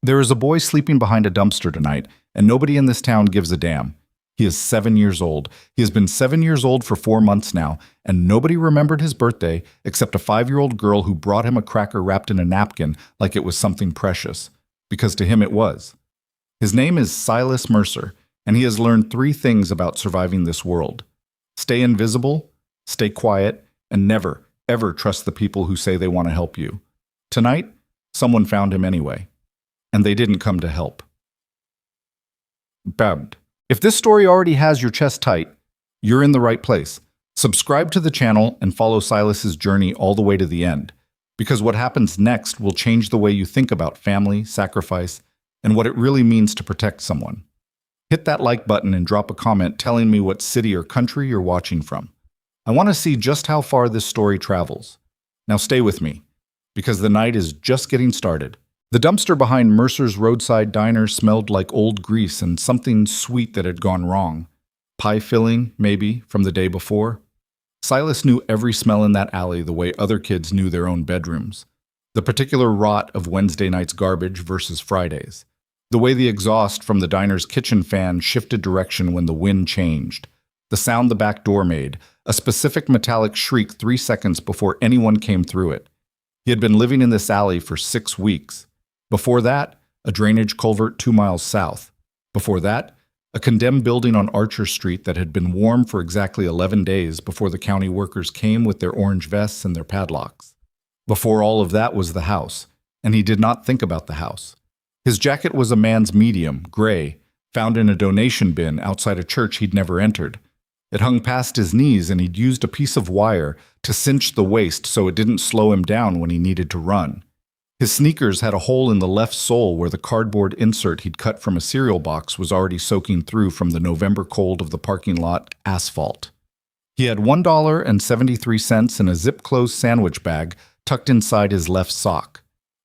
There is a boy sleeping behind a dumpster tonight, and nobody in this town gives a damn. He is 7 years old. He has been 7 years old for 4 months now, and nobody remembered his birthday except a 5-year-old girl who brought him a cracker wrapped in a napkin like it was something precious, because to him it was. His name is Silas Mercer, and he has learned 3 things about surviving this world. Stay invisible, stay quiet, and never, ever trust the people who say they want to help you. Tonight, someone found him anyway, and they didn't come to help. Bad. If this story already has your chest tight, you're in the right place. Subscribe to the channel and follow Silas's journey all the way to the end, because what happens next will change the way you think about family, sacrifice, and what it really means to protect someone. Hit that like button and drop a comment telling me what city or country you're watching from. I want to see just how far this story travels. Now stay with me, because the night is just getting started. The dumpster behind Mercer's roadside diner smelled like old grease and something sweet that had gone wrong. Pie filling, maybe, from the day before. Silas knew every smell in that alley the way other kids knew their own bedrooms. The particular rot of Wednesday night's garbage versus Friday's. The way the exhaust from the diner's kitchen fan shifted direction when the wind changed. The sound the back door made, a specific metallic shriek 3 seconds before anyone came through it. He had been living in this alley for 6 weeks. Before that, a drainage culvert 2 miles south. Before that, a condemned building on Archer Street that had been warm for exactly 11 days before the county workers came with their orange vests and their padlocks. Before all of that was the house, and he did not think about the house. His jacket was a man's medium, gray, found in a donation bin outside a church he'd never entered. It hung past his knees, and he'd used a piece of wire to cinch the waist so it didn't slow him down when he needed to run. His sneakers had a hole in the left sole where the cardboard insert he'd cut from a cereal box was already soaking through from the November cold of the parking lot asphalt. He had $1.73 in a zip-closed sandwich bag tucked inside his left sock.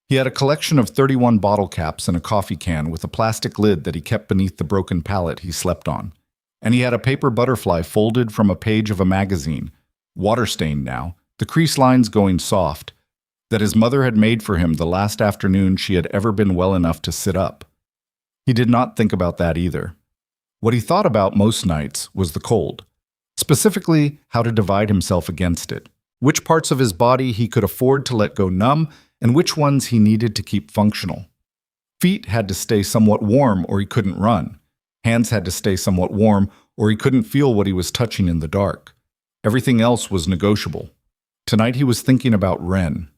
He had a collection of 31 bottle caps and a coffee can with a plastic lid that he kept beneath the broken pallet he slept on. And he had a paper butterfly folded from a page of a magazine, water-stained now, the crease lines going soft, that his mother had made for him the last afternoon she had ever been well enough to sit up. He did not think about that either. What he thought about most nights was the cold, specifically how to divide himself against it, which parts of his body he could afford to let go numb and which ones he needed to keep functional. Feet had to stay somewhat warm or he couldn't run. Hands had to stay somewhat warm or he couldn't feel what he was touching in the dark. Everything else was negotiable. Tonight he was thinking about Wren.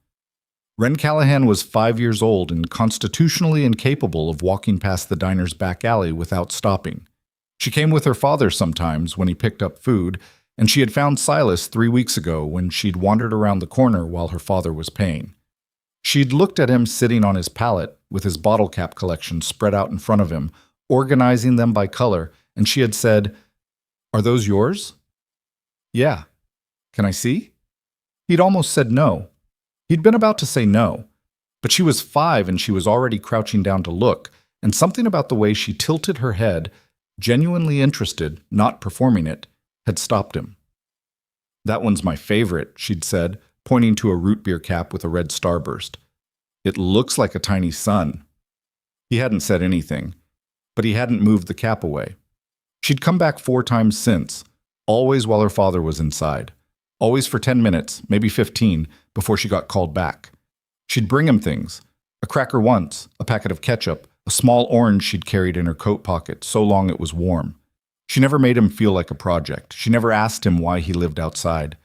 Wren Callahan was 5 years old and constitutionally incapable of walking past the diner's back alley without stopping. She came with her father sometimes when he picked up food, and she had found Silas 3 weeks ago when she'd wandered around the corner while her father was paying. She'd looked at him sitting on his pallet with his bottle cap collection spread out in front of him, organizing them by color, and she had said, "Are those yours?" "Yeah." "Can I see?" He'd almost said no. He'd been about to say no, but she was 5 and she was already crouching down to look, and something about the way she tilted her head, genuinely interested, not performing it, had stopped him. "That one's my favorite," she'd said, pointing to a root beer cap with a red starburst. "It looks like a tiny sun." He hadn't said anything, but he hadn't moved the cap away. She'd come back 4 times since, always while her father was inside. Always for 10 minutes, maybe 15, before she got called back. She'd bring him things. A cracker once, a packet of ketchup, a small orange she'd carried in her coat pocket so long it was warm. She never made him feel like a project. She never asked him why he lived outside.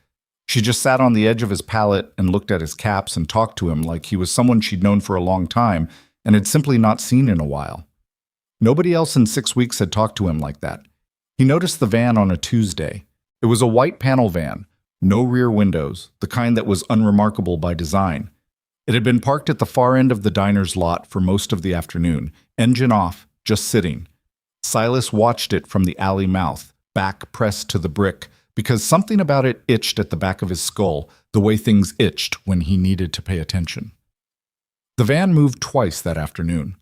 She just sat on the edge of his pallet and looked at his caps and talked to him like he was someone she'd known for a long time and had simply not seen in a while. Nobody else in 6 weeks had talked to him like that. He noticed the van on a Tuesday. It was a white panel van. No rear windows, the kind that was unremarkable by design. It had been parked at the far end of the diner's lot for most of the afternoon, engine off, just sitting. Silas watched it from the alley mouth, back pressed to the brick, because something about it itched at the back of his skull, the way things itched when he needed to pay attention. The van moved twice that afternoon,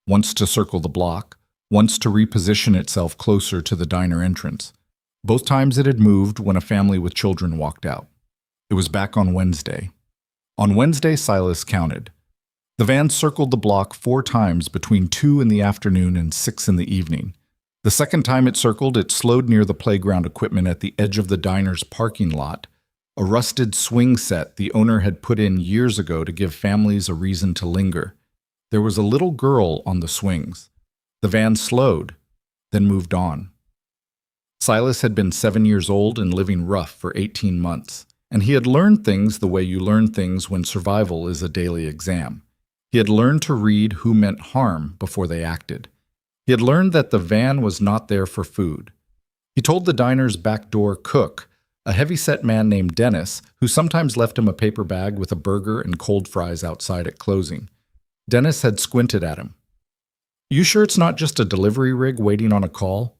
once to circle the block, once to reposition itself closer to the diner entrance. Both times it had moved when a family with children walked out. It was back on Wednesday. On Wednesday, Silas counted. The van circled the block 4 times between 2 in the afternoon and 6 in the evening. The second time it circled, it slowed near the playground equipment at the edge of the diner's parking lot, a rusted swing set the owner had put in years ago to give families a reason to linger. There was a little girl on the swings. The van slowed, then moved on. Silas had been 7 years old and living rough for 18 months, and he had learned things the way you learn things when survival is a daily exam. He had learned to read who meant harm before they acted. He had learned that the van was not there for food. He told the diner's backdoor cook, a heavy-set man named Dennis, who sometimes left him a paper bag with a burger and cold fries outside at closing. Dennis had squinted at him. "You sure it's not just a delivery rig waiting on a call?"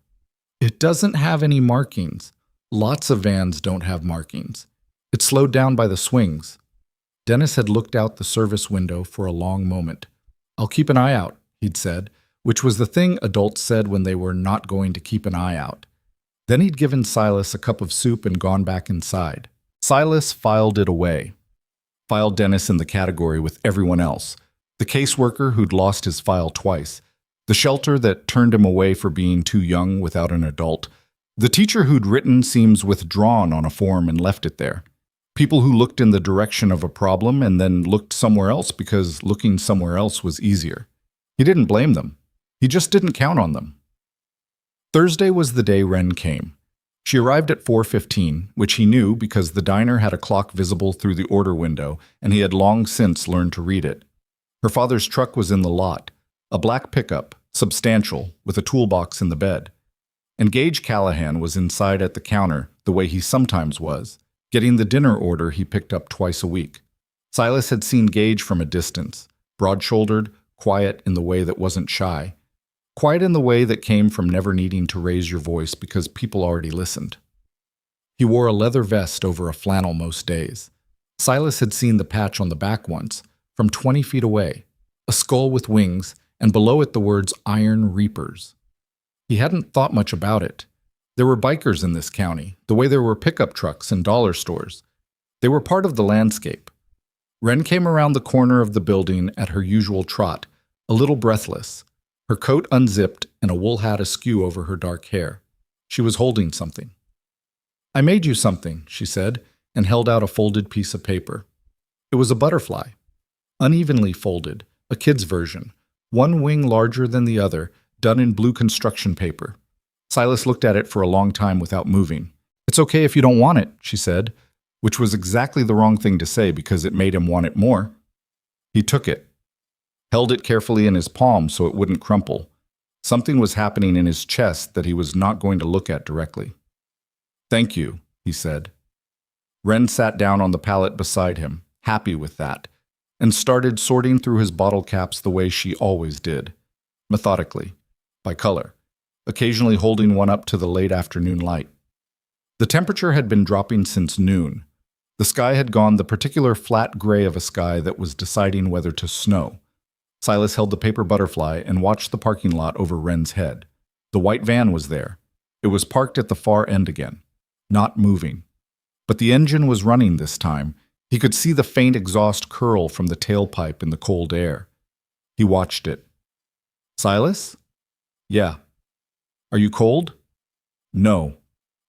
"It doesn't have any markings. Lots of vans don't have markings. It's slowed down by the swings." Dennis had looked out the service window for a long moment. "I'll keep an eye out," he'd said, which was the thing adults said when they were not going to keep an eye out. Then he'd given Silas a cup of soup and gone back inside. Silas filed it away. Filed Dennis in the category with everyone else. The caseworker who'd lost his file twice. The shelter that turned him away for being too young without an adult. The teacher who'd written seems withdrawn on a form and left it there. People who looked in the direction of a problem and then looked somewhere else because looking somewhere else was easier. He didn't blame them. He just didn't count on them. Thursday was the day Wren came. She arrived at 4:15, which he knew because the diner had a clock visible through the order window, and he had long since learned to read it. Her father's truck was in the lot, a black pickup, substantial, with a toolbox in the bed. And Gage Callahan was inside at the counter, the way he sometimes was, getting the dinner order he picked up twice a week. Silas had seen Gage from a distance, broad-shouldered, quiet in the way that wasn't shy. Quiet in the way that came from never needing to raise your voice because people already listened. He wore a leather vest over a flannel most days. Silas had seen the patch on the back once, from 20 feet away, a skull with wings, and below it the words Iron Reapers. He hadn't thought much about it. There were bikers in this county, the way there were pickup trucks and dollar stores. They were part of the landscape. Wren came around the corner of the building at her usual trot, a little breathless, her coat unzipped and a wool hat askew over her dark hair. She was holding something. "I made you something," she said, and held out a folded piece of paper. It was a butterfly, unevenly folded, a kid's version, one wing larger than the other, done in blue construction paper. Silas looked at it for a long time without moving. "It's okay if you don't want it," she said, which was exactly the wrong thing to say because it made him want it more. He took it, held it carefully in his palm so it wouldn't crumple. Something was happening in his chest that he was not going to look at directly. "Thank you," he said. Wren sat down on the pallet beside him, happy with that, and started sorting through his bottle caps the way she always did, methodically, by color, occasionally holding one up to the late afternoon light. The temperature had been dropping since noon. The sky had gone the particular flat gray of a sky that was deciding whether to snow. Silas held the paper butterfly and watched the parking lot over Wren's head. The white van was there. It was parked at the far end again, not moving. But the engine was running this time. He could see the faint exhaust curl from the tailpipe in the cold air. He watched it. "Silas?" "Yeah." "Are you cold?" "No."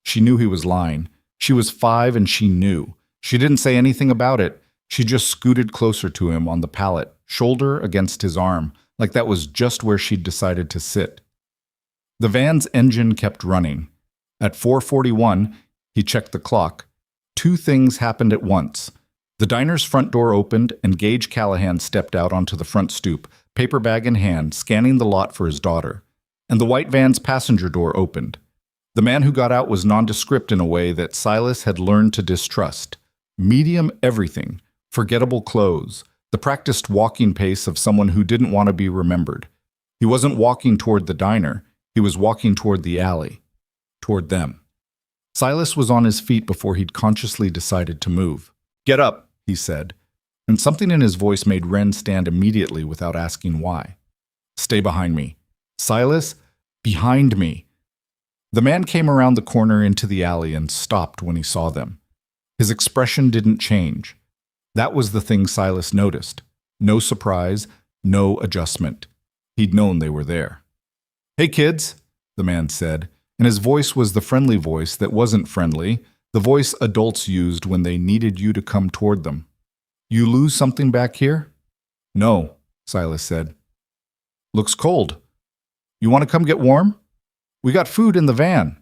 She knew he was lying. She was 5 and she knew. She didn't say anything about it. She just scooted closer to him on the pallet, shoulder against his arm, like that was just where she'd decided to sit. The van's engine kept running. At 4:41, he checked the clock. 2 things happened at once. The diner's front door opened and Gage Callahan stepped out onto the front stoop, paper bag in hand, scanning the lot for his daughter. And the white van's passenger door opened. The man who got out was nondescript in a way that Silas had learned to distrust. Medium everything, forgettable clothes, the practiced walking pace of someone who didn't want to be remembered. He wasn't walking toward the diner, he was walking toward the alley, toward them. Silas was on his feet before he'd consciously decided to move. "Get up," he said, and something in his voice made Wren stand immediately without asking why. "Stay behind me." "Silas, behind me." The man came around the corner into the alley and stopped when he saw them. His expression didn't change. That was the thing Silas noticed. No surprise, no adjustment. He'd known they were there. "Hey, kids," the man said, and his voice was the friendly voice that wasn't friendly, the voice adults used when they needed you to come toward them. "You lose something back here?" "No," Silas said. "Looks cold. You want to come get warm? We got food in the van."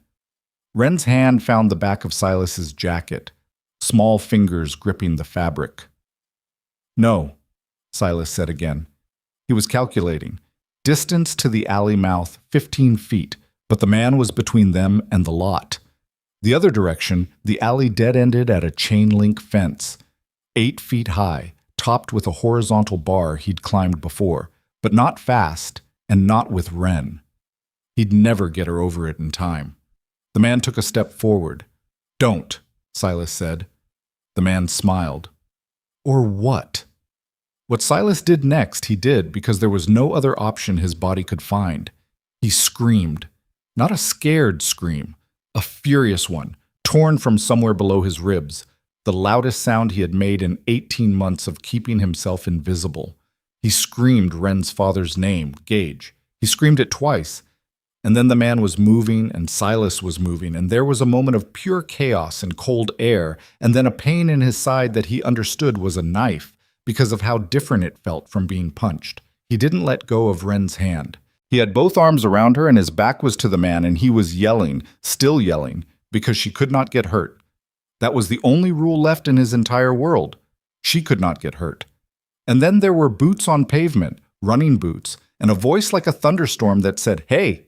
Wren's hand found the back of Silas's jacket, small fingers gripping the fabric. "No," Silas said again. He was calculating. Distance to the alley mouth, 15 feet, but the man was between them and the lot. The other direction, the alley dead-ended at a chain-link fence, 8 feet high, topped with a horizontal bar he'd climbed before, but not fast and not with Wren. He'd never get her over it in time. The man took a step forward. "Don't," Silas said. The man smiled. Or what? What Silas did next, he did because there was no other option his body could find. He screamed. Not a scared scream, a furious one, torn from somewhere below his ribs, the loudest sound he had made in 18 months of keeping himself invisible. He screamed Wren's father's name, Gage. He screamed it twice. And then the man was moving, and Silas was moving, and there was a moment of pure chaos and cold air, and then a pain in his side that he understood was a knife, because of how different it felt from being punched. He didn't let go of Wren's hand. He had both arms around her, and his back was to the man, and he was yelling, still yelling, because she could not get hurt. That was the only rule left in his entire world. She could not get hurt. And then there were boots on pavement, running boots, and a voice like a thunderstorm that said, "Hey!"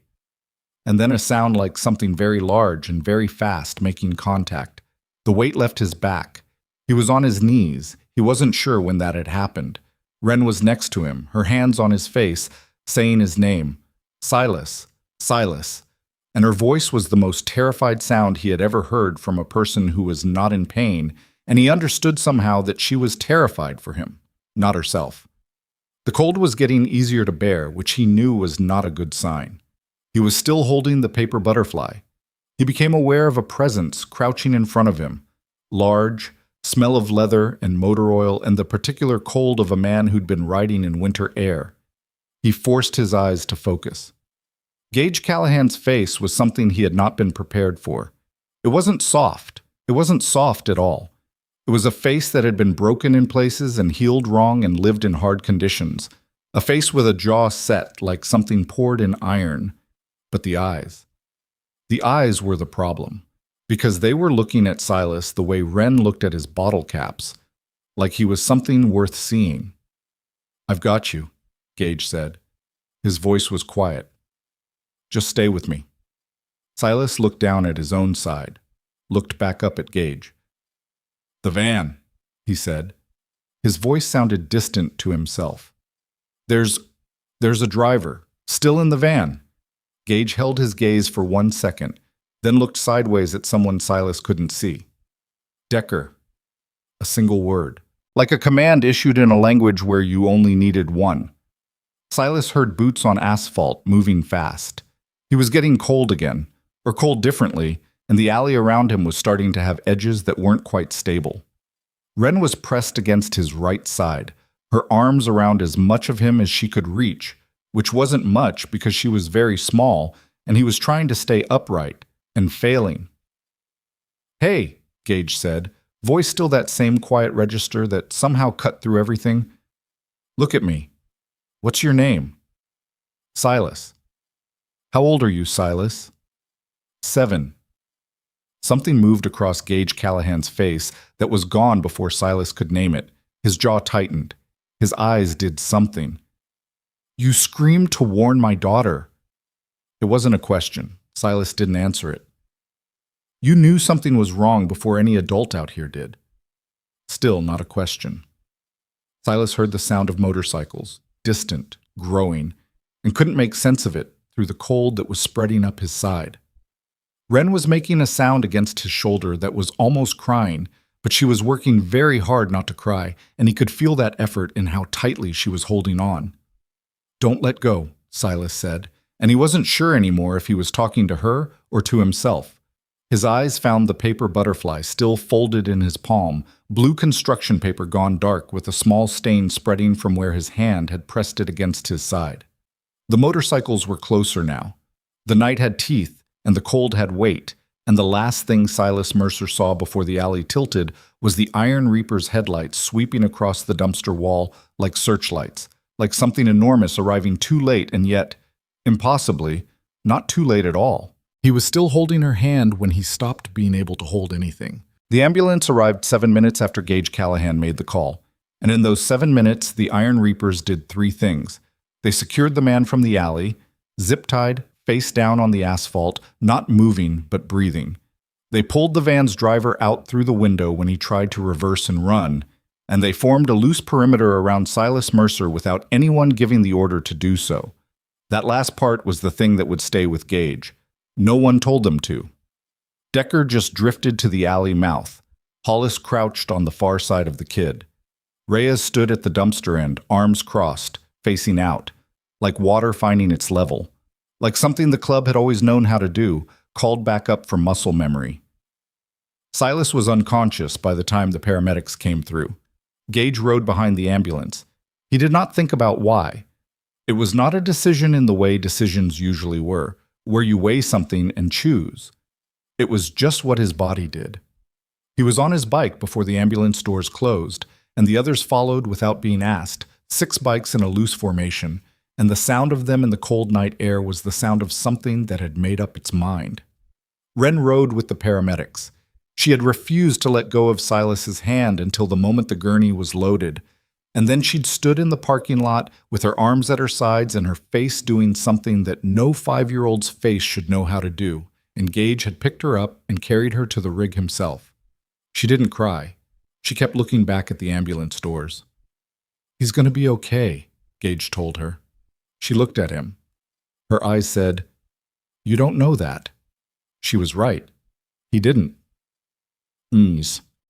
And then a sound like something very large and very fast making contact. The weight left his back. He was on his knees. He wasn't sure when that had happened. Wren was next to him, her hands on his face, saying his name, "Silas, Silas." And her voice was the most terrified sound he had ever heard from a person who was not in pain, and he understood somehow that she was terrified for him, not herself. The cold was getting easier to bear, which he knew was not a good sign. He was still holding the paper butterfly. He became aware of a presence crouching in front of him, large, smell of leather and motor oil, and the particular cold of a man who'd been riding in winter air. He forced his eyes to focus. Gage Callahan's face was something he had not been prepared for. It wasn't soft. It wasn't soft at all. It was a face that had been broken in places and healed wrong and lived in hard conditions. A face with a jaw set like something poured in iron. But the eyes were the problem, because they were looking at Silas the way Wren looked at his bottle caps, like he was something worth seeing. "I've got you," Gage said. His voice was quiet. "Just stay with me." Silas looked down at his own side, looked back up at Gage. "The van," he said. His voice sounded distant to himself. There's a driver, still in the van." Gage held his gaze for 1 second, then looked sideways at someone Silas couldn't see. "Decker." A single word, like a command issued in a language where you only needed one. Silas heard boots on asphalt moving fast. He was getting cold again, or cold differently, and the alley around him was starting to have edges that weren't quite stable. Wren was pressed against his right side, her arms around as much of him as she could reach, which wasn't much because she was very small, and he was trying to stay upright, and failing. "Hey," Gage said, voice still that same quiet register that somehow cut through everything. "Look at me. What's your name?" "Silas." "How old are you, Silas?" 7. Something moved across Gage Callahan's face that was gone before Silas could name it. His jaw tightened. His eyes did something. "You screamed to warn my daughter." It wasn't a question. Silas didn't answer it. "You knew something was wrong before any adult out here did." Still not a question. Silas heard the sound of motorcycles, distant, growing, and couldn't make sense of it through the cold that was spreading up his side. Wren was making a sound against his shoulder that was almost crying, but she was working very hard not to cry, and he could feel that effort in how tightly she was holding on. "Don't let go," Silas said, and he wasn't sure anymore if he was talking to her or to himself. His eyes found the paper butterfly still folded in his palm, blue construction paper gone dark with a small stain spreading from where his hand had pressed it against his side. The motorcycles were closer now. The night had teeth, and the cold had weight, and the last thing Silas Mercer saw before the alley tilted was the Iron Reaper's headlights sweeping across the dumpster wall like searchlights, like something enormous arriving too late and yet, impossibly, not too late at all. He was still holding her hand when he stopped being able to hold anything. The ambulance arrived 7 minutes after Gage Callahan made the call, and in those 7 minutes, the Iron Reapers did 3 things. They secured the man from the alley, zip-tied, face down on the asphalt, not moving but breathing. They pulled the van's driver out through the window when he tried to reverse and run, and they formed a loose perimeter around Silas Mercer without anyone giving the order to do so. That last part was the thing that would stay with Gage. No one told them to. Decker just drifted to the alley mouth. Hollis crouched on the far side of the kid. Reyes stood at the dumpster end, arms crossed, facing out, like water finding its level, like something the club had always known how to do, called back up from muscle memory. Silas was unconscious by the time the paramedics came through. Gage rode behind the ambulance. He did not think about why. It was not a decision in the way decisions usually were, where you weigh something and choose. It was just what his body did. He was on his bike before the ambulance doors closed, and the others followed without being asked, 6 bikes in a loose formation, and the sound of them in the cold night air was the sound of something that had made up its mind. Wren rode with the paramedics. She had refused to let go of Silas's hand until the moment the gurney was loaded, and then she'd stood in the parking lot with her arms at her sides and her face doing something that no 5-year-old's face should know how to do, and Gage had picked her up and carried her to the rig himself. She didn't cry. She kept looking back at the ambulance doors. "He's going to be okay," Gage told her. She looked at him. Her eyes said, "You don't know that." She was right. He didn't.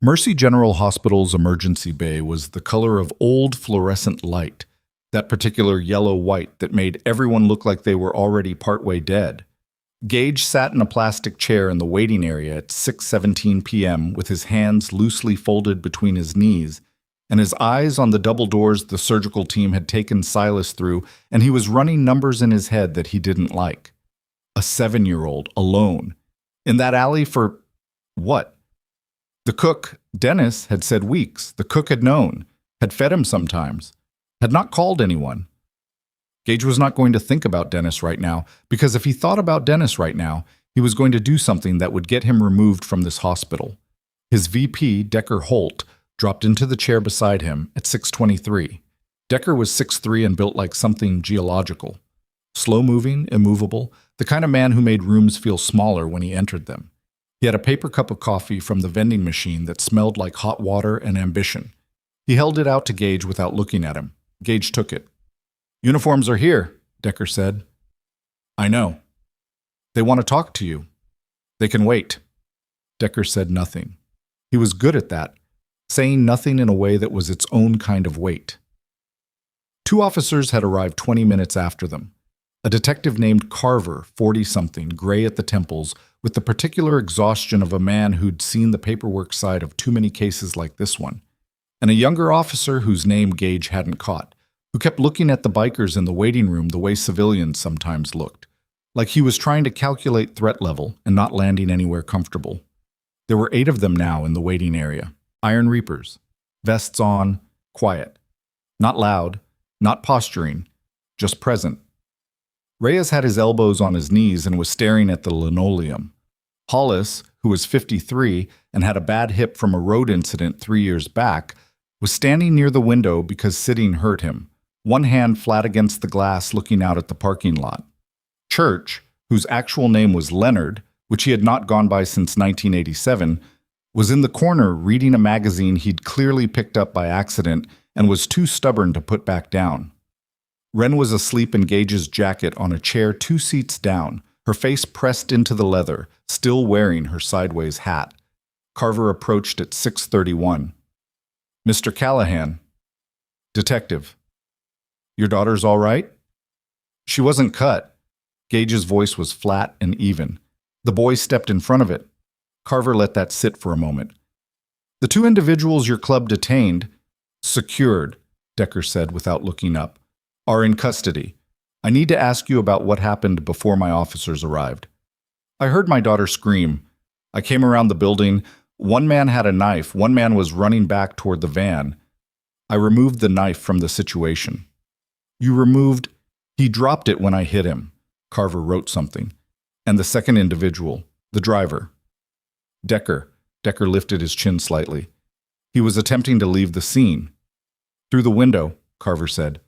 Mercy General Hospital's emergency bay was the color of old fluorescent light, that particular yellow-white that made everyone look like they were already partway dead. Gage sat in a plastic chair in the waiting area at 6:17 p.m. with his hands loosely folded between his knees, and his eyes on the double doors the surgical team had taken Silas through, and he was running numbers in his head that he didn't like. A 7-year-old, alone. In that alley for what? The cook, Dennis, had said weeks. The cook had known, had fed him sometimes, had not called anyone. Gage was not going to think about Dennis right now, because if he thought about Dennis right now, he was going to do something that would get him removed from this hospital. His VP, Decker Holt, dropped into the chair beside him at 6:23. Decker was 6'3" and built like something geological. Slow-moving, immovable, the kind of man who made rooms feel smaller when he entered them. He had a paper cup of coffee from the vending machine that smelled like hot water and ambition. He held it out to Gage without looking at him. Gage took it. "Uniforms are here," Decker said. "I know. They want to talk to you. They can wait." Decker said nothing. He was good at that, saying nothing in a way that was its own kind of wait. 2 officers had arrived 20 minutes after them. A detective named Carver, 40-something, gray at the temples, with the particular exhaustion of a man who'd seen the paperwork side of too many cases like this one, and a younger officer whose name Gage hadn't caught, who kept looking at the bikers in the waiting room the way civilians sometimes looked, like he was trying to calculate threat level and not landing anywhere comfortable. There were 8 of them now in the waiting area. Iron Reapers. Vests on, quiet. Not loud, not posturing, just present. Reyes had his elbows on his knees and was staring at the linoleum. Hollis, who was 53 and had a bad hip from a road incident 3 years back, was standing near the window because sitting hurt him, one hand flat against the glass looking out at the parking lot. Church, whose actual name was Leonard, which he had not gone by since 1987, was in the corner reading a magazine he'd clearly picked up by accident and was too stubborn to put back down. Wren was asleep in Gage's jacket on a chair 2 seats down, her face pressed into the leather, still wearing her sideways hat. Carver approached at 6:31. "Mr. Callahan." "Detective." "Your daughter's all right?" "She wasn't cut." Gage's voice was flat and even. "The boy stepped in front of it. Carver let that sit for a moment. The two individuals your club detained, secured, Decker said without looking up, are in custody. I need to ask you about what happened before my officers arrived. I heard my daughter scream. I came around the building. One man had a knife. One man was running back toward the van. I removed the knife from the situation. You removed... He dropped it when I hit him. Carver wrote something. And the second individual, the driver. Decker lifted his chin slightly. He was attempting to leave the scene. Through the window, Carver said.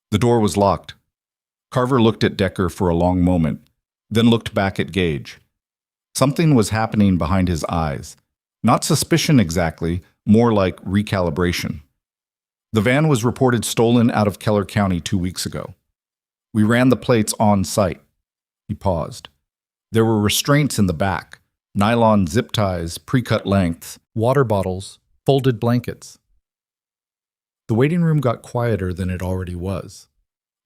The door was locked. Carver looked at Decker for a long moment, then looked back at Gage. Something was happening behind his eyes. Not suspicion exactly, more like recalibration. The van was reported stolen out of Keller County 2 weeks ago. We ran the plates on site. He paused. There were restraints in the back, nylon zip ties, pre-cut lengths, water bottles, folded blankets. The waiting room got quieter than it already was.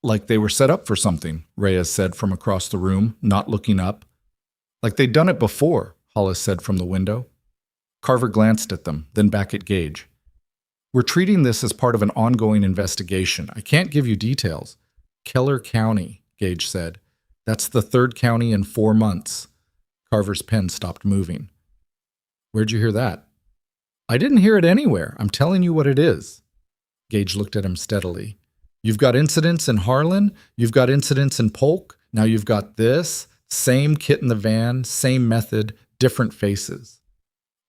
Like they were set up for something, Reyes said from across the room, not looking up. Like they'd done it before, Hollis said from the window. Carver glanced at them, then back at Gage. We're treating this as part of an ongoing investigation. I can't give you details. Keller County, Gage said. That's the third county in 4 months. Carver's pen stopped moving. Where'd you hear that? I didn't hear it anywhere. I'm telling you what it is. Gage looked at him steadily. You've got incidents in Harlan. You've got incidents in Polk. Now you've got this. Same kit in the van, same method, different faces.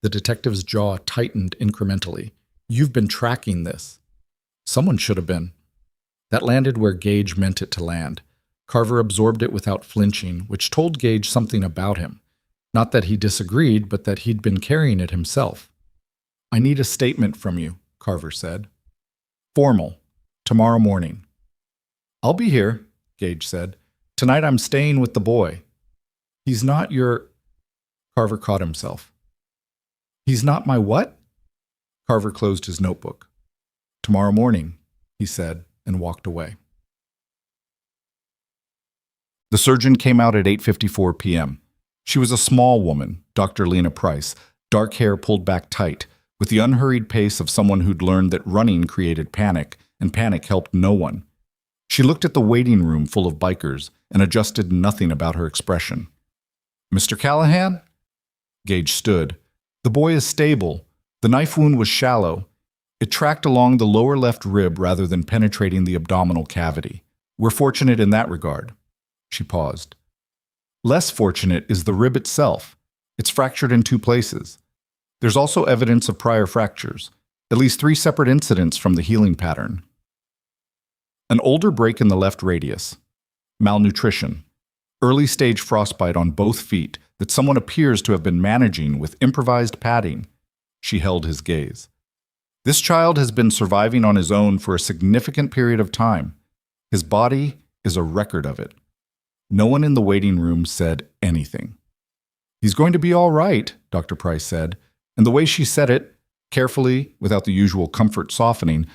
The detective's jaw tightened incrementally. You've been tracking this. Someone should have been. That landed where Gage meant it to land. Carver absorbed it without flinching, which told Gage something about him. Not that he disagreed, but that he'd been carrying it himself. I need a statement from you, Carver said. Formal. Tomorrow morning. I'll be here, Gage said. Tonight I'm staying with the boy. He's not your... Carver caught himself. He's not my what? Carver closed his notebook. Tomorrow morning, he said, and walked away. The surgeon came out at 8:54 p.m. She was a small woman, Dr. Lena Price, dark hair pulled back tight, with the unhurried pace of someone who'd learned that running created panic, and panic helped no one. She looked at the waiting room full of bikers and adjusted nothing about her expression. Mr. Callahan? Gage stood. The boy is stable. The knife wound was shallow. It tracked along the lower left rib rather than penetrating the abdominal cavity. We're fortunate in that regard. She paused. Less fortunate is the rib itself. It's fractured in 2 places. There's also evidence of prior fractures, at least 3 separate incidents from the healing pattern. An older break in the left radius. Malnutrition. Early-stage frostbite on both feet that someone appears to have been managing with improvised padding. She held his gaze. This child has been surviving on his own for a significant period of time. His body is a record of it. No one in the waiting room said anything. He's going to be all right, Dr. Price said, and the way she said it, carefully, without the usual comfort softening,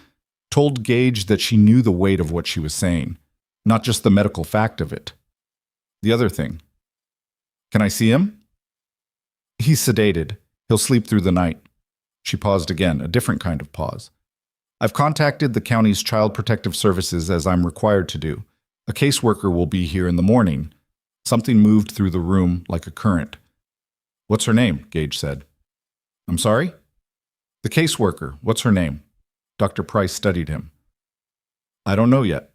told Gage that she knew the weight of what she was saying, not just the medical fact of it. The other thing. Can I see him? He's sedated. He'll sleep through the night. She paused again, a different kind of pause. I've contacted the county's Child Protective Services as I'm required to do. A caseworker will be here in the morning. Something moved through the room like a current. What's her name? Gage said. I'm sorry? The caseworker. What's her name? Dr. Price studied him. I don't know yet.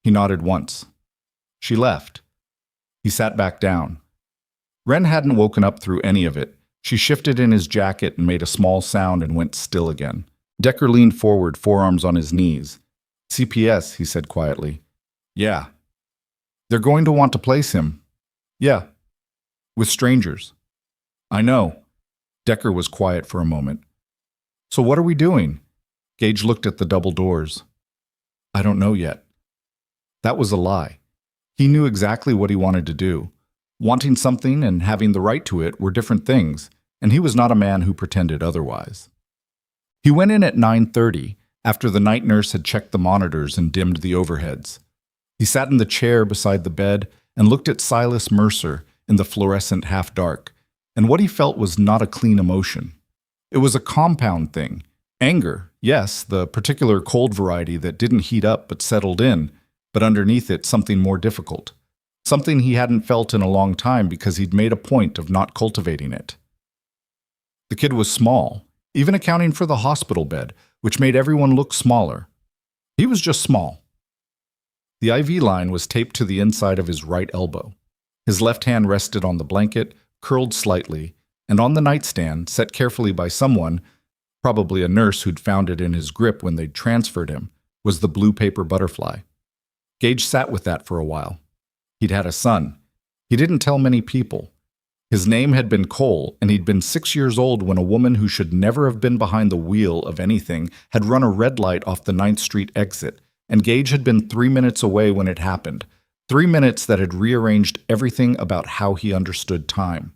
He nodded once. She left. He sat back down. Wren hadn't woken up through any of it. She shifted in his jacket and made a small sound and went still again. Decker leaned forward, forearms on his knees. CPS, he said quietly. Yeah. They're going to want to place him. Yeah. With strangers. I know. Decker was quiet for a moment. So what are we doing? Gage looked at the double doors. I don't know yet. That was a lie. He knew exactly what he wanted to do. Wanting something and having the right to it were different things, and he was not a man who pretended otherwise. He went in at 9:30, after the night nurse had checked the monitors and dimmed the overheads. He sat in the chair beside the bed and looked at Silas Mercer in the fluorescent half-dark, and what he felt was not a clean emotion. It was a compound thing. Anger, yes, the particular cold variety that didn't heat up but settled in, but underneath it something more difficult. Something he hadn't felt in a long time because he'd made a point of not cultivating it. The kid was small, even accounting for the hospital bed, which made everyone look smaller. He was just small. The IV line was taped to the inside of his right elbow. His left hand rested on the blanket, curled slightly, and on the nightstand, set carefully by someone, probably a nurse who'd found it in his grip when they'd transferred him, was the blue paper butterfly. Gage sat with that for a while. He'd had a son. He didn't tell many people. His name had been Cole, and he'd been 6 years old when a woman who should never have been behind the wheel of anything had run a red light off the 9th Street exit, and Gage had been 3 minutes away when it happened. 3 minutes that had rearranged everything about how he understood time.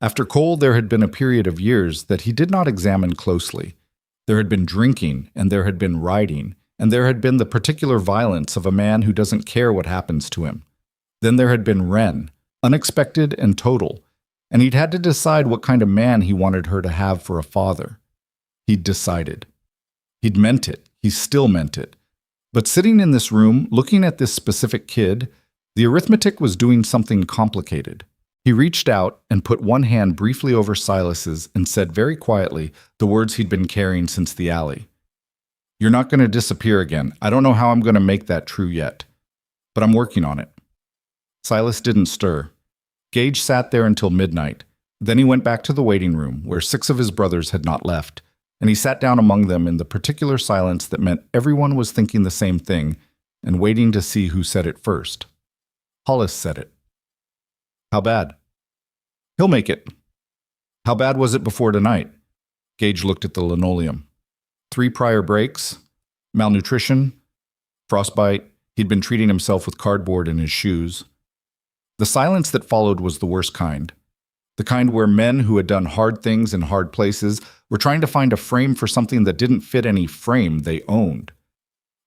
After Cole, there had been a period of years that he did not examine closely. There had been drinking, and there had been riding, and there had been the particular violence of a man who doesn't care what happens to him. Then there had been Ren, unexpected and total, and he'd had to decide what kind of man he wanted her to have for a father. He'd decided. He'd meant it. He still meant it. But sitting in this room, looking at this specific kid, the arithmetic was doing something complicated. He reached out and put one hand briefly over Silas's and said very quietly the words he'd been carrying since the alley. "You're not going to disappear again. I don't know how I'm going to make that true yet, but I'm working on it." Silas didn't stir. Gage sat there until midnight. Then he went back to the waiting room, where 6 of his brothers had not left, and he sat down among them in the particular silence that meant everyone was thinking the same thing and waiting to see who said it first. Hollis said it. "How bad?" "He'll make it." "How bad was it before tonight?" Gage looked at the linoleum. 3 prior breaks, malnutrition, frostbite. He'd been treating himself with cardboard in his shoes. The silence that followed was the worst kind. The kind where men who had done hard things in hard places were trying to find a frame for something that didn't fit any frame they owned.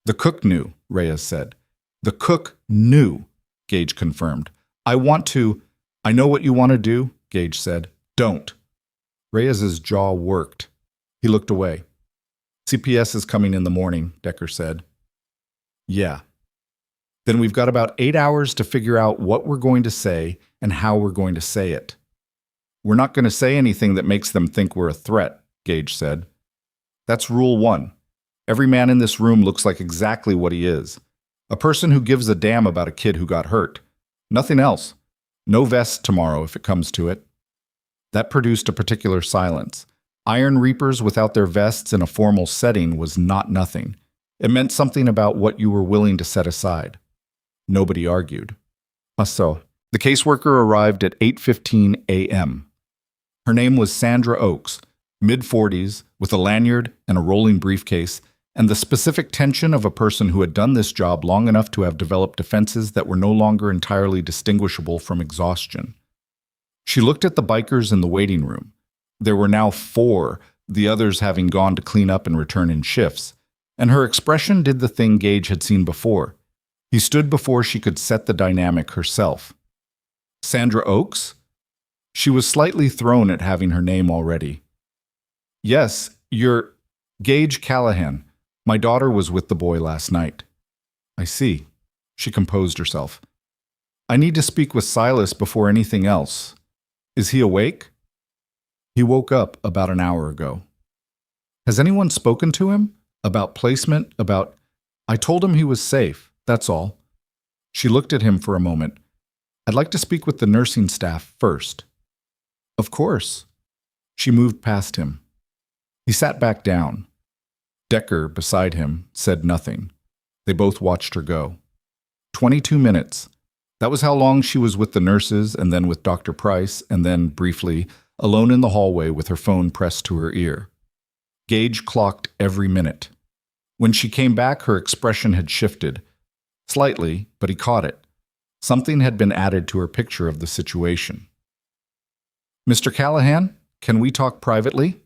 "The cook knew," Reyes said. "The cook knew," Gage confirmed. "I know what you want to do," Gage said. "Don't." Reyes's jaw worked. He looked away. "CPS is coming in the morning," Decker said. "Yeah. Then we've got about 8 hours to figure out what we're going to say and how we're going to say it." "We're not going to say anything that makes them think we're a threat," Gage said. "That's rule 1. Every man in this room looks like exactly what he is. A person who gives a damn about a kid who got hurt. Nothing else. No vest tomorrow if it comes to it." That produced a particular silence. Iron Reapers without their vests in a formal setting was not nothing. It meant something about what you were willing to set aside. Nobody argued. So, the caseworker arrived at 8:15 a.m. Her name was Sandra Oakes, mid-40s, with a lanyard and a rolling briefcase, and the specific tension of a person who had done this job long enough to have developed defenses that were no longer entirely distinguishable from exhaustion. She looked at the bikers in the waiting room. There were now 4, the others having gone to clean up and return in shifts, and her expression did the thing Gage had seen before. He stood before she could set the dynamic herself. "Sandra Oakes?" She was slightly thrown at having her name already. "Yes, you're Gage Callahan. My daughter was with the boy last night." "I see." She composed herself. "I need to speak with Silas before anything else. Is he awake?" "He woke up about an hour ago." "Has anyone spoken to him? About placement? About—" "I told him he was safe. That's all." She looked at him for a moment. "I'd like to speak with the nursing staff first." "Of course." She moved past him. He sat back down. Decker, beside him, said nothing. They both watched her go. 22 minutes. That was how long she was with the nurses, and then with Dr. Price, and then, briefly, alone in the hallway with her phone pressed to her ear. Gage clocked every minute. When she came back, her expression had shifted. Slightly, but he caught it. Something had been added to her picture of the situation. "Mr. Callahan, can we talk privately?"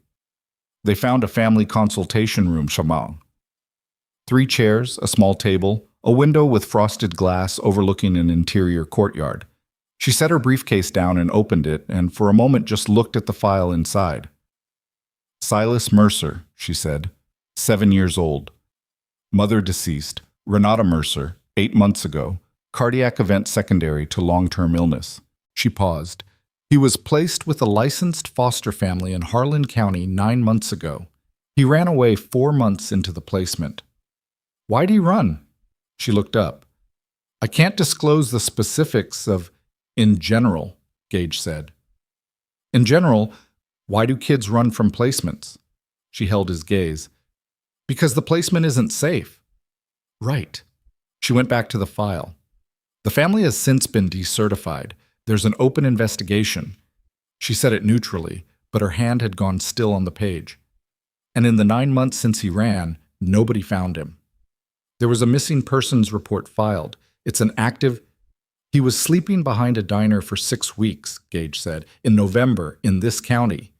They found a family consultation room, Shamang. 3 chairs, a small table, a window with frosted glass overlooking an interior courtyard. She set her briefcase down and opened it, and for a moment just looked at the file inside. Silas Mercer, she said, 7 years old. Mother deceased, Renata Mercer, 8 months ago. Cardiac event secondary to long-term illness. She paused. He was placed with a licensed foster family in Harlan County 9 months ago. He ran away 4 months into the placement. Why'd he run? She looked up. I can't disclose the specifics of in general, Gage said. In general, why do kids run from placements? She held his gaze. Because the placement isn't safe. Right. She went back to the file. The family has since been decertified. There's an open investigation. She said it neutrally, but her hand had gone still on the page. And in the 9 months since he ran, nobody found him. There was a missing persons report filed. It's an active... He was sleeping behind a diner for 6 weeks, Gage said, in November, in this county.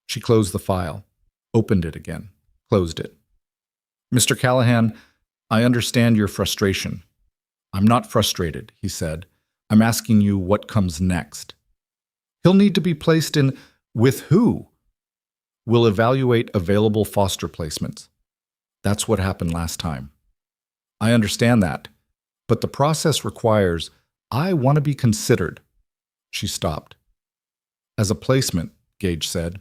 She closed the file, opened it again, closed it. Mr. Callahan, I understand your frustration. I'm not frustrated, he said. I'm asking you what comes next. He'll need to be placed in... With who? We'll evaluate available foster placements. That's what happened last time. I understand that, but the process requires... I want to be considered. She stopped. As a placement, Gage said.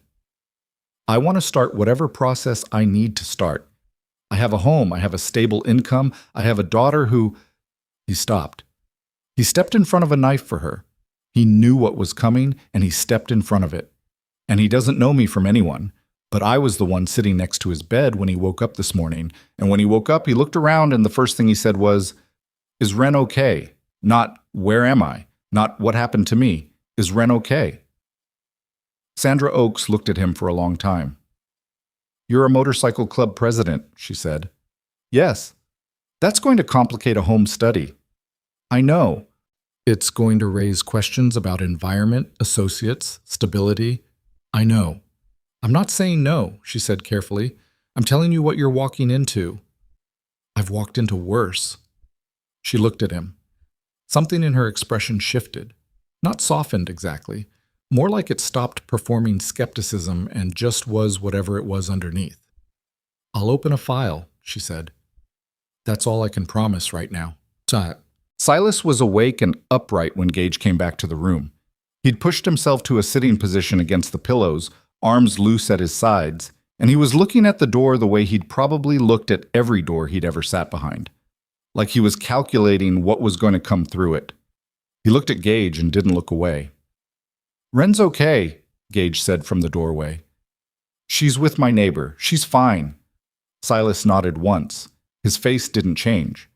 I want to start whatever process I need to start. I have a home, I have a stable income, I have a daughter who... He stopped. He stepped in front of a knife for her. He knew what was coming, and he stepped in front of it. And he doesn't know me from anyone, but I was the one sitting next to his bed when he woke up this morning. And when he woke up, he looked around, and the first thing he said was, Is Ren okay? Not, where am I? Not, what happened to me? Is Ren okay? Sandra Oaks looked at him for a long time. You're a motorcycle club president, she said. Yes. That's going to complicate a home study. I know. It's going to raise questions about environment, associates, stability. I know. I'm not saying no, she said carefully. I'm telling you what you're walking into. I've walked into worse. She looked at him. Something in her expression shifted. Not softened exactly. More like it stopped performing skepticism and just was whatever it was underneath. I'll open a file, she said. That's all I can promise right now. Silas was awake and upright when Gage came back to the room. He'd pushed himself to a sitting position against the pillows, arms loose at his sides, and he was looking at the door the way he'd probably looked at every door he'd ever sat behind. Like he was calculating what was going to come through it. He looked at Gage and didn't look away. Ren's okay, Gage said from the doorway. She's with my neighbor. She's fine. Silas nodded once. His face didn't change.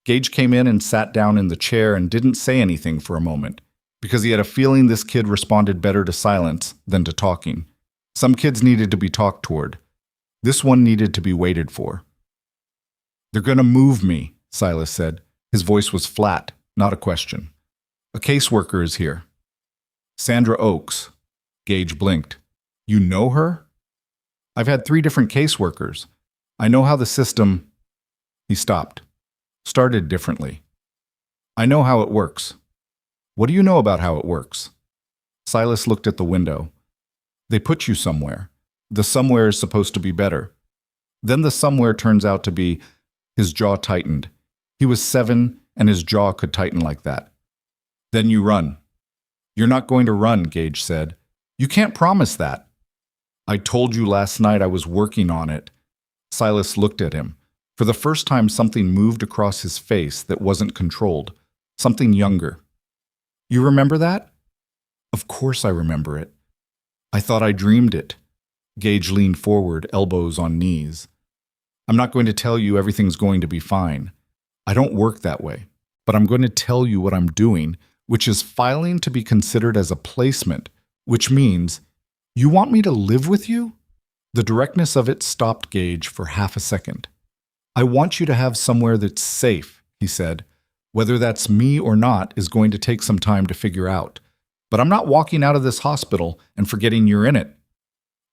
Gage came in and sat down in the chair and didn't say anything for a moment, because he had a feeling this kid responded better to silence than to talking. Some kids needed to be talked toward. This one needed to be waited for. They're going to move me, Silas said. His voice was flat, not a question. A caseworker is here. Sandra Oaks. Gage blinked. You know her? I've had 3 different caseworkers. I know how the system... He stopped. Started differently. I know how it works. What do you know about how it works? Silas looked at the window. They put you somewhere. The somewhere is supposed to be better. Then the somewhere turns out to be... His jaw tightened. He was 7, and his jaw could tighten like that. Then you run. You're not going to run, Gage said. You can't promise that. I told you last night I was working on it. Silas looked at him. For the first time, something moved across his face that wasn't controlled. Something younger. You remember that? Of course I remember it. I thought I dreamed it. Gage leaned forward, elbows on knees. I'm not going to tell you everything's going to be fine. I don't work that way. But I'm going to tell you what I'm doing, which is filing to be considered as a placement, which means, you want me to live with you? The directness of it stopped Gage for half a second. I want you to have somewhere that's safe, he said. Whether that's me or not is going to take some time to figure out. But I'm not walking out of this hospital and forgetting you're in it.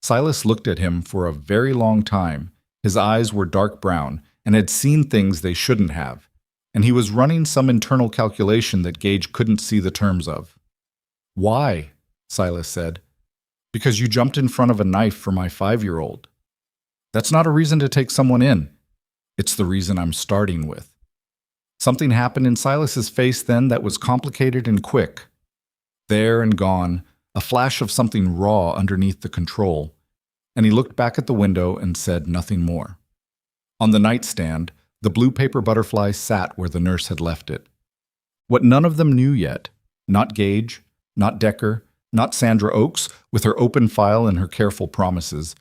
Silas looked at him for a very long time. His eyes were dark brown and had seen things they shouldn't have. and he was running some internal calculation that Gage couldn't see the terms of. "Why?" Silas said. "Because you jumped in front of a knife for my 5-year-old. That's not a reason to take someone in. It's the reason I'm starting with." Something happened in Silas's face then that was complicated and quick. There and gone, a flash of something raw underneath the control, and he looked back at the window and said nothing more. On the nightstand, the blue paper butterfly sat where the nurse had left it. What none of them knew yet, not Gage, not Decker, not Sandra Oakes with her open file and her careful promises,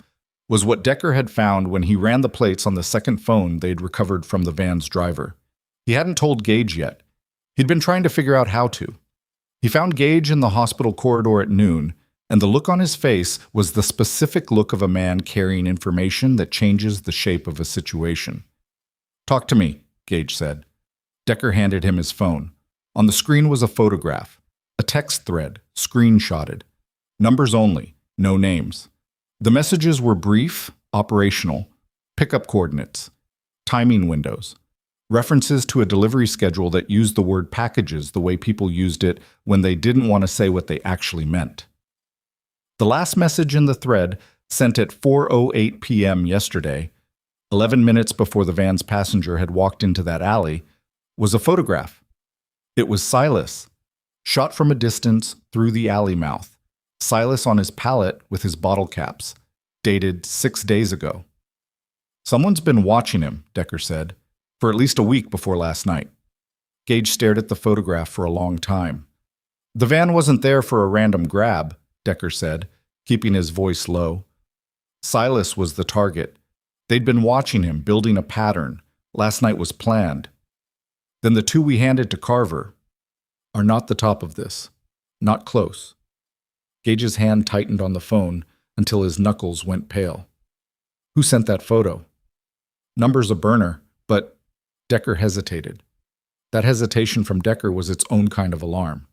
was what Decker had found when he ran the plates on the second phone they'd recovered from the van's driver. He hadn't told Gage yet. He'd been trying to figure out how to. He found Gage in the hospital corridor at noon, and the look on his face was the specific look of a man carrying information that changes the shape of a situation. "Talk to me," Gage said. Decker handed him his phone. On the screen was a photograph, a text thread, screenshotted. Numbers only, no names. The messages were brief, operational, pickup coordinates, timing windows, references to a delivery schedule that used the word packages the way people used it when they didn't want to say what they actually meant. The last message in the thread, sent at 4:08 p.m. yesterday, 11 minutes before the van's passenger had walked into that alley, was a photograph. It was Silas, shot from a distance through the alley mouth. Silas on his pallet with his bottle caps, dated 6 days ago. "Someone's been watching him," Decker said, "for at least a week before last night." Gage stared at the photograph for a long time. "The van wasn't there for a random grab," Decker said, keeping his voice low. "Silas was the target. They'd been watching him, building a pattern. Last night was planned. Then the two we handed to Carver are not the top of this. Not close." Gage's hand tightened on the phone until his knuckles went pale. "Who sent that photo?" "Number's a burner, but—" Decker hesitated. That hesitation from Decker was its own kind of alarm.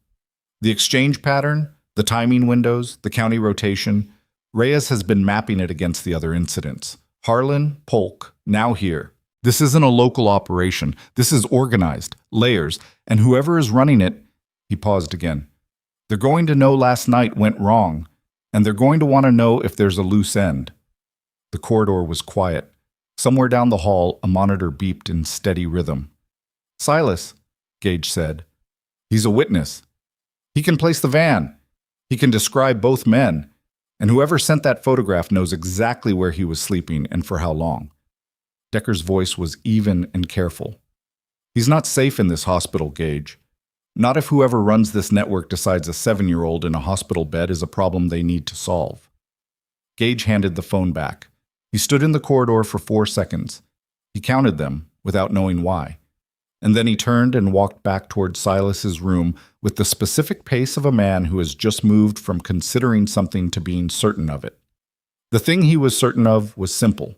"The exchange pattern, the timing windows, the county rotation, Reyes has been mapping it against the other incidents. Harlan, Polk, now here. This isn't a local operation. This is organized, layers, and whoever is running it—" He paused again. "They're going to know last night went wrong, and they're going to want to know if there's a loose end." The corridor was quiet. Somewhere down the hall, a monitor beeped in steady rhythm. "Silas," Gage said. "He's a witness. He can place the van. He can describe both men. And whoever sent that photograph knows exactly where he was sleeping and for how long." Decker's voice was even and careful. "He's not safe in this hospital, Gage. Not if whoever runs this network decides a 7-year-old in a hospital bed is a problem they need to solve." Gage handed the phone back. He stood in the corridor for 4 seconds. He counted them, without knowing why. And then he turned and walked back toward Silas's room with the specific pace of a man who has just moved from considering something to being certain of it. The thing he was certain of was simple.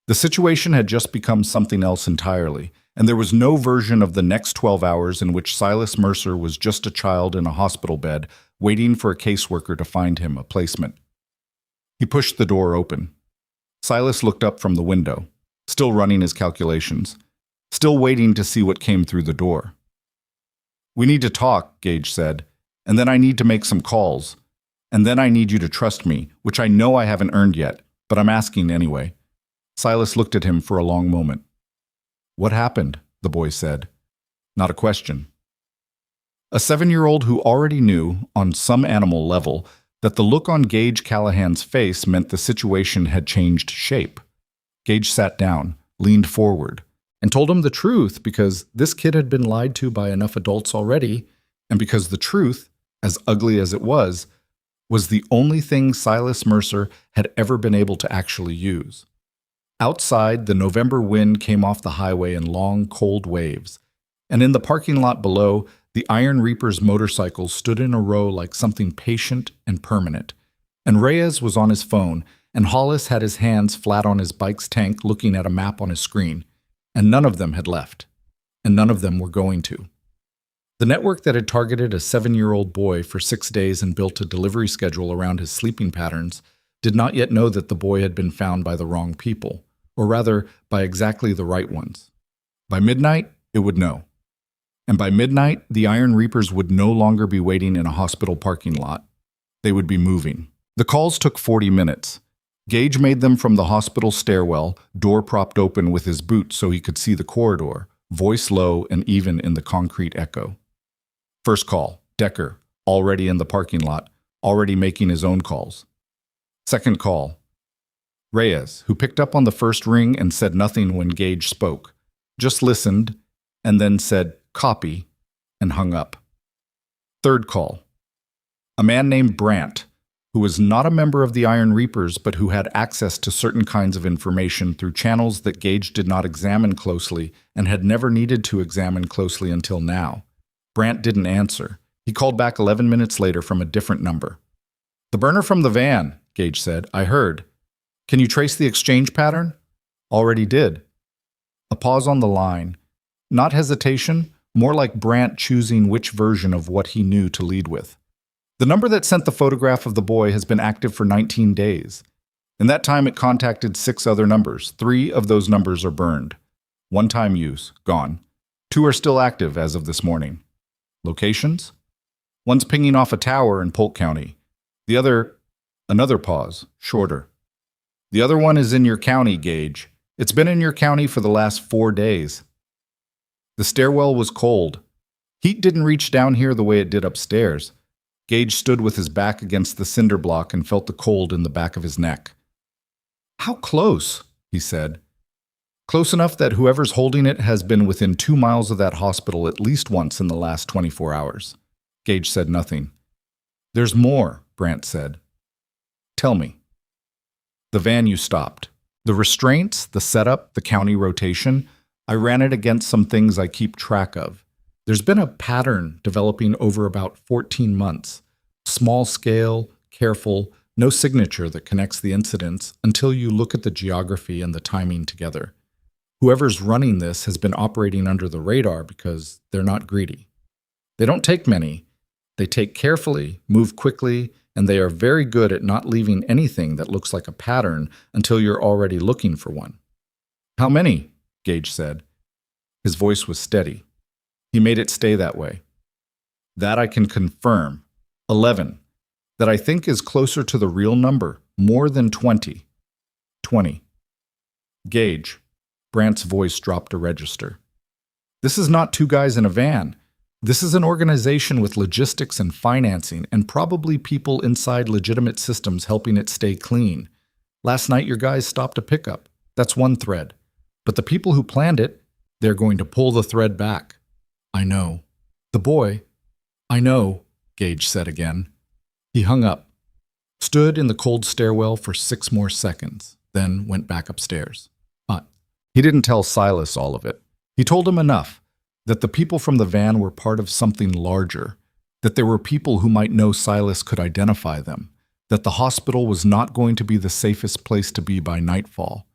The situation had just become something else entirely, and there was no version of the next 12 hours in which Silas Mercer was just a child in a hospital bed waiting for a caseworker to find him a placement. He pushed the door open. Silas looked up from the window, still running his calculations, still waiting to see what came through the door. "We need to talk," Gage said, "and then I need to make some calls. And then I need you to trust me, which I know I haven't earned yet, but I'm asking anyway." Silas looked at him for a long moment. "What happened?" the boy said. Not a question. A 7-year-old who already knew, on some animal level, that the look on Gage Callahan's face meant the situation had changed shape. Gage sat down, leaned forward, and told him the truth because this kid had been lied to by enough adults already, and because the truth, as ugly as it was the only thing Silas Mercer had ever been able to actually use. Outside, the November wind came off the highway in long, cold waves, and in the parking lot below, the Iron Reaper's motorcycles stood in a row like something patient and permanent, and Reyes was on his phone, and Hollis had his hands flat on his bike's tank looking at a map on his screen, and none of them had left, and none of them were going to. The network that had targeted a 7-year-old boy for 6 days and built a delivery schedule around his sleeping patterns did not yet know that the boy had been found by the wrong people, or rather, by exactly the right ones. By midnight, it would know. And by midnight, the Iron Reapers would no longer be waiting in a hospital parking lot. They would be moving. The calls took 40 minutes. Gage made them from the hospital stairwell, door propped open with his boot so he could see the corridor, voice low and even in the concrete echo. First call, Decker, already in the parking lot, already making his own calls. Second call, Reyes, who picked up on the first ring and said nothing when Gage spoke, just listened and then said, "Copy," and hung up. Third call, a man named Brandt, who was not a member of the Iron Reapers but who had access to certain kinds of information through channels that Gage did not examine closely and had never needed to examine closely until now. Brandt didn't answer. He called back 11 minutes later from a different number. "The burner from the van," Gage said. "I heard. Can you trace the exchange pattern?" "Already did." A pause on the line. Not hesitation, more like Brandt choosing which version of what he knew to lead with. "The number that sent the photograph of the boy has been active for 19 days. In that time, it contacted 6 other numbers. 3 of those numbers are burned. One-time use, gone. 2 are still active as of this morning. Locations? One's pinging off a tower in Polk County. The other, another pause, shorter. The other one is in your county, Gage. It's been in your county for the last 4 days. The stairwell was cold. Heat didn't reach down here the way it did upstairs. Gage stood with his back against the cinder block and felt the cold in the back of his neck. "How close?" he said. "Close enough that whoever's holding it has been within 2 miles of that hospital at least once in the last 24 hours. Gage said nothing. "There's more," Brandt said. "Tell me." "The van you stopped. The restraints, the setup, the county rotation, I ran it against some things I keep track of. There's been a pattern developing over about 14 months. Small scale, careful, no signature that connects the incidents until you look at the geography and the timing together. Whoever's running this has been operating under the radar because they're not greedy. They don't take many. They take carefully, move quickly, and they are very good at not leaving anything that looks like a pattern until you're already looking for one." "How many?" Gage said. His voice was steady. He made it stay that way. "That I can confirm. 11. That I think is closer to the real number, more than 20. 20. "Gage." Brandt's voice dropped a register. "This is not 2 guys in a van. This is an organization with logistics and financing and probably people inside legitimate systems helping it stay clean. Last night your guys stopped a pickup. That's one thread. But the people who planned it, they're going to pull the thread back." "I know." "The boy." "I know," Gage said again. He hung up, stood in the cold stairwell for 6 more seconds, then went back upstairs. He didn't tell Silas all of it. He told him enough, that the people from the van were part of something larger, that there were people who might know Silas could identify them, that the hospital was not going to be the safest place to be by nightfall.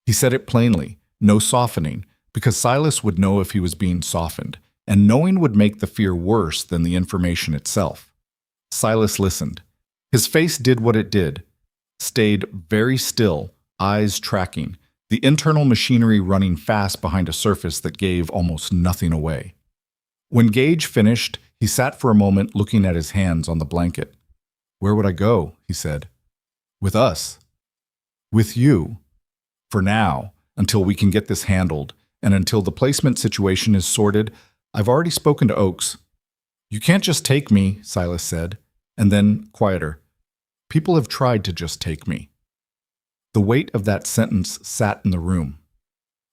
He said it plainly, no softening, because Silas would know if he was being softened, and knowing would make the fear worse than the information itself. Silas listened. His face did what it did, stayed very still, eyes tracking, the internal machinery running fast behind a surface that gave almost nothing away. When Gage finished, he sat for a moment looking at his hands on the blanket. "Where would I go?" he said. "With us. With you. For now, until we can get this handled, and until the placement situation is sorted. I've already spoken to Oakes." "You can't just take me," Silas said, and then, quieter, "People have tried to just take me." The weight of that sentence sat in the room.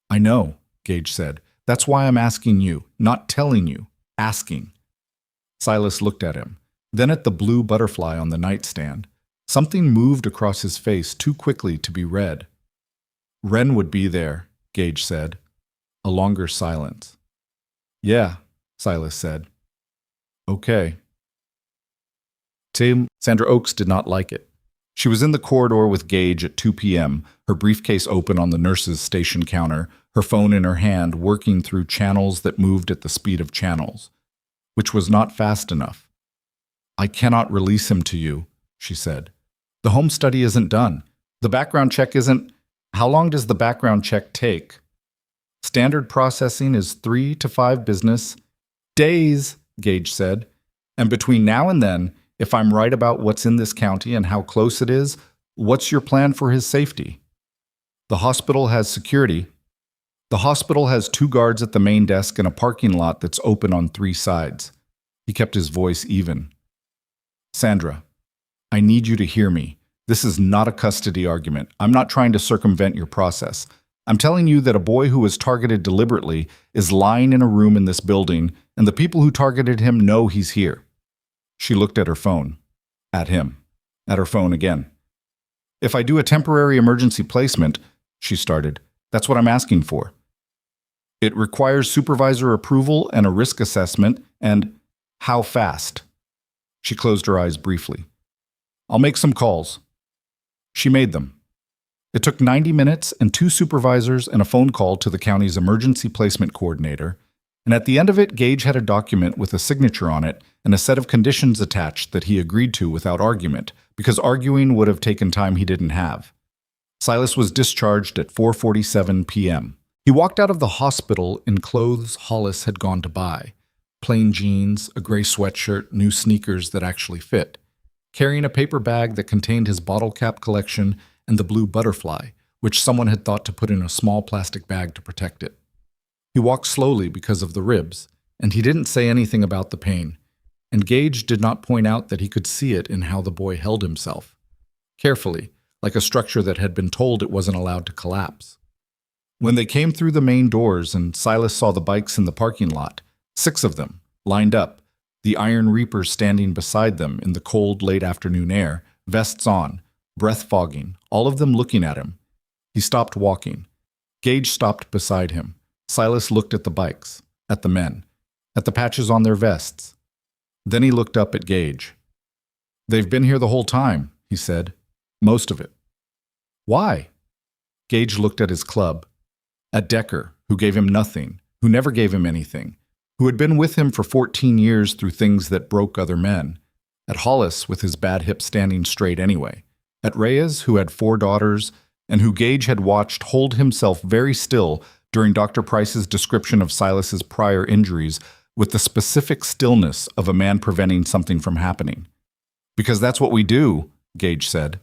"I know," Gage said. "That's why I'm asking you, not telling you, asking." Silas looked at him, then at the blue butterfly on the nightstand. Something moved across his face too quickly to be read. "Wren would be there," Gage said. A longer silence. "Yeah," Silas said. "Okay." Sandra Oakes did not like it. She was in the corridor with Gage at 2 p.m., her briefcase open on the nurse's station counter, her phone in her hand, working through channels that moved at the speed of channels, which was not fast enough. "I cannot release him to you," she said. "The home study isn't done. The background check isn't... How long does the background check take?" "Standard processing is 3 to 5 business. Days, Gage said. And between now and then, if I'm right about what's in this county and how close it is, what's your plan for his safety? The hospital has security. The hospital has 2 guards at the main desk and a parking lot that's open on 3 sides. He kept his voice even. Sandra, I need you to hear me. This is not a custody argument. I'm not trying to circumvent your process. I'm telling you that a boy who was targeted deliberately is lying in a room in this building, and the people who targeted him know he's here. She looked at her phone. At him. At her phone again. If I do a temporary emergency placement, she started, that's what I'm asking for. It requires supervisor approval and a risk assessment, and how fast? She closed her eyes briefly. I'll make some calls. She made them. It took 90 minutes and 2 supervisors and a phone call to the county's emergency placement coordinator, and at the end of it, Gage had a document with a signature on it and a set of conditions attached that he agreed to without argument, because arguing would have taken time he didn't have. Silas was discharged at 4:47 p.m. He walked out of the hospital in clothes Hollis had gone to buy. Plain jeans, a gray sweatshirt, new sneakers that actually fit. Carrying a paper bag that contained his bottle cap collection and the blue butterfly, which someone had thought to put in a small plastic bag to protect it. He walked slowly because of the ribs, and he didn't say anything about the pain, and Gage did not point out that he could see it in how the boy held himself. Carefully, like a structure that had been told it wasn't allowed to collapse. When they came through the main doors and Silas saw the bikes in the parking lot, 6 of them, lined up, the Iron Reapers standing beside them in the cold, late afternoon air, vests on, breath fogging, all of them looking at him. He stopped walking. Gage stopped beside him. Silas looked at the bikes, at the men, at the patches on their vests. Then he looked up at Gage. They've been here the whole time, he said. Most of it. Why? Gage looked at his club. At Decker, who gave him nothing, who never gave him anything, who had been with him for 14 years through things that broke other men. At Hollis, with his bad hip standing straight anyway. At Reyes, who had 4 daughters, and who Gage had watched hold himself very still during Dr. Price's description of Silas's prior injuries with the specific stillness of a man preventing something from happening. Because that's what we do, Gage said.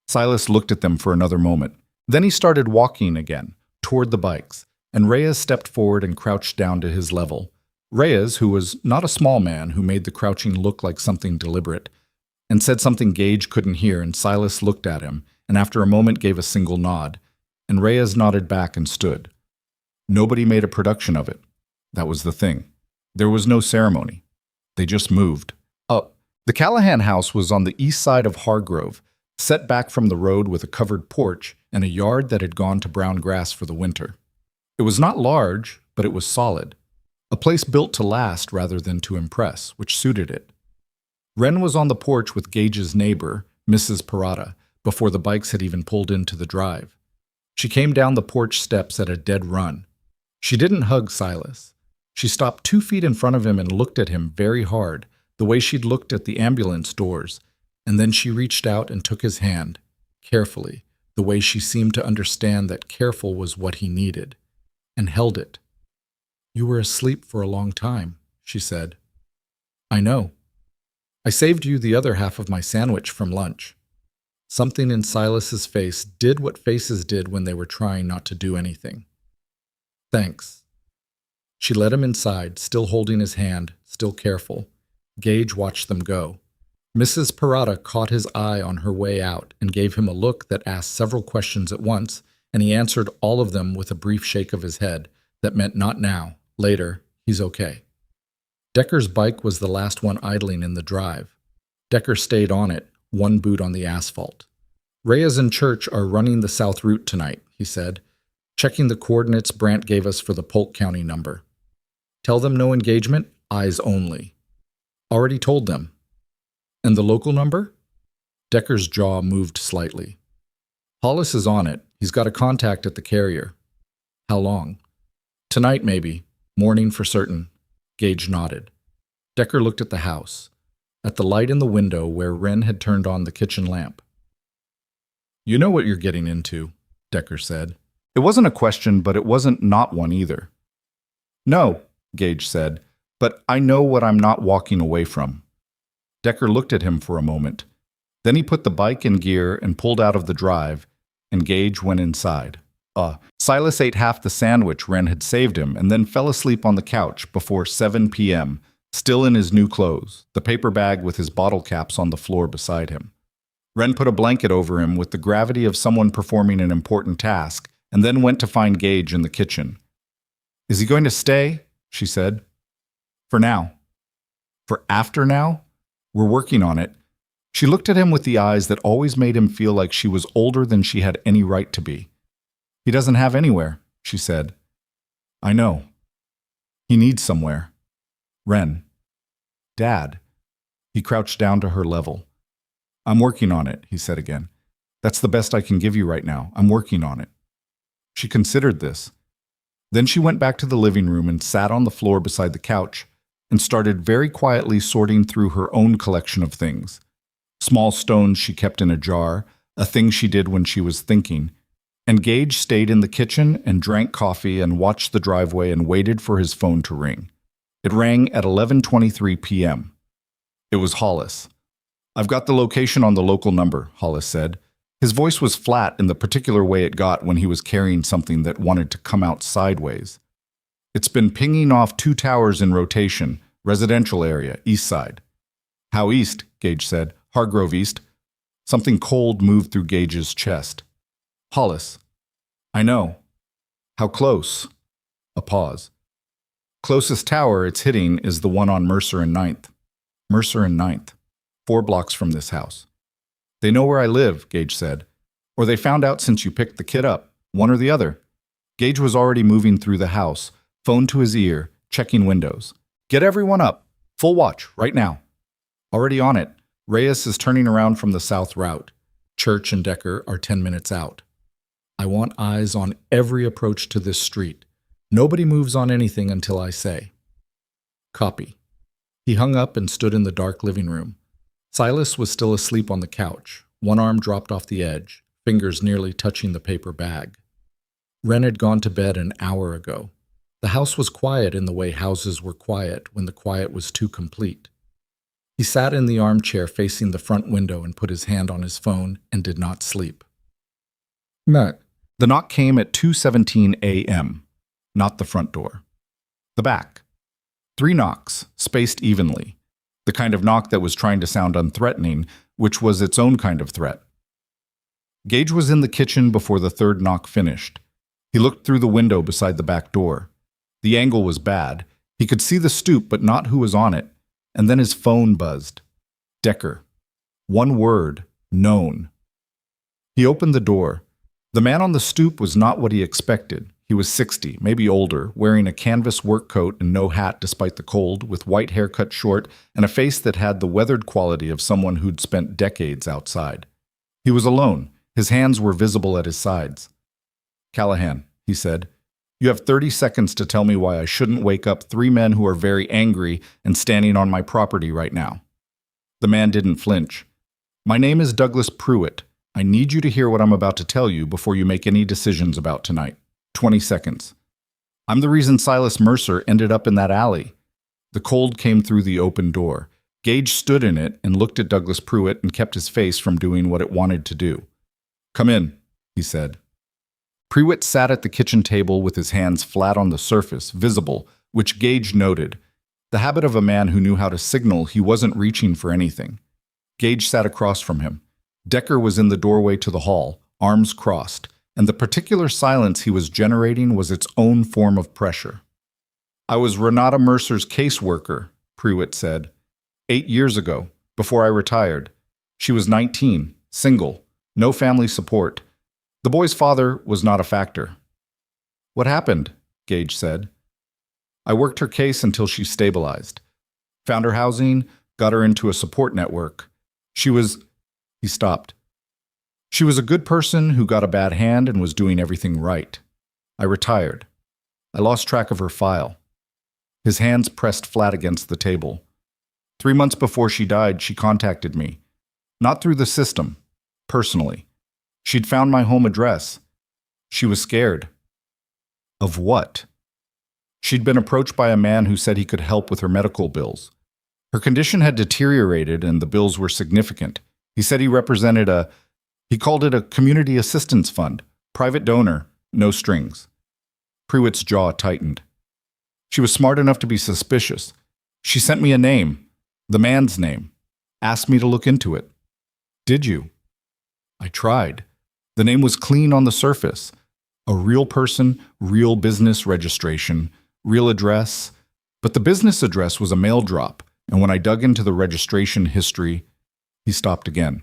Silas looked at them for another moment. Then he started walking again, toward the bikes, and Reyes stepped forward and crouched down to his level. Reyes, who was not a small man who made the crouching look like something deliberate, and said something Gage couldn't hear, and Silas looked at him, and after a moment gave a single nod, and Reyes nodded back and stood. Nobody made a production of it. That was the thing. There was no ceremony. They just moved. Up. The Callahan house was on the east side of Hargrove, set back from the road with a covered porch and a yard that had gone to brown grass for the winter. It was not large, but it was solid. A place built to last rather than to impress, which suited it. Wren was on the porch with Gage's neighbor, Mrs. Parada, before the bikes had even pulled into the drive. She came down the porch steps at a dead run. She didn't hug Silas. She stopped 2 feet in front of him and looked at him very hard, the way she'd looked at the ambulance doors, and then she reached out and took his hand, carefully, the way she seemed to understand that careful was what he needed, and held it. "You were asleep for a long time," she said. "I know. I saved you the other half of my sandwich from lunch." Something in Silas's face did what faces did when they were trying not to do anything. "Thanks." She led him inside, still holding his hand, still careful. Gage watched them go. Mrs. Parada caught his eye on her way out and gave him a look that asked several questions at once, and he answered all of them with a brief shake of his head that meant not now, later, he's okay. Decker's bike was the last one idling in the drive. Decker stayed on it, one boot on the asphalt. "Reyes and Church are running the south route tonight," he said, checking the coordinates Brandt gave us for the Polk County number. "Tell them no engagement, eyes only." "Already told them." "And the local number?" Decker's jaw moved slightly. "Hollis is on it. He's got a contact at the carrier." "How long?" "Tonight, maybe. Morning for certain." Gage nodded. Decker looked at the house, at the light in the window where Wren had turned on the kitchen lamp. "You know what you're getting into," Decker said. It wasn't a question, but it wasn't not one either. "No," Gage said, But I know what I'm not walking away from. Decker looked at him for a moment. Then he put the bike in gear and pulled out of the drive, and Gage went inside. Silas ate half the sandwich Wren had saved him and then fell asleep on the couch before 7 p.m., still in his new clothes, the paper bag with his bottle caps on the floor beside him. Wren put a blanket over him with the gravity of someone performing an important task, and then went to find Gage in the kitchen. "Is he going to stay?" she said. "For now." "For after now?" "We're working on it." She looked at him with the eyes that always made him feel like she was older than she had any right to be. "He doesn't have anywhere," she said. "I know. He needs somewhere." "Wren." "Dad." He crouched down to her level. "I'm working on it," he said again. "That's the best I can give you right now. I'm working on it." She considered this. Then she went back to the living room and sat on the floor beside the couch and started very quietly sorting through her own collection of things. Small stones she kept in a jar, a thing she did when she was thinking. And Gage stayed in the kitchen and drank coffee and watched the driveway and waited for his phone to ring. It rang at 11:23 p.m. It was Hollis. "I've got the location on the local number," Hollis said. His voice was flat in the particular way it got when he was carrying something that wanted to come out sideways. "It's been pinging off 2 towers in rotation, residential area, east side." "How east?" Gage said. "Hargrove East." Something cold moved through Gage's chest. "Hollis." "I know." "How close?" A pause. "Closest tower it's hitting is the one on Mercer and 9th. Mercer and 9th. 4 blocks from this house." "They know where I live," Gage said. "Or they found out since you picked the kid up. One or the other." Gage was already moving through the house, phone to his ear, checking windows. "Get everyone up. Full watch, right now." "Already on it. Reyes is turning around from the south route. Church and Decker are 10 minutes out. I want eyes on every approach to this street. Nobody moves on anything until I say." "Copy." He hung up and stood in the dark living room. Silas was still asleep on the couch, one arm dropped off the edge, fingers nearly touching the paper bag. Wren had gone to bed an hour ago. The house was quiet in the way houses were quiet when the quiet was too complete. He sat in the armchair facing the front window and put his hand on his phone and did not sleep. Knock. The knock came at 2:17 a.m., not the front door. The back. 3 knocks, spaced evenly. The kind of knock that was trying to sound unthreatening, which was its own kind of threat. Gage was in the kitchen before the 3rd knock finished. He looked through the window beside the back door. The angle was bad. He could see the stoop but not who was on it. And then his phone buzzed. Decker. One word, known. He opened the door. The man on the stoop was not what he expected. He was 60, maybe older, wearing a canvas work coat and no hat despite the cold, with white hair cut short and a face that had the weathered quality of someone who'd spent decades outside. He was alone. His hands were visible at his sides. "Callahan," he said, "you have 30 seconds to tell me why I shouldn't wake up 3 men who are very angry and standing on my property right now." The man didn't flinch. "My name is Douglas Pruitt. I need you to hear what I'm about to tell you before you make any decisions about tonight. 20 seconds. I'm the reason Silas Mercer ended up in that alley." The cold came through the open door. Gage stood in it and looked at Douglas Pruitt and kept his face from doing what it wanted to do. "Come in," he said. Pruitt sat at the kitchen table with his hands flat on the surface, visible, which Gage noted. The habit of a man who knew how to signal he wasn't reaching for anything. Gage sat across from him. Decker was in the doorway to the hall, arms crossed, and the particular silence he was generating was its own form of pressure. "I was Renata Mercer's caseworker," Pruitt said. 8 years ago, before I retired. She was 19, single, no family support. The boy's father was not a factor." "What happened?" Gage said. "I worked her case until she stabilized. Found her housing, got her into a support network. She was..." He stopped. "She was a good person who got a bad hand and was doing everything right. I retired. I lost track of her file." His hands pressed flat against the table. 3 months before she died, she contacted me. Not through the system, personally. She'd found my home address. She was scared." "Of what?" She'd been approached by a man who said he could help with her medical bills. Her condition had deteriorated and the bills were significant. He said he called it a community assistance fund, private donor, no strings. Prewitt's jaw tightened. She was smart enough to be suspicious. She sent me a name, the man's name, asked me to look into it. Did you? I tried. The name was clean on the surface. A real person, real business registration, real address. But the business address was a mail drop, and when I dug into the registration history, he stopped again.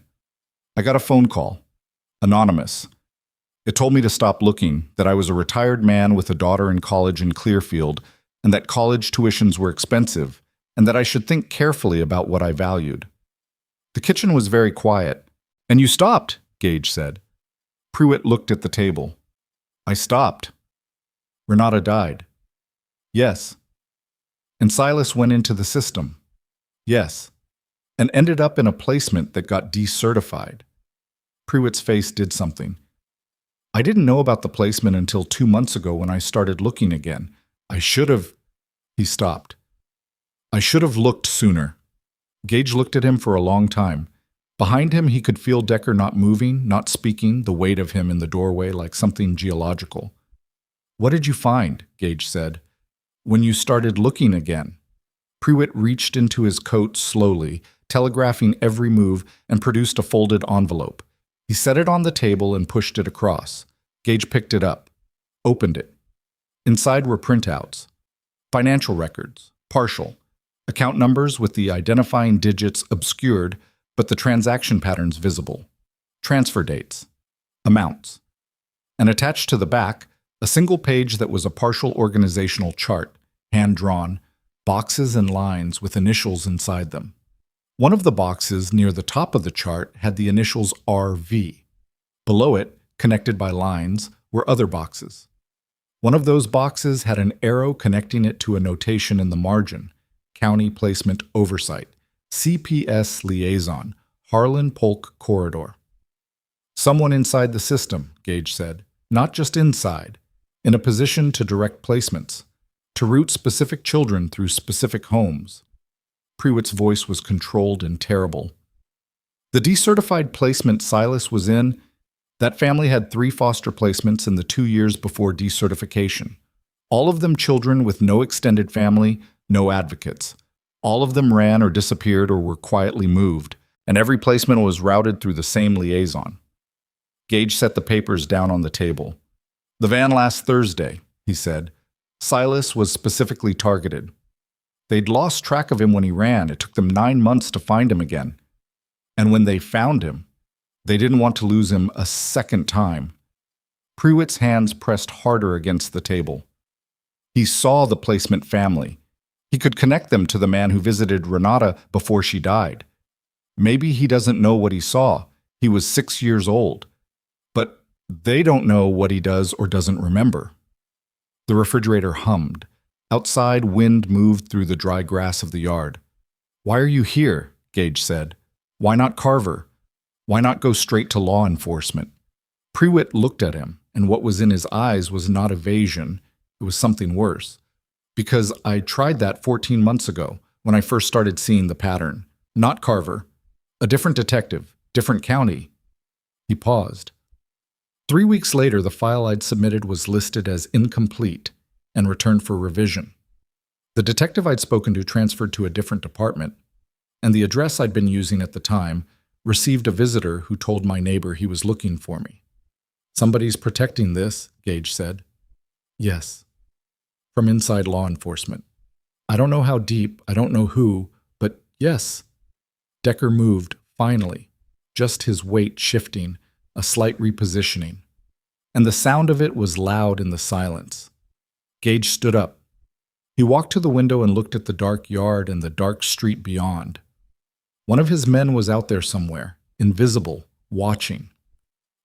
I got a phone call. Anonymous. It told me to stop looking, that I was a retired man with a daughter in college in Clearfield, and that college tuitions were expensive, and that I should think carefully about what I valued. The kitchen was very quiet. And you stopped, Gage said. Prewitt looked at the table. I stopped. Renata died. Yes. And Silas went into the system. Yes. And ended up in a placement that got decertified. Prewitt's face did something. I didn't know about the placement until 2 months ago when I started looking again. I should have... He stopped. I should have looked sooner. Gage looked at him for a long time. Behind him, he could feel Decker not moving, not speaking, the weight of him in the doorway like something geological. What did you find? Gage said. When you started looking again. Prewitt reached into his coat slowly, telegraphing every move, and produced a folded envelope. He set it on the table and pushed it across. Gage picked it up, opened it. Inside were printouts. Financial records, partial. Account numbers with the identifying digits obscured, but the transaction patterns visible. Transfer dates. Amounts. And attached to the back, a single page that was a partial organizational chart, hand-drawn, boxes and lines with initials inside them. One of the boxes near the top of the chart had the initials RV. Below it, connected by lines, were other boxes. One of those boxes had an arrow connecting it to a notation in the margin, County Placement Oversight, CPS Liaison, Harlan Polk Corridor. Someone inside the system, Gage said, not just inside, in a position to direct placements, to route specific children through specific homes. Prewitt's voice was controlled and terrible. The decertified placement Silas was in, that family had 3 foster placements in the 2 years before decertification. All of them children with no extended family, no advocates. All of them ran or disappeared or were quietly moved, and every placement was routed through the same liaison. Gage set the papers down on the table. The van last Thursday, he said. Silas was specifically targeted. They'd lost track of him when he ran. It took them 9 months to find him again. And when they found him, they didn't want to lose him a second time. Prewitt's hands pressed harder against the table. He saw the placement family. He could connect them to the man who visited Renata before she died. Maybe he doesn't know what he saw. He was 6 years old. But they don't know what he does or doesn't remember. The refrigerator hummed. Outside, wind moved through the dry grass of the yard. Why are you here? Gage said. Why not Carver? Why not go straight to law enforcement? Prewitt looked at him, and what was in his eyes was not evasion. It was something worse. Because I tried that 14 months ago, when I first started seeing the pattern. Not Carver. A different detective, different county. He paused. 3 weeks later, the file I'd submitted was listed as incomplete and returned for revision. The detective I'd spoken to transferred to a different department, and the address I'd been using at the time received a visitor who told my neighbor he was looking for me. Somebody's protecting this, Gage said. Yes. From inside law enforcement. I don't know how deep, I don't know who, but yes. Decker moved, finally, just his weight shifting, a slight repositioning. And the sound of it was loud in the silence. Gage stood up. He walked to the window and looked at the dark yard and the dark street beyond. One of his men was out there somewhere, invisible, watching.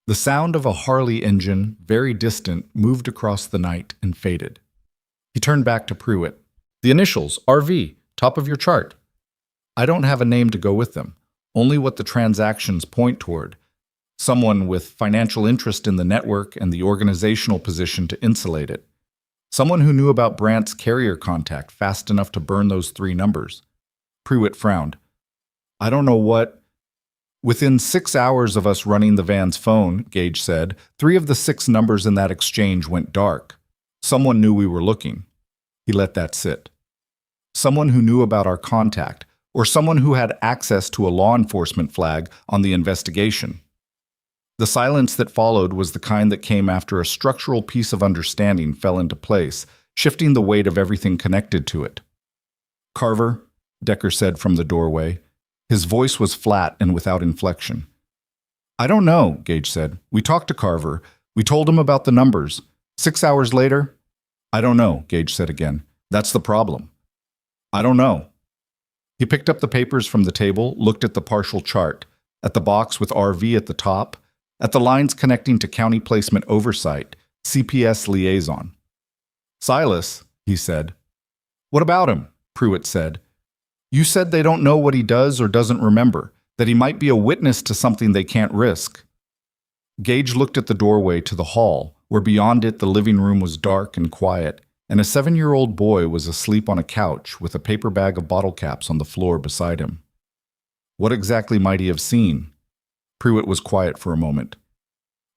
The sound of a Harley engine, very distant, moved across the night and faded. He turned back to Prewitt. The initials, RV, top of your chart. I don't have a name to go with them, only what the transactions point toward. Someone with financial interest in the network and the organizational position to insulate it. Someone who knew about Brandt's carrier contact fast enough to burn those 3 numbers. Pruitt frowned. I don't know what. Within 6 hours of us running the van's phone, Gage said, 3 of the 6 numbers in that exchange went dark. Someone knew we were looking. He let that sit. Someone who knew about our contact, or someone who had access to a law enforcement flag on the investigation. The silence that followed was the kind that came after a structural piece of understanding fell into place, shifting the weight of everything connected to it. Carver, Decker said from the doorway. His voice was flat and without inflection. I don't know, Gage said. We talked to Carver. We told him about the numbers. 6 hours later, I don't know, Gage said again. That's the problem. I don't know. He picked up the papers from the table, looked at the partial chart, at the box with RV at the top, at the lines connecting to County Placement Oversight, CPS Liaison. Silas, he said. What about him? Pruitt said. You said they don't know what he does or doesn't remember, that he might be a witness to something they can't risk. Gage looked at the doorway to the hall, where beyond it the living room was dark and quiet, and a 7-year-old boy was asleep on a couch with a paper bag of bottle caps on the floor beside him. What exactly might he have seen? Pruitt was quiet for a moment.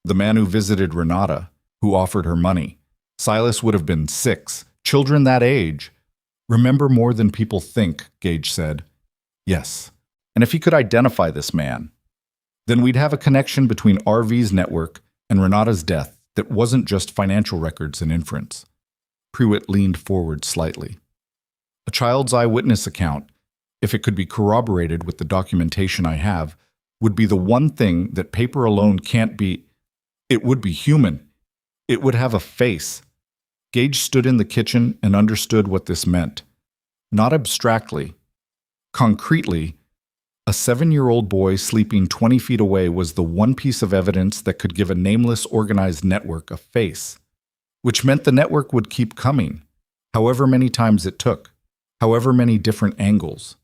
The man who visited Renata, who offered her money. Silas would have been 6. Children that age. Remember more than people think, Gage said. Yes. And if he could identify this man, then we'd have a connection between RV's network and Renata's death that wasn't just financial records and inference. Pruitt leaned forward slightly. A child's eyewitness account, if it could be corroborated with the documentation I have, would be the one thing that paper alone can't be. It would be human. It would have a face. Gage stood in the kitchen and understood what this meant. Not abstractly. Concretely, a 7-year-old boy sleeping 20 feet away was the one piece of evidence that could give a nameless organized network a face, which meant the network would keep coming, however many times it took, however many different angles.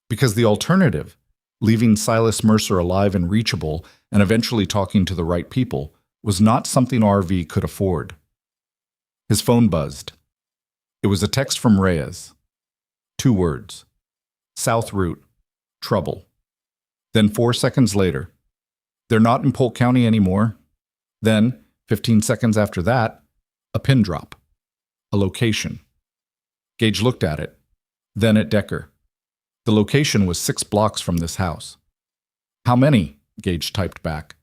Because the alternative, leaving Silas Mercer alive and reachable and eventually talking to the right people, was not something RV could afford. His phone buzzed. It was a text from Reyes. 2 words. South route. Trouble. Then 4 seconds later. They're not in Polk County anymore. Then, 15 seconds after that, a pin drop. A location. Gage looked at it. Then at Decker. The location was 6 blocks from this house. How many? Gage typed back.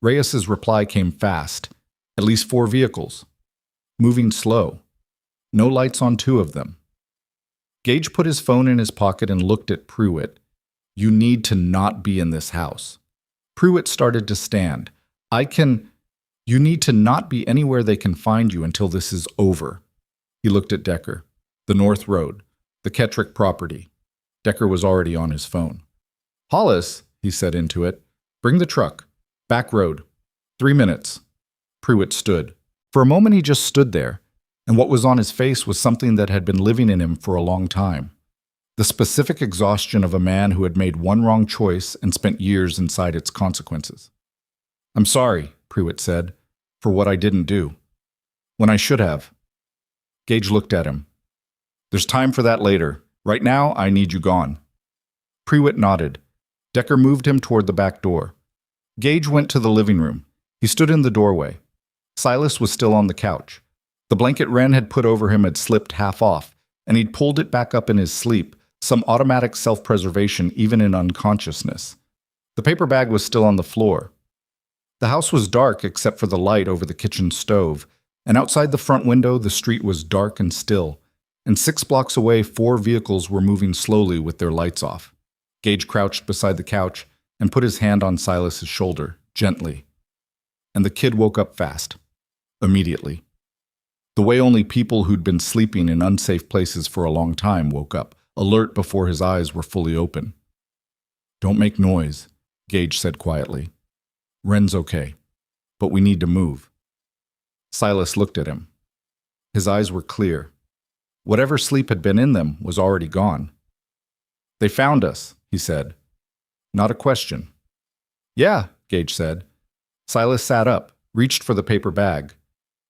Reyes's reply came fast. At least 4 vehicles. Moving slow. No lights on 2 of them. Gage put his phone in his pocket and looked at Pruitt. You need to not be in this house. Pruitt started to stand. You need to not be anywhere they can find you until this is over. He looked at Decker. The North Road. The Kettrick property. Decker was already on his phone. Hollis, he said into it. Bring the truck. Back road. 3 minutes. Pruitt stood. For a moment he just stood there, and what was on his face was something that had been living in him for a long time. The specific exhaustion of a man who had made one wrong choice and spent years inside its consequences. I'm sorry, Pruitt said, for what I didn't do. When I should have. Gage looked at him. There's time for that later. Right now, I need you gone. Pruitt nodded. Decker moved him toward the back door. Gage went to the living room. He stood in the doorway. Silas was still on the couch. The blanket Wren had put over him had slipped half off, and he'd pulled it back up in his sleep, some automatic self-preservation even in unconsciousness. The paper bag was still on the floor. The house was dark except for the light over the kitchen stove, and outside the front window the street was dark and still, and 6 blocks away 4 vehicles were moving slowly with their lights off. Gage crouched beside the couch and put his hand on Silas's shoulder, gently. And the kid woke up fast. Immediately. The way only people who'd been sleeping in unsafe places for a long time woke up, alert before his eyes were fully open. Don't make noise, Gage said quietly. Wren's okay, but we need to move. Silas looked at him. His eyes were clear. Whatever sleep had been in them was already gone. They found us, he said. Not a question. Yeah, Gage said. Silas sat up, reached for the paper bag.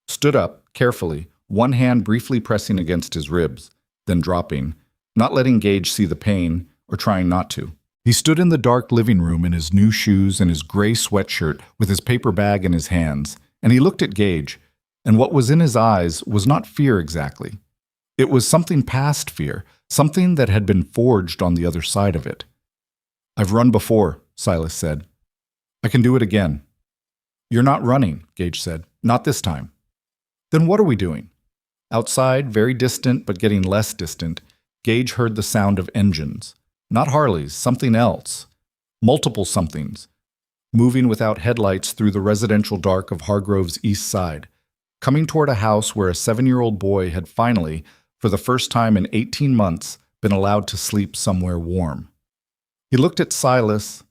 Stood up, carefully, one hand briefly pressing against his ribs, then dropping, not letting Gage see the pain or trying not to. He stood in the dark living room in his new shoes and his gray sweatshirt with his paper bag in his hands, and he looked at Gage, and what was in his eyes was not fear exactly. It was something past fear, something that had been forged on the other side of it. "I've run before," Silas said. "I can do it again." "You're not running," Gage said. "Not this time." "Then what are we doing?" Outside, very distant but getting less distant, Gage heard the sound of engines. Not Harleys, something else. Multiple somethings. Moving without headlights through the residential dark of Hargrove's east side, coming toward a house where a 7-year-old boy had finally, for the first time in 18 months, been allowed to sleep somewhere warm. He looked at Silas.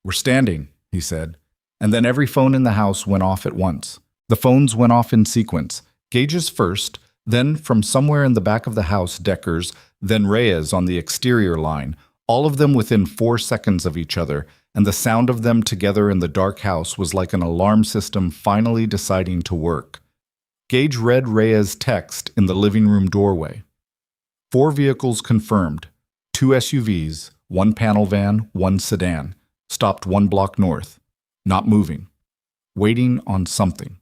"We're standing," he said, and then every phone in the house went off at once. The phones went off in sequence. Gage's first, then from somewhere in the back of the house, Decker's, then Rhea's on the exterior line, all of them within 4 seconds of each other, and the sound of them together in the dark house was like an alarm system finally deciding to work. Gage read Rhea's text in the living room doorway. 4 vehicles confirmed, 2 SUVs, 1 panel van, 1 sedan, stopped 1 block north, not moving, waiting on something.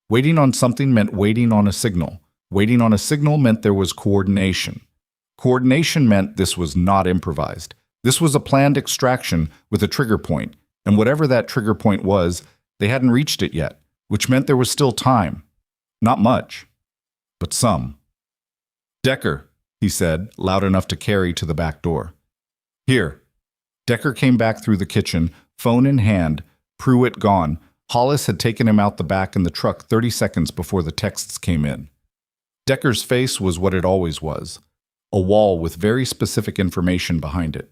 Waiting on something meant waiting on a signal. Waiting on a signal meant there was coordination. Coordination meant this was not improvised. This was a planned extraction with a trigger point, and whatever that trigger point was, they hadn't reached it yet, which meant there was still time. Not much, but some. "Decker," he said, loud enough to carry to the back door. "Here." Decker came back through the kitchen, phone in hand, Pruitt gone. Hollis had taken him out the back in the truck 30 seconds before the texts came in. Decker's face was what it always was, a wall with very specific information behind it.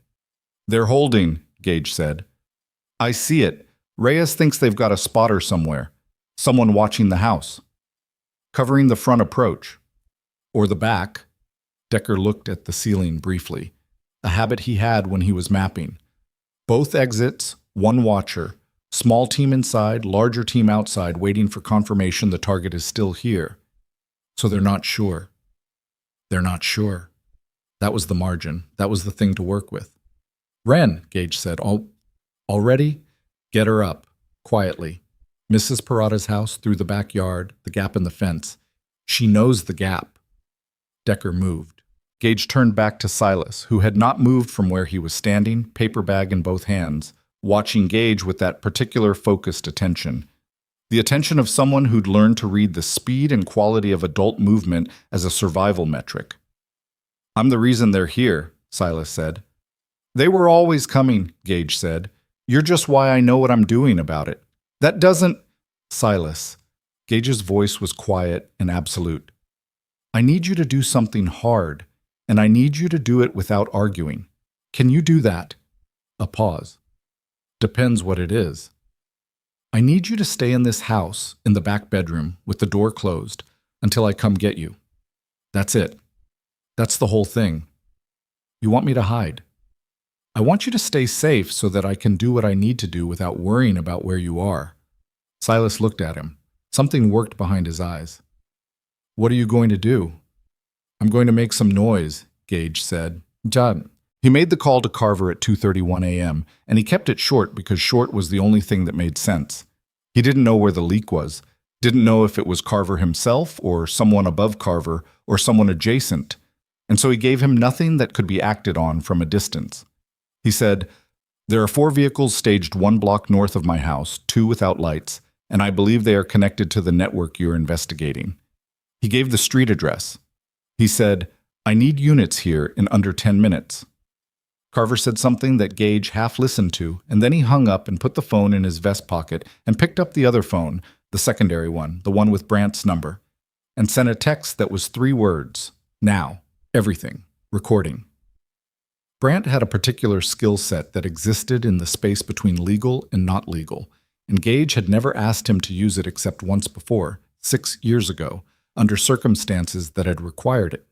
"They're holding," Gage said. "I see it. Reyes thinks they've got a spotter somewhere. Someone watching the house. Covering the front approach. Or the back." Decker looked at the ceiling briefly, a habit he had when he was mapping. Both exits, 1 watcher. Small team inside, larger team outside, waiting for confirmation the target is still here. So they're not sure. They're not sure. That was the margin. That was the thing to work with. "Wren," Gage said. Already? Get her up. Quietly. Mrs. Parada's house, through the backyard, the gap in the fence. She knows the gap." Decker moved. Gage turned back to Silas, who had not moved from where he was standing, paper bag in both hands, watching Gage with that particular focused attention. The attention of someone who'd learned to read the speed and quality of adult movement as a survival metric. "I'm the reason they're here," Silas said. "They were always coming," Gage said. "You're just why I know what I'm doing about it. That doesn't—" "Silas." Gage's voice was quiet and absolute. "I need you to do something hard, and I need you to do it without arguing. Can you do that?" A pause. "Depends what it is." "I need you to stay in this house, in the back bedroom, with the door closed, until I come get you. That's it. That's the whole thing. You want me to hide. I want you to stay safe so that I can do what I need to do without worrying about where you are." Silas looked at him. Something worked behind his eyes. "What are you going to do?" "I'm going to make some noise," Gage said. "John." He made the call to Carver at 2:31 a.m., and he kept it short because short was the only thing that made sense. He didn't know where the leak was, didn't know if it was Carver himself or someone above Carver or someone adjacent, and so he gave him nothing that could be acted on from a distance. He said, "There are 4 vehicles staged 1 block north of my house, 2 without lights, and I believe they are connected to the network you're investigating." He gave the street address. He said, "I need units here in under 10 minutes. Carver said something that Gage half listened to, and then he hung up and put the phone in his vest pocket and picked up the other phone, the secondary one, the one with Brandt's number, and sent a text that was 3 words. Now. Everything. Recording. Brandt had a particular skill set that existed in the space between legal and not legal, and Gage had never asked him to use it except once before, 6 years ago, under circumstances that had required it.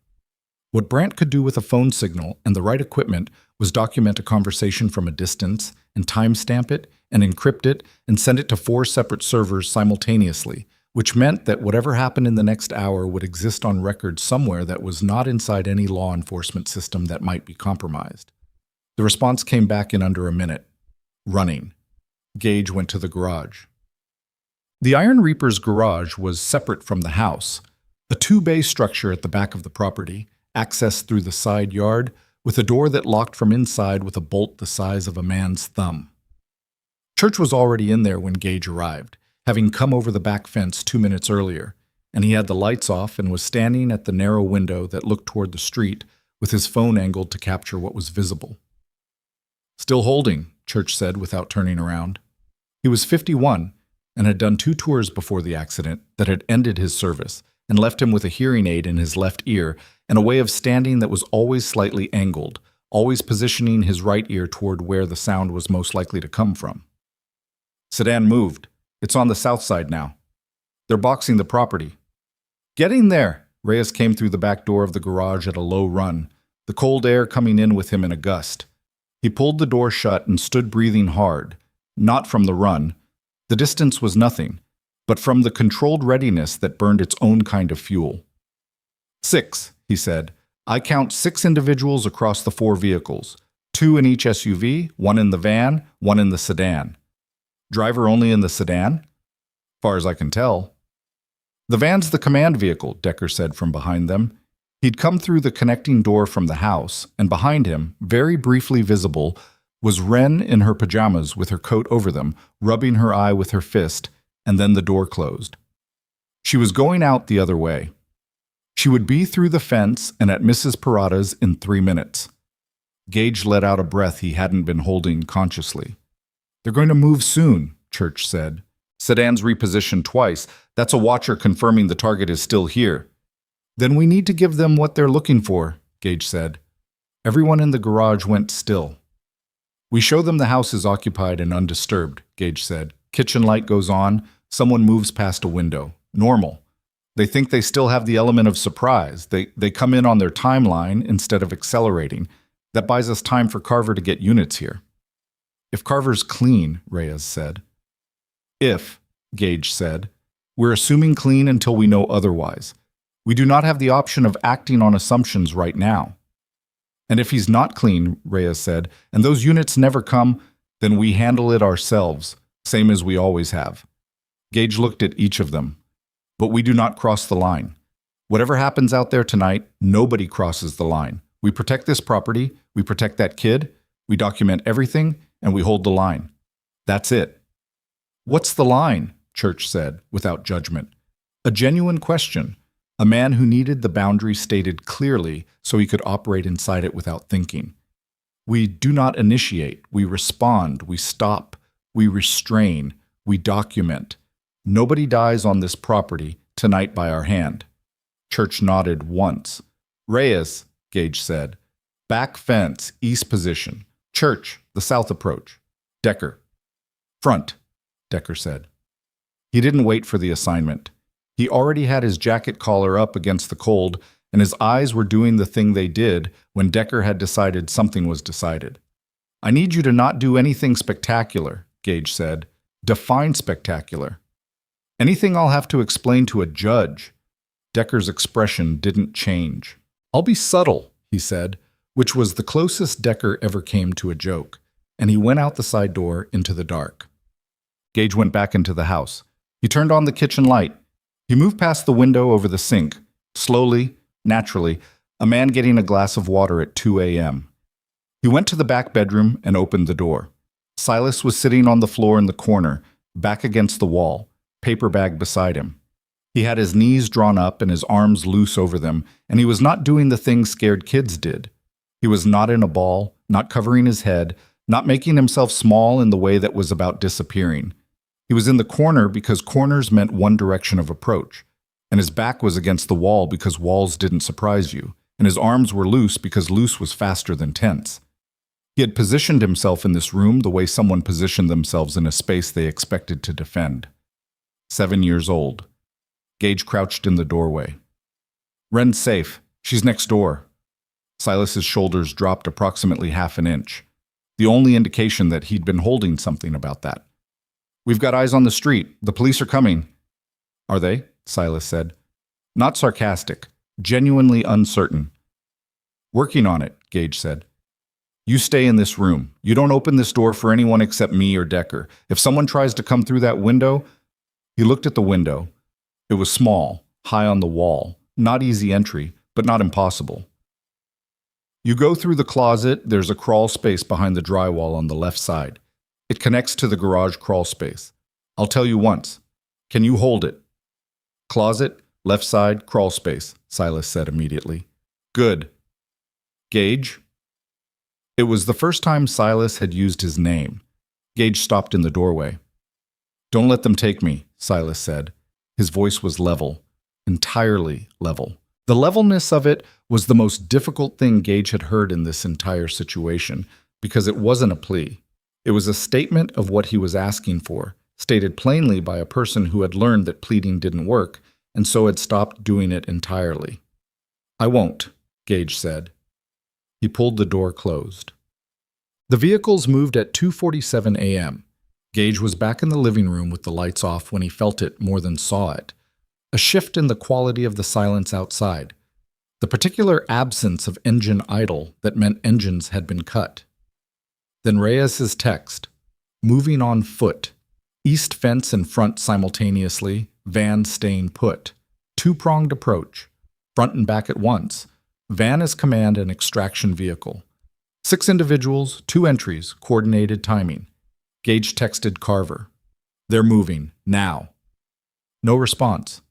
What Brandt could do with a phone signal and the right equipment was document a conversation from a distance and timestamp it and encrypt it and send it to 4 separate servers simultaneously, which meant that whatever happened in the next hour would exist on record somewhere that was not inside any law enforcement system that might be compromised. The response came back in under a minute. Running. Gage went to the garage. The Iron Reaper's garage was separate from the house, a two-bay structure at the back of the property, accessed through the side yard, with a door that locked from inside with a bolt the size of a man's thumb. Church was already in there when Gage arrived, having come over the back fence 2 minutes earlier, and he had the lights off and was standing at the narrow window that looked toward the street with his phone angled to capture what was visible. "Still holding," Church said without turning around. He was 51 and had done 2 tours before the accident that had ended his service and left him with a hearing aid in his left ear and a way of standing that was always slightly angled, always positioning his right ear toward where the sound was most likely to come from. "Sedan moved. It's on the south side now. They're boxing the property." "Getting there!" Reyes came through the back door of the garage at a low run, the cold air coming in with him in a gust. He pulled the door shut and stood breathing hard, not from the run. The distance was nothing, but from the controlled readiness that burned its own kind of fuel. "6, he said. "I count 6 individuals across the 4 vehicles, 2 in each SUV, 1 in the van, 1 in the sedan. Driver only in the sedan? Far as I can tell." "The van's the command vehicle," Decker said from behind them. He'd come through the connecting door from the house, and behind him, very briefly visible, was Wren in her pajamas with her coat over them, rubbing her eye with her fist, and then the door closed. She was going out the other way. She would be through the fence and at Mrs. Parada's in 3 minutes. Gage let out a breath he hadn't been holding consciously. "They're going to move soon," Church said. "Sedan's repositioned twice. That's a watcher confirming the target is still here." "Then we need to give them what they're looking for," Gage said. Everyone in the garage went still. "We show them the house is occupied and undisturbed," Gage said. "Kitchen light goes on. Someone moves past a window. Normal. They think they still have the element of surprise. They come in on their timeline instead of accelerating. That buys us time for Carver to get units here." "If Carver's clean," Reyes said. "If," Gage said. "We're assuming clean until we know otherwise. We do not have the option of acting on assumptions right now." "And if he's not clean," Reyes said, "and those units never come, then we handle it ourselves, same as we always have." Gage looked at each of them. "But we do not cross the line. Whatever happens out there tonight, nobody crosses the line. We protect this property, we protect that kid, we document everything, and we hold the line. That's it." "What's the line?" Church said, without judgment. A genuine question. A man who needed the boundary stated clearly so he could operate inside it without thinking. "We do not initiate, we respond, we stop, we restrain, we document. Nobody dies on this property tonight by our hand." Church nodded once. "Reyes," Gage said. "Back fence, east position. Church, the south approach. Decker." "Front," Decker said. He didn't wait for the assignment. He already had his jacket collar up against the cold, and his eyes were doing the thing they did when Decker had decided something was decided. "I need you to not do anything spectacular," Gage said. "Define spectacular." "Anything I'll have to explain to a judge." Decker's expression didn't change. "I'll be subtle," he said, which was the closest Decker ever came to a joke, and he went out the side door into the dark. Gage went back into the house. He turned on the kitchen light. He moved past the window over the sink, slowly, naturally, a man getting a glass of water at 2 a.m. He went to the back bedroom and opened the door. Silas was sitting on the floor in the corner, back against the wall, paper bag beside him. He had his knees drawn up and his arms loose over them, and he was not doing the things scared kids did. He was not in a ball, not covering his head, not making himself small in the way that was about disappearing. He was in the corner because corners meant one direction of approach, and his back was against the wall because walls didn't surprise you, and his arms were loose because loose was faster than tense. He had positioned himself in this room the way someone positioned themselves in a space they expected to defend. 7 years old. Gage crouched in the doorway. "Wren's safe. She's next door." Silas's shoulders dropped approximately half an inch, the only indication that he'd been holding something about that. "We've got eyes on the street. The police are coming." Are they? Silas said. Not sarcastic, genuinely uncertain. Working on it, Gage said. You stay in this room. You don't open this door for anyone except me or Decker. If someone tries to come through that window... He looked at the window. It was small, high on the wall, not easy entry, but not impossible. You go through the closet, there's a crawl space behind the drywall on the left side. It connects to the garage crawl space. I'll tell you once. Can you hold it? Closet, left side, crawl space, Silas said immediately. Good. Gage? It was the first time Silas had used his name. Gage stopped in the doorway. Don't let them take me, Silas said. His voice was level, entirely level. The levelness of it was the most difficult thing Gage had heard in this entire situation, because it wasn't a plea. It was a statement of what he was asking for, stated plainly by a person who had learned that pleading didn't work, and so had stopped doing it entirely. I won't, Gage said. He pulled the door closed. The vehicles moved at 2:47 a.m. Gage was back in the living room with the lights off when he felt it more than saw it. A shift in the quality of the silence outside. The particular absence of engine idle that meant engines had been cut. Then Reyes's text. Moving on foot. East fence and front simultaneously. Van staying put. Two-pronged approach. Front and back at once. Van as command and extraction vehicle. 6 individuals, 2 entries, coordinated timing. Gage texted Carver. They're moving, now. No response.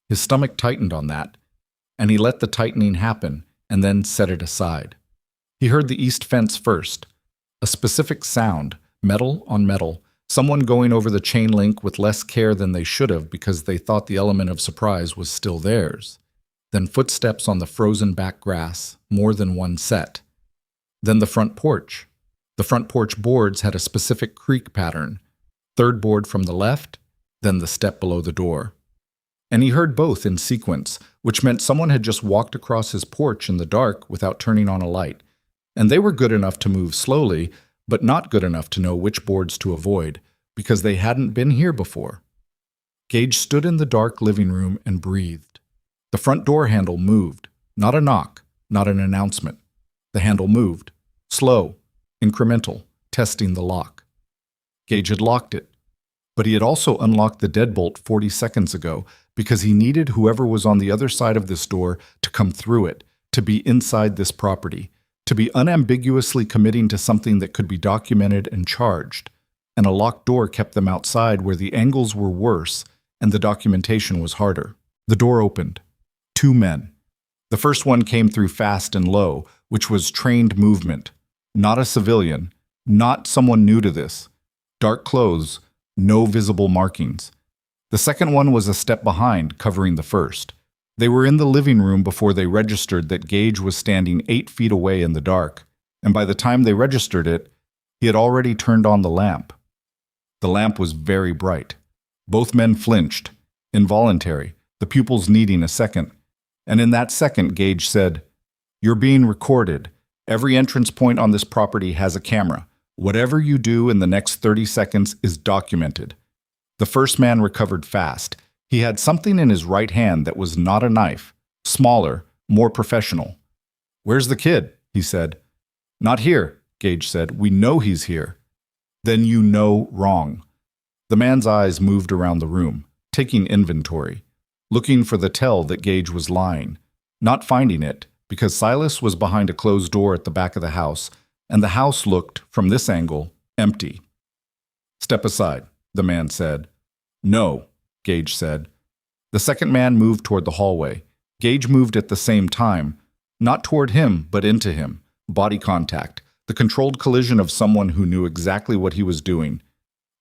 His stomach tightened on that, and he let the tightening happen and then set it aside. He heard the east fence first. A specific sound, metal on metal, someone going over the chain link with less care than they should have because they thought the element of surprise was still theirs. Then footsteps on the frozen back grass, more than one set. Then the front porch. The front porch boards had a specific creak pattern. 3rd board from the left, then the step below the door. And he heard both in sequence, which meant someone had just walked across his porch in the dark without turning on a light. And they were good enough to move slowly, but not good enough to know which boards to avoid, because they hadn't been here before. Gage stood in the dark living room and breathed. The front door handle moved. Not a knock, not an announcement. The handle moved. Slow. Incremental, testing the lock. Gage had locked it, but he had also unlocked the deadbolt 40 seconds ago because he needed whoever was on the other side of this door to come through it, to be inside this property, to be unambiguously committing to something that could be documented and charged. And a locked door kept them outside where the angles were worse and the documentation was harder. The door opened. 2 men. The first one came through fast and low, which was trained movement. Not a civilian, not someone new to this. Dark clothes, no visible markings. The second one was a step behind, covering the first. They were in the living room before they registered that Gage was standing 8 feet away in the dark, and by the time they registered it, he had already turned on the lamp. The lamp was very bright. Both men flinched, involuntary, the pupils needing a second. And in that second, Gage said, "You're being recorded. Every entrance point on this property has a camera. Whatever you do in the next 30 seconds is documented." The first man recovered fast. He had something in his right hand that was not a knife, smaller, more professional. "Where's the kid?" he said. "Not here," Gage said. "We know he's here." "Then you know wrong." The man's eyes moved around the room, taking inventory, looking for the tell that Gage was lying, not finding it, because Silas was behind a closed door at the back of the house, and the house looked, from this angle, empty. "Step aside," the man said. "No," Gage said. The second man moved toward the hallway. Gage moved at the same time, not toward him, but into him. Body contact, the controlled collision of someone who knew exactly what he was doing.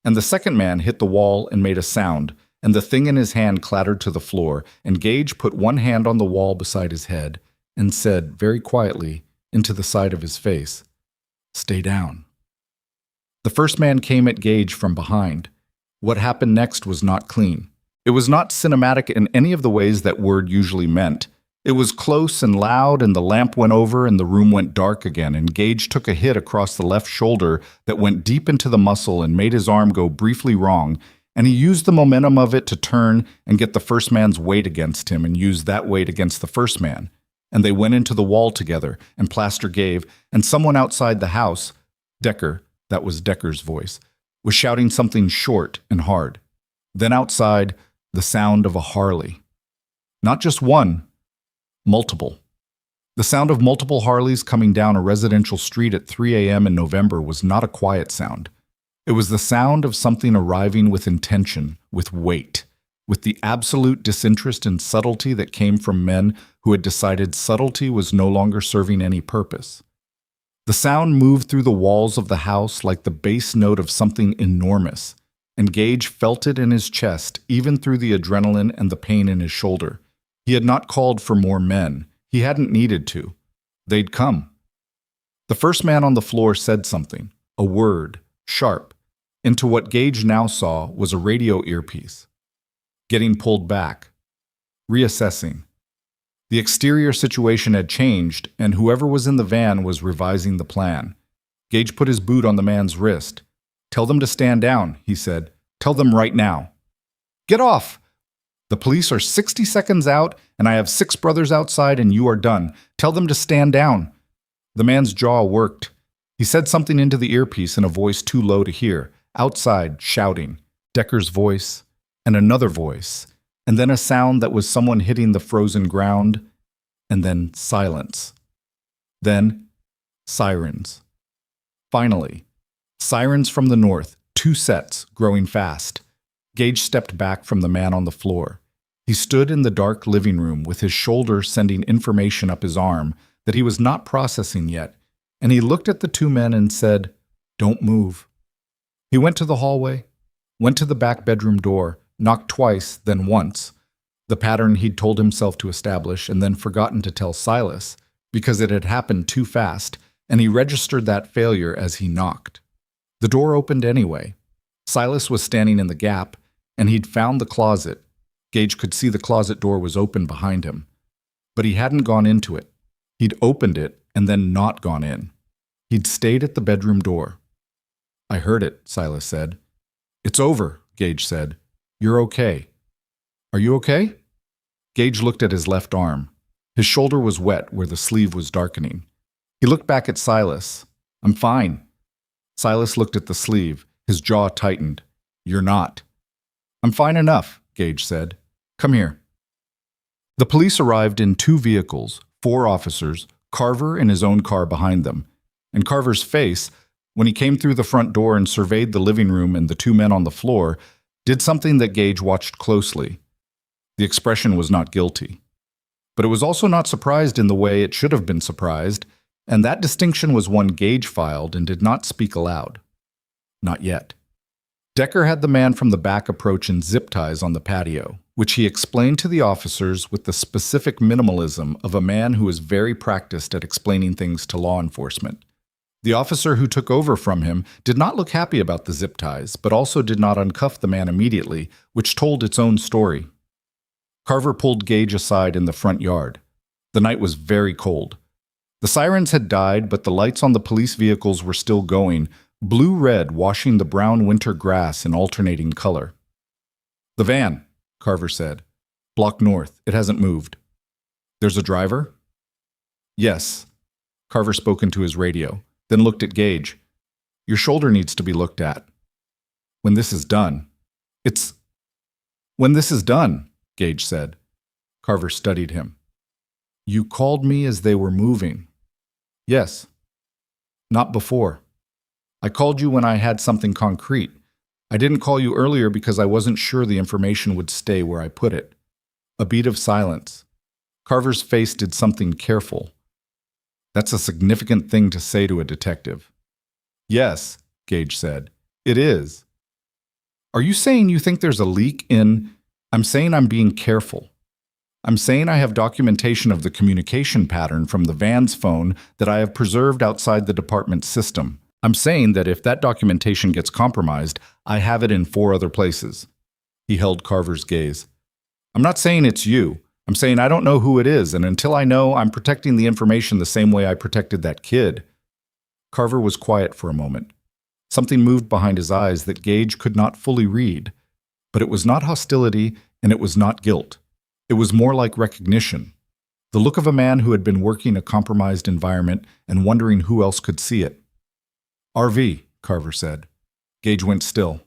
And the second man hit the wall and made a sound, and the thing in his hand clattered to the floor, and Gage put one hand on the wall beside his head, and said, very quietly, into the side of his face, "Stay down." The first man came at Gage from behind. What happened next was not clean. It was not cinematic in any of the ways that word usually meant. It was close and loud, and the lamp went over and the room went dark again, and Gage took a hit across the left shoulder that went deep into the muscle and made his arm go briefly wrong, and he used the momentum of it to turn and get the first man's weight against him and use that weight against the first man. And they went into the wall together, and plaster gave, and someone outside the house, Decker, that was Decker's voice, was shouting something short and hard. Then outside, the sound of a Harley. Not just one, multiple. The sound of multiple Harleys coming down a residential street at 3 a.m. in November was not a quiet sound. It was the sound of something arriving with intention, with weight, with the absolute disinterest and subtlety that came from men who had decided subtlety was no longer serving any purpose. The sound moved through the walls of the house like the bass note of something enormous, and Gage felt it in his chest, even through the adrenaline and the pain in his shoulder. He had not called for more men. He hadn't needed to. They'd come. The first man on the floor said something, a word, sharp, into what Gage now saw was a radio earpiece. Getting pulled back. Reassessing. The exterior situation had changed, and whoever was in the van was revising the plan. Gage put his boot on the man's wrist. "Tell them to stand down," he said. "Tell them right now." "Get off! The police are 60 seconds out, and I have 6 brothers outside, and you are done. Tell them to stand down." The man's jaw worked. He said something into the earpiece in a voice too low to hear. Outside, shouting. Decker's voice, and another voice, and then a sound that was someone hitting the frozen ground, and then silence. Then, sirens. Finally, sirens from the north, 2 sets, growing fast. Gage stepped back from the man on the floor. He stood in the dark living room with his shoulder sending information up his arm that he was not processing yet, and he looked at the 2 men and said, "Don't move." He went to the hallway, went to the back bedroom door, knocked twice, then once, the pattern he'd told himself to establish and then forgotten to tell Silas, because it had happened too fast, and he registered that failure as he knocked. The door opened anyway. Silas was standing in the gap, and he'd found the closet. Gage could see the closet door was open behind him. But he hadn't gone into it. He'd opened it and then not gone in. He'd stayed at the bedroom door. "I heard it," Silas said. "It's over," Gage said. "You're okay." "Are you okay?" Gage looked at his left arm. His shoulder was wet where the sleeve was darkening. He looked back at Silas. "I'm fine." Silas looked at the sleeve. His jaw tightened. "You're not." "I'm fine enough," Gage said. "Come here." The police arrived in 2 vehicles, 4 officers, Carver in his own car behind them. And Carver's face, when he came through the front door and surveyed the living room and the 2 men on the floor, did something that Gage watched closely. The expression was not guilty. But it was also not surprised in the way it should have been surprised, and that distinction was one Gage filed and did not speak aloud. Not yet. Decker had the man from the back approach in zip ties on the patio, which he explained to the officers with the specific minimalism of a man who is very practiced at explaining things to law enforcement. The officer who took over from him did not look happy about the zip ties, but also did not uncuff the man immediately, which told its own story. Carver pulled Gage aside in the front yard. The night was very cold. The sirens had died, but the lights on the police vehicles were still going, blue-red washing the brown winter grass in alternating color. "The van," Carver said. "Block north. It hasn't moved." "There's a driver?" "Yes." Carver spoke into his radio, then looked at Gage. "Your shoulder needs to be looked at. When this is done." When this is done," Gage said. Carver studied him. "You called me as they were moving." "Yes." "Not before. I called you when I had something concrete. I didn't call you earlier because I wasn't sure the information would stay where I put it." A beat of silence. Carver's face did something careful. "That's a significant thing to say to a detective." "Yes," Gage said. "It is." "Are you saying you think there's a leak in—" "I'm saying I'm being careful. I'm saying I have documentation of the communication pattern from the van's phone that I have preserved outside the department's system. I'm saying that if that documentation gets compromised, I have it in 4 other places." He held Carver's gaze. "I'm not saying it's you. I'm saying I don't know who it is, and until I know, I'm protecting the information the same way I protected that kid." Carver was quiet for a moment. Something moved behind his eyes that Gage could not fully read. But it was not hostility and it was not guilt. It was more like recognition. The look of a man who had been working a compromised environment and wondering who else could see it. RV, Carver said. Gage went still.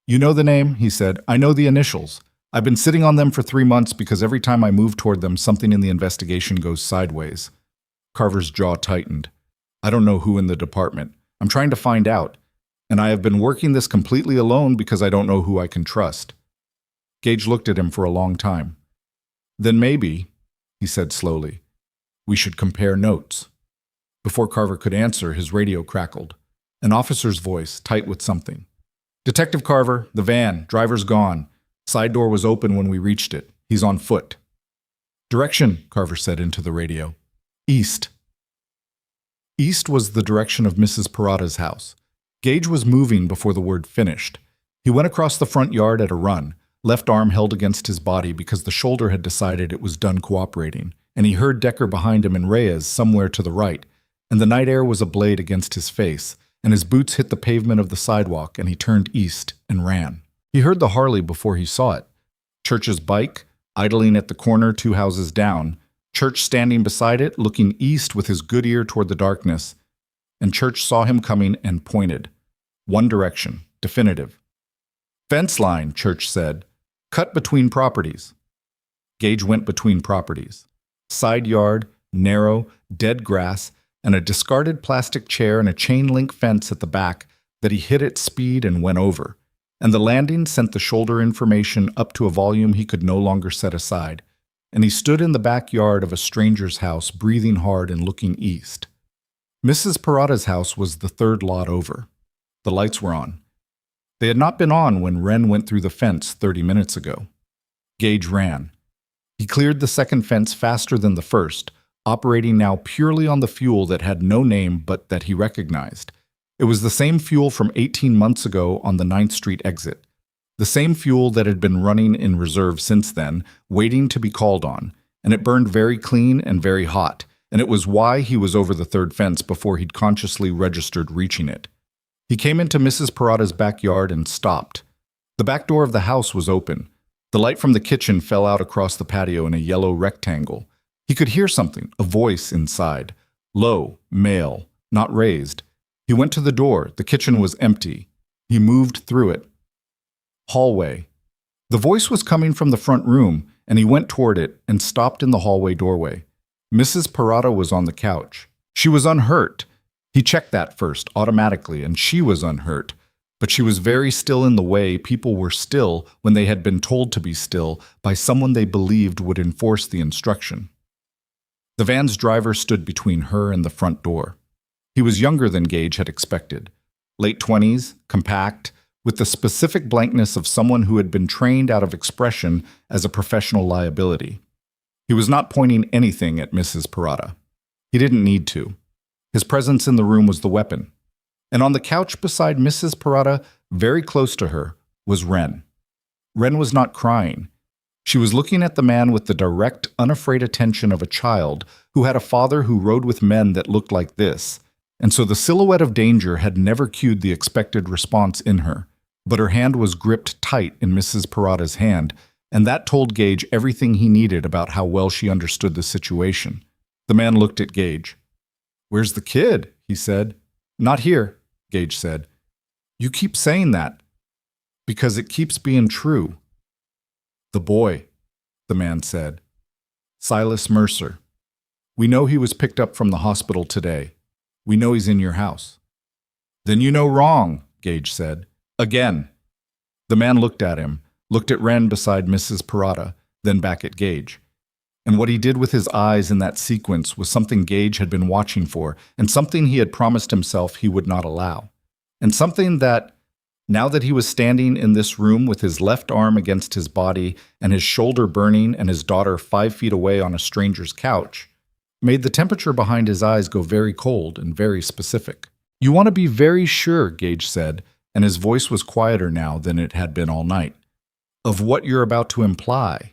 You know the name, he said. I know the initials. I've been sitting on them for 3 months because every time I move toward them, something in the investigation goes sideways. Carver's jaw tightened. I don't know who in the department. I'm trying to find out. And I have been working this completely alone because I don't know who I can trust. Gage looked at him for a long time. Then maybe, he said slowly, we should compare notes. Before Carver could answer, his radio crackled. An officer's voice, tight with something. Detective Carver, the van, driver's gone. Side door was open when we reached it. He's on foot. Direction, Carver said into the radio. East. East was the direction of Mrs. Parada's house. Gage was moving before the word finished. He went across the front yard at a run, left arm held against his body because the shoulder had decided it was done cooperating, and he heard Decker behind him and Reyes somewhere to the right, and the night air was ablaze against his face, and his boots hit the pavement of the sidewalk, and he turned east and ran. He heard the Harley before he saw it. Church's bike, idling at the corner 2 houses down, Church standing beside it, looking east with his good ear toward the darkness, and Church saw him coming and pointed. One direction, definitive. Fence line, Church said. Cut between properties. Gage went between properties. Side yard, narrow, dead grass, and a discarded plastic chair and a chain-link fence at the back that he hit at speed and went over. And the landing sent the shoulder information up to a volume he could no longer set aside. And he stood in the backyard of a stranger's house, breathing hard and looking east. Mrs. Parada's house was the 3rd lot over. The lights were on. They had not been on when Wren went through the fence 30 minutes ago. Gage ran. He cleared the second fence faster than the first, operating now purely on the fuel that had no name but that he recognized. It was the same fuel from 18 months ago on the 9th Street exit. The same fuel that had been running in reserve since then, waiting to be called on, and it burned very clean and very hot, and it was why he was over the 3rd fence before he'd consciously registered reaching it. He came into Mrs. Parada's backyard and stopped. The back door of the house was open. The light from the kitchen fell out across the patio in a yellow rectangle. He could hear something, a voice inside. Low, male, not raised. He went to the door. The kitchen was empty. He moved through it. Hallway. The voice was coming from the front room, and he went toward it and stopped in the hallway doorway. Mrs. Parada was on the couch. She was unhurt. He checked that first, automatically, and she was unhurt. But she was very still in the way people were still when they had been told to be still by someone they believed would enforce the instruction. The van's driver stood between her and the front door. He was younger than Gage had expected. Late 20s, compact, with the specific blankness of someone who had been trained out of expression as a professional liability. He was not pointing anything at Mrs. Parada. He didn't need to. His presence in the room was the weapon. And on the couch beside Mrs. Parada, very close to her, was Wren. Wren was not crying. She was looking at the man with the direct, unafraid attention of a child who had a father who rode with men that looked like this, and so the silhouette of danger had never cued the expected response in her. But her hand was gripped tight in Mrs. Parada's hand, and that told Gage everything he needed about how well she understood the situation. The man looked at Gage. "Where's the kid?" he said. "Not here," Gage said. "You keep saying that." "Because it keeps being true." "The boy," the man said. "Silas Mercer. We know he was picked up from the hospital today. We know he's in your house." "Then you know wrong," Gage said. "Again." The man looked at him, looked at Wren beside Mrs. Parada, then back at Gage. And what he did with his eyes in that sequence was something Gage had been watching for, and something he had promised himself he would not allow. And something that, now that he was standing in this room with his left arm against his body and his shoulder burning and his daughter 5 feet away on a stranger's couch, made the temperature behind his eyes go very cold and very specific. "You want to be very sure," Gage said, and his voice was quieter now than it had been all night, "of what you're about to imply."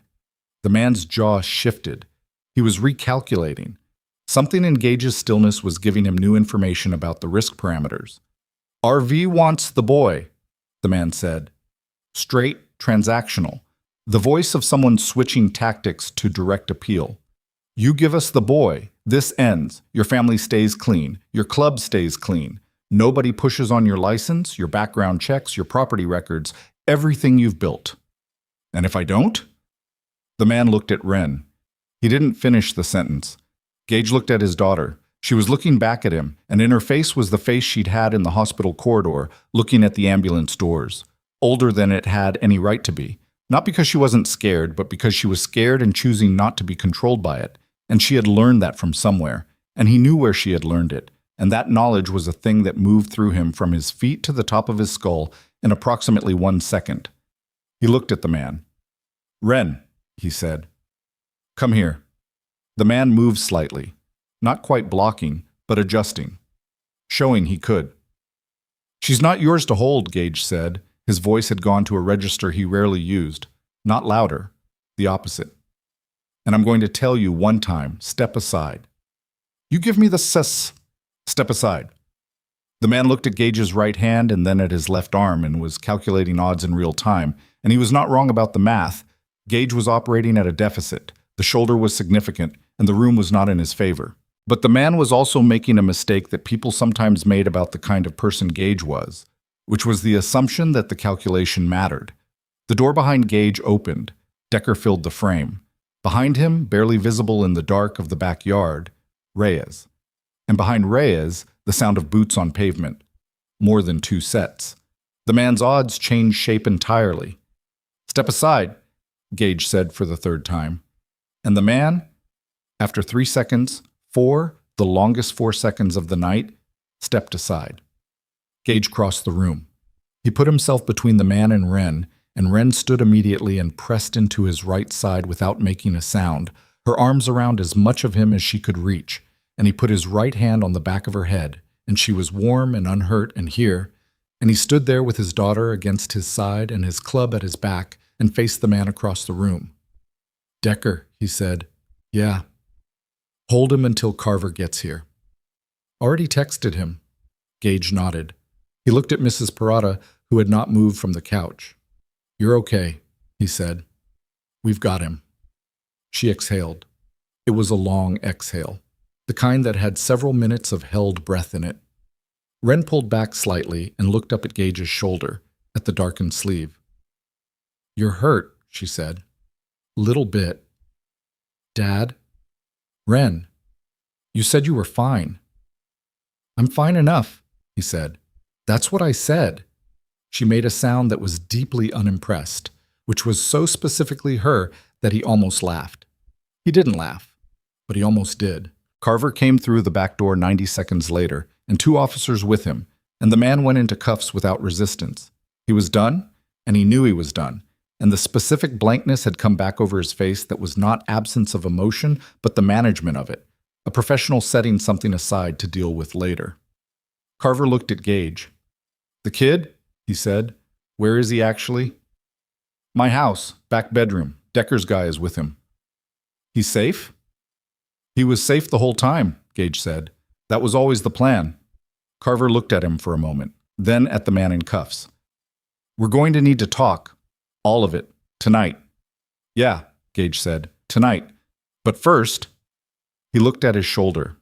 The man's jaw shifted. He was recalculating. Something in Gage's stillness was giving him new information about the risk parameters. "RV wants the boy," the man said. Straight, transactional, the voice of someone switching tactics to direct appeal. You give us the boy, this ends, your family stays clean, your club stays clean. Nobody pushes on your license, your background checks, your property records, everything you've built. And if I don't? The man looked at Wren. He didn't finish the sentence. Gage looked at his daughter. She was looking back at him, and in her face was the face she'd had in the hospital corridor, looking at the ambulance doors. Older than it had any right to be. Not because she wasn't scared, but because she was scared and choosing not to be controlled by it. And she had learned that from somewhere, and he knew where she had learned it. And that knowledge was a thing that moved through him from his feet to the top of his skull in approximately 1 second. He looked at the man. "Wren," he said. "Come here." The man moved slightly, not quite blocking, but adjusting, showing he could. "She's not yours to hold," Gage said. His voice had gone to a register he rarely used. Not louder, the opposite. "And I'm going to tell you one time, step aside." "You give me the Step aside." The man looked at Gage's right hand and then at his left arm and was calculating odds in real time, and he was not wrong about the math. Gage was operating at a deficit. The shoulder was significant, and the room was not in his favor. But the man was also making a mistake that people sometimes made about the kind of person Gage was, which was the assumption that the calculation mattered. The door behind Gage opened. Decker filled the frame. Behind him, barely visible in the dark of the backyard, Reyes. And behind Reyes, the sound of boots on pavement. More than 2 sets. The man's odds changed shape entirely. "Step aside," Gage said for the 3rd time. And the man, after 3 seconds, 4, the longest 4 seconds of the night, stepped aside. Gage crossed the room. He put himself between the man and Wren stood immediately and pressed into his right side without making a sound, her arms around as much of him as she could reach, and he put his right hand on the back of her head, and she was warm and unhurt and here, and he stood there with his daughter against his side and his club at his back and faced the man across the room. "Decker," he said. "Yeah." "Hold him until Carver gets here." "Already texted him." Gage nodded. He looked at Mrs. Parada, who had not moved from the couch. "You're okay," he said. "We've got him." She exhaled. It was a long exhale, the kind that had several minutes of held breath in it. Wren pulled back slightly and looked up at Gage's shoulder, at the darkened sleeve. "You're hurt," she said. "Little bit." "Dad?" "Wren, you said you were fine." "I'm fine enough," he said. "That's what I said." She made a sound that was deeply unimpressed, which was so specifically her that he almost laughed. He didn't laugh, but he almost did. Carver came through the back door 90 seconds later, and 2 officers with him, and the man went into cuffs without resistance. He was done, and he knew he was done, and the specific blankness had come back over his face that was not absence of emotion, but the management of it, a professional setting something aside to deal with later. Carver looked at Gage. "The kid?" he said. "Where is he actually?" "My house, back bedroom. Decker's guy is with him." "He's safe?" "He was safe the whole time," Gage said. "That was always the plan." Carver looked at him for a moment, then at the man in cuffs. "We're going to need to talk. All of it. Tonight." "Yeah," Gage said. "Tonight. But first..." He looked at his shoulder,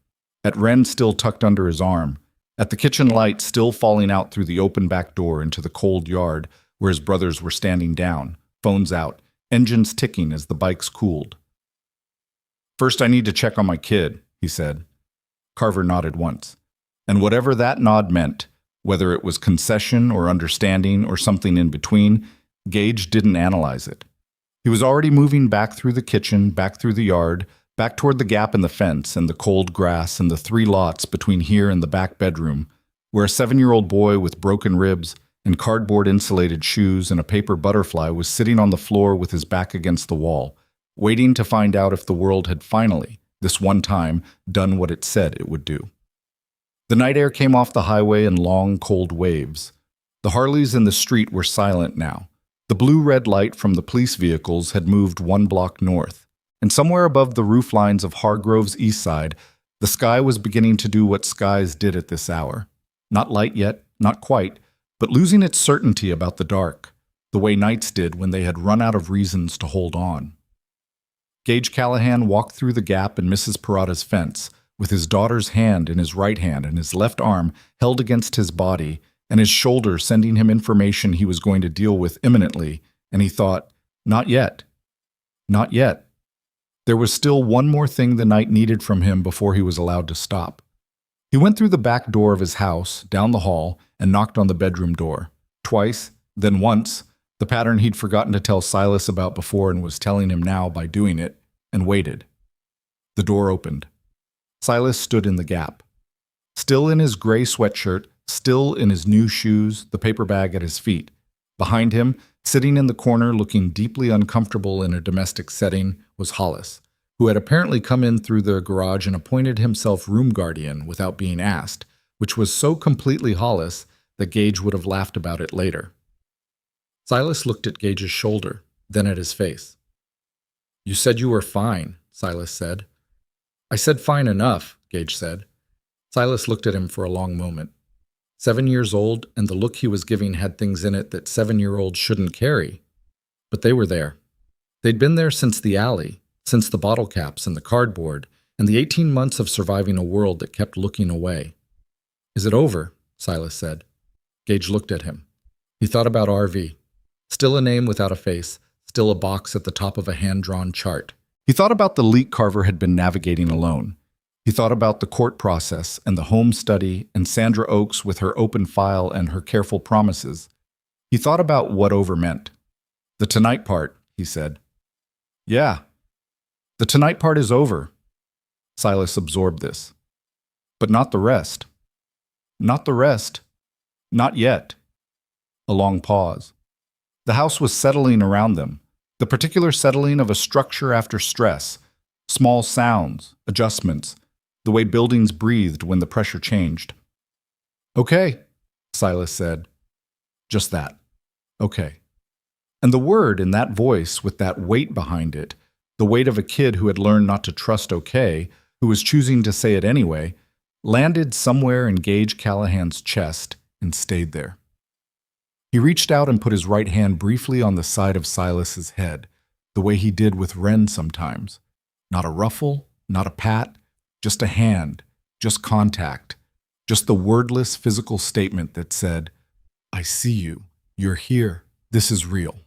at Wren still tucked under his arm, at the kitchen light still falling out through the open back door into the cold yard where his brothers were standing down, phones out, engines ticking as the bikes cooled. "First I need to check on my kid," he said. Carver nodded once. And whatever that nod meant, whether it was concession or understanding or something in between, Gage didn't analyze it. He was already moving back through the kitchen, back through the yard, back toward the gap in the fence and the cold grass and the 3 lots between here and the back bedroom, where a 7-year-old boy with broken ribs and cardboard-insulated shoes and a paper butterfly was sitting on the floor with his back against the wall, waiting to find out if the world had finally, this one time, done what it said it would do. The night air came off the highway in long, cold waves. The Harleys in the street were silent now. The blue-red light from the police vehicles had moved 1 block north, and somewhere above the roof lines of Hargrove's east side, the sky was beginning to do what skies did at this hour. Not light yet, not quite, but losing its certainty about the dark. the way knights did when they had run out of reasons to hold on. Gage Callahan walked through the gap in Mrs. Parada's fence, with his daughter's hand in his right hand and his left arm held against his body and his shoulder sending him information he was going to deal with imminently, and he thought, not yet. Not yet. There was still one more thing the knight needed from him before he was allowed to stop. He went through the back door of his house, down the hall, and knocked on the bedroom door. Twice, then once, the pattern he'd forgotten to tell Silas about before and was telling him now by doing it, and waited. The door opened. Silas stood in the gap. Still in his gray sweatshirt, still in his new shoes, the paper bag at his feet. Behind him, sitting in the corner looking deeply uncomfortable in a domestic setting, was Hollis, who had apparently come in through the garage and appointed himself room guardian without being asked, which was so completely Hollis that Gage would have laughed about it later. Silas looked at Gage's shoulder, then at his face. "You said you were fine," Silas said. "I said fine enough," Gage said. Silas looked at him for a long moment. 7 years old, and the look he was giving had things in it that 7-year-olds shouldn't carry. But they were there. They'd been there since the alley, since the bottle caps and the cardboard, and the 18 months of surviving a world that kept looking away. "Is it over?" Silas said. Gage looked at him. He thought about RV. Still a name without a face, still a box at the top of a hand-drawn chart. He thought about the leak Carver had been navigating alone. He thought about the court process and the home study and Sandra Oaks with her open file and her careful promises. He thought about what over meant. "The tonight part," he said. "Yeah, the tonight part is over." Silas absorbed this. "But not the rest." "Not the rest. Not yet." A long pause. The house was settling around them, the particular settling of a structure after stress, small sounds, adjustments, the way buildings breathed when the pressure changed. "Okay," Silas said. Just that. "Okay." And the word in that voice with that weight behind it, the weight of a kid who had learned not to trust okay, who was choosing to say it anyway, landed somewhere in Gage Callahan's chest and stayed there. He reached out and put his right hand briefly on the side of Silas's head, the way he did with Wren sometimes. Not a ruffle, not a pat, just a hand, just contact, just the wordless physical statement that said, "I see you, you're here, this is real."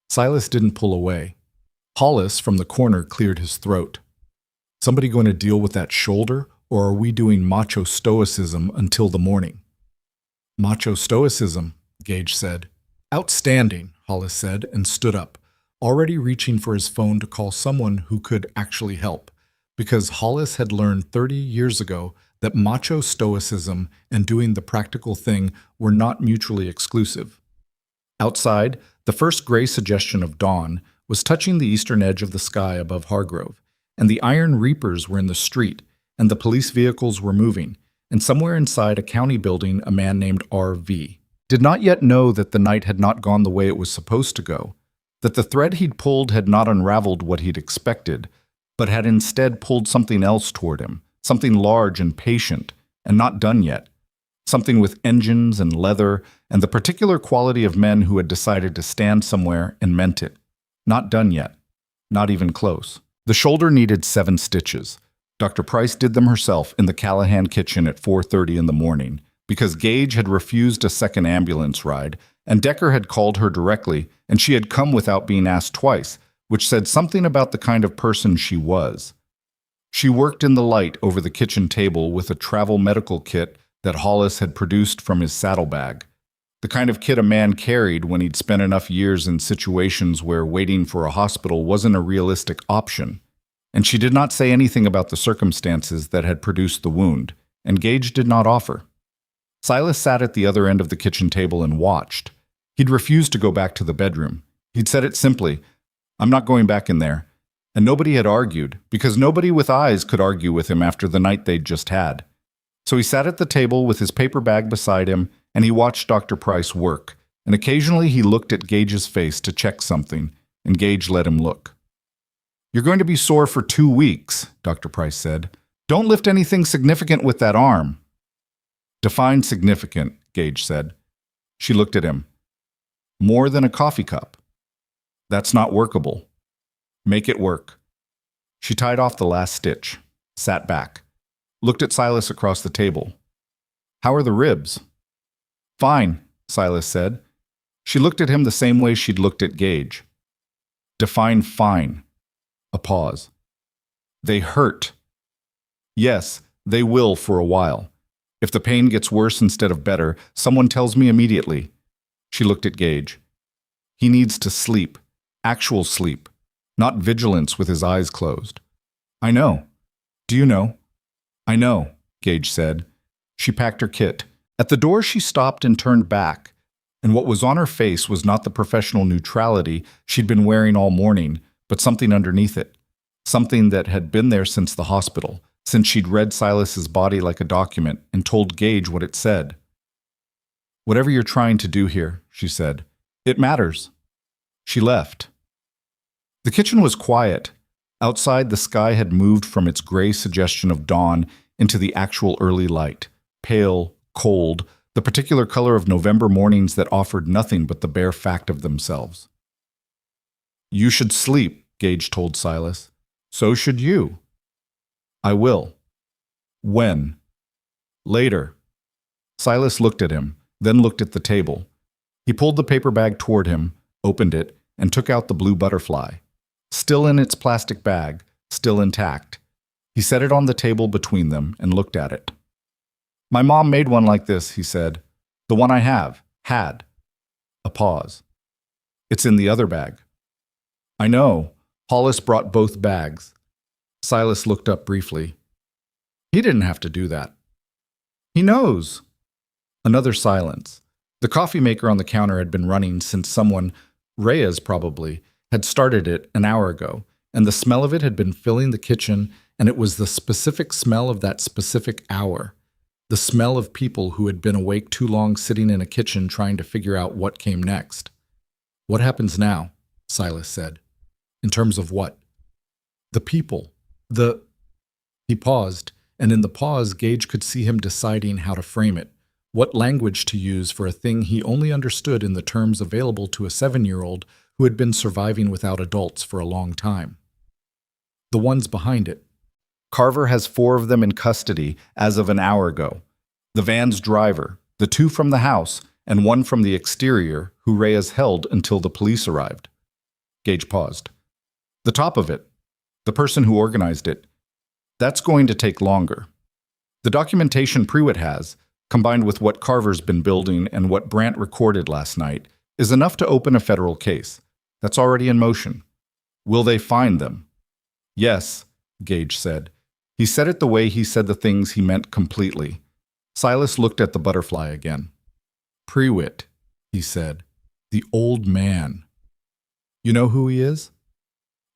Silas didn't pull away. Hollis from the corner cleared his throat. "Somebody going to deal with that shoulder, or are we doing macho stoicism until the morning?" "Macho stoicism," Gage said. "Outstanding," Hollis said, and stood up, already reaching for his phone to call someone who could actually help, because Hollis had learned 30 years ago that macho stoicism and doing the practical thing were not mutually exclusive. Outside, the first gray suggestion of dawn was touching the eastern edge of the sky above Hargrove, and the iron reapers were in the street, and the police vehicles were moving, and somewhere inside a county building a man named R.V. did not yet know that the night had not gone the way it was supposed to go, that the thread he'd pulled had not unraveled what he'd expected, but had instead pulled something else toward him, something large and patient, and not done yet, something with engines and leather and the particular quality of men who had decided to stand somewhere and meant it. Not done yet, not even close. The shoulder needed 7 stitches. Dr. Price did them herself in the Callahan kitchen at 4:30 in the morning, because Gage had refused a second ambulance ride, and Decker had called her directly, and she had come without being asked twice, which said something about the kind of person she was. She worked in the light over the kitchen table with a travel medical kit that Hollis had produced from his saddlebag, the kind of kit a man carried when he'd spent enough years in situations where waiting for a hospital wasn't a realistic option. And she did not say anything about the circumstances that had produced the wound, and Gage did not offer. Silas sat at the other end of the kitchen table and watched. He'd refused to go back to the bedroom. He'd said it simply, "I'm not going back in there." And nobody had argued, because nobody with eyes could argue with him after the night they'd just had. So he sat at the table with his paper bag beside him, and he watched Dr. Price work, and occasionally he looked at Gage's face to check something, and Gage let him look. "You're going to be sore for 2 weeks, Dr. Price said. "Don't lift anything significant with that arm." "Define significant," Gage said. She looked at him. More than a coffee cup. That's not workable. Make it work. She tied off the last stitch, sat back, looked at Silas across the table. How are the ribs? Fine, Silas said. She looked at him the same way she'd looked at Gage. Define fine. A pause. They hurt. Yes, they will for a while. If the pain gets worse instead of better, someone tells me immediately. She looked at Gage. He needs to sleep. Actual sleep. Not vigilance with his eyes closed. I know. Do you know? I know, Gage said. She packed her kit. At the door she stopped and turned back, and what was on her face was not the professional neutrality she'd been wearing all morning, but something underneath it. Something that had been there since the hospital, since she'd read Silas's body like a document and told Gage what it said. Whatever you're trying to do here, she said, it matters. She left. The kitchen was quiet. Outside, the sky had moved from its gray suggestion of dawn into the actual early light, pale, cold, the particular color of November mornings that offered nothing but the bare fact of themselves. You should sleep, Gage told Silas. So should you. I will. When? Later. Silas looked at him, then looked at the table. He pulled the paper bag toward him, opened it, and took out the blue butterfly. Still in its plastic bag, still intact. He set it on the table between them and looked at it. My mom made one like this, he said. The one I have, had. A pause. It's in the other bag. I know. Hollis brought both bags. Silas looked up briefly. He didn't have to do that. He knows. Another silence. The coffee maker on the counter had been running since someone, Reyes probably, had started it an hour ago, and the smell of it had been filling the kitchen, and it was the specific smell of that specific hour. The smell of people who had been awake too long sitting in a kitchen trying to figure out what came next. What happens now? Silas said. In terms of what? The people. He paused, and in the pause Gage could see him deciding how to frame it, what language to use for a thing he only understood in the terms available to a 7-year-old who had been surviving without adults for a long time. The ones behind it. Carver has 4 of them in custody as of an hour ago. The van's driver, the 2 from the house, and 1 from the exterior who Reyes held until the police arrived. Gage paused. The top of it, the person who organized it, that's going to take longer. The documentation Pruitt has, combined with what Carver's been building and what Brandt recorded last night, is enough to open a federal case. That's already in motion. Will they find them? Yes, Gage said. He said it the way he said the things he meant completely. Silas looked at the butterfly again. Pruitt, he said. The old man. You know who he is?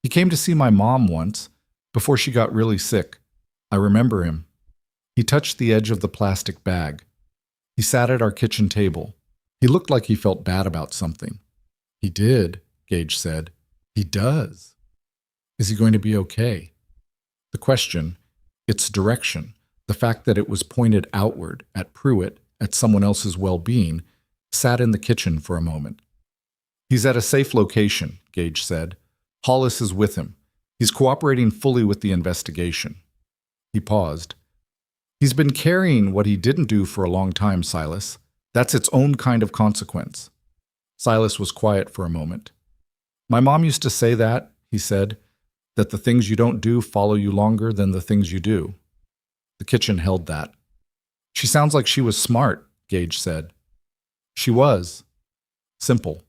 He came to see my mom once, before she got really sick. I remember him. He touched the edge of the plastic bag. He sat at our kitchen table. He looked like he felt bad about something. He did, Gage said. He does. Is he going to be okay? The question, its direction, the fact that it was pointed outward, at Pruitt, at someone else's well-being, sat in the kitchen for a moment. He's at a safe location, Gage said. Hollis is with him. He's cooperating fully with the investigation. He paused. He's been carrying what he didn't do for a long time, Silas. That's its own kind of consequence. Silas was quiet for a moment. My mom used to say that, he said, that the things you don't do follow you longer than the things you do. The kitchen held that. She sounds like she was smart, Gage said. She was. Simple.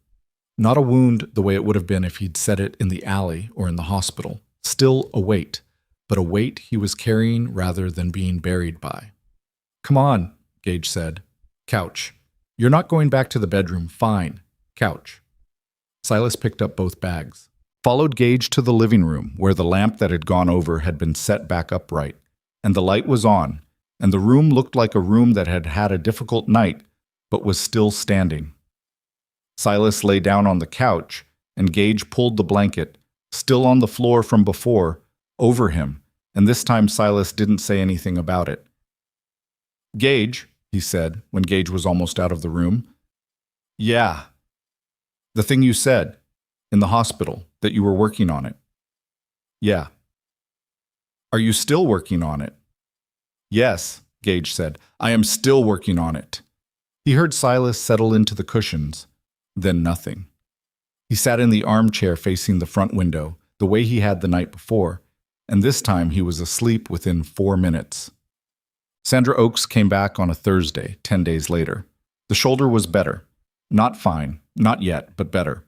Not a wound the way it would have been if he'd said it in the alley or in the hospital. Still a weight, but a weight he was carrying rather than being buried by. Come on, Gage said. Couch. You're not going back to the bedroom. Fine. Couch. Silas picked up both bags. Followed Gage to the living room, where the lamp that had gone over had been set back upright, and the light was on, and the room looked like a room that had had a difficult night, but was still standing. Silas lay down on the couch, and Gage pulled the blanket, still on the floor from before, over him, and this time Silas didn't say anything about it. Gage, he said, when Gage was almost out of the room. Yeah. The thing you said, in the hospital, that you were working on it. Yeah. Are you still working on it? Yes, Gage said. I am still working on it. He heard Silas settle into the cushions, then nothing. He sat in the armchair facing the front window, the way he had the night before, and this time he was asleep within 4 minutes. Sandra Oaks came back on a Thursday, 10 days later. The shoulder was better. Not fine, not yet, but better.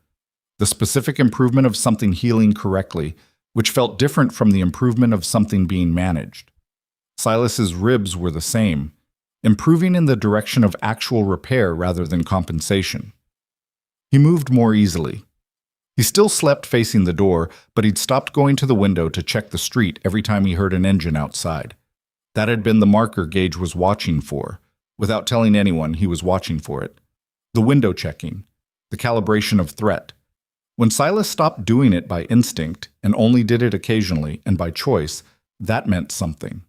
The specific improvement of something healing correctly, which felt different from the improvement of something being managed. Silas's ribs were the same, improving in the direction of actual repair rather than compensation. He moved more easily. He still slept facing the door, but he'd stopped going to the window to check the street every time he heard an engine outside. That had been the marker Gage was watching for. Without telling anyone, he was watching for it. The window checking, the calibration of threat. When Silas stopped doing it by instinct and only did it occasionally and by choice, that meant something.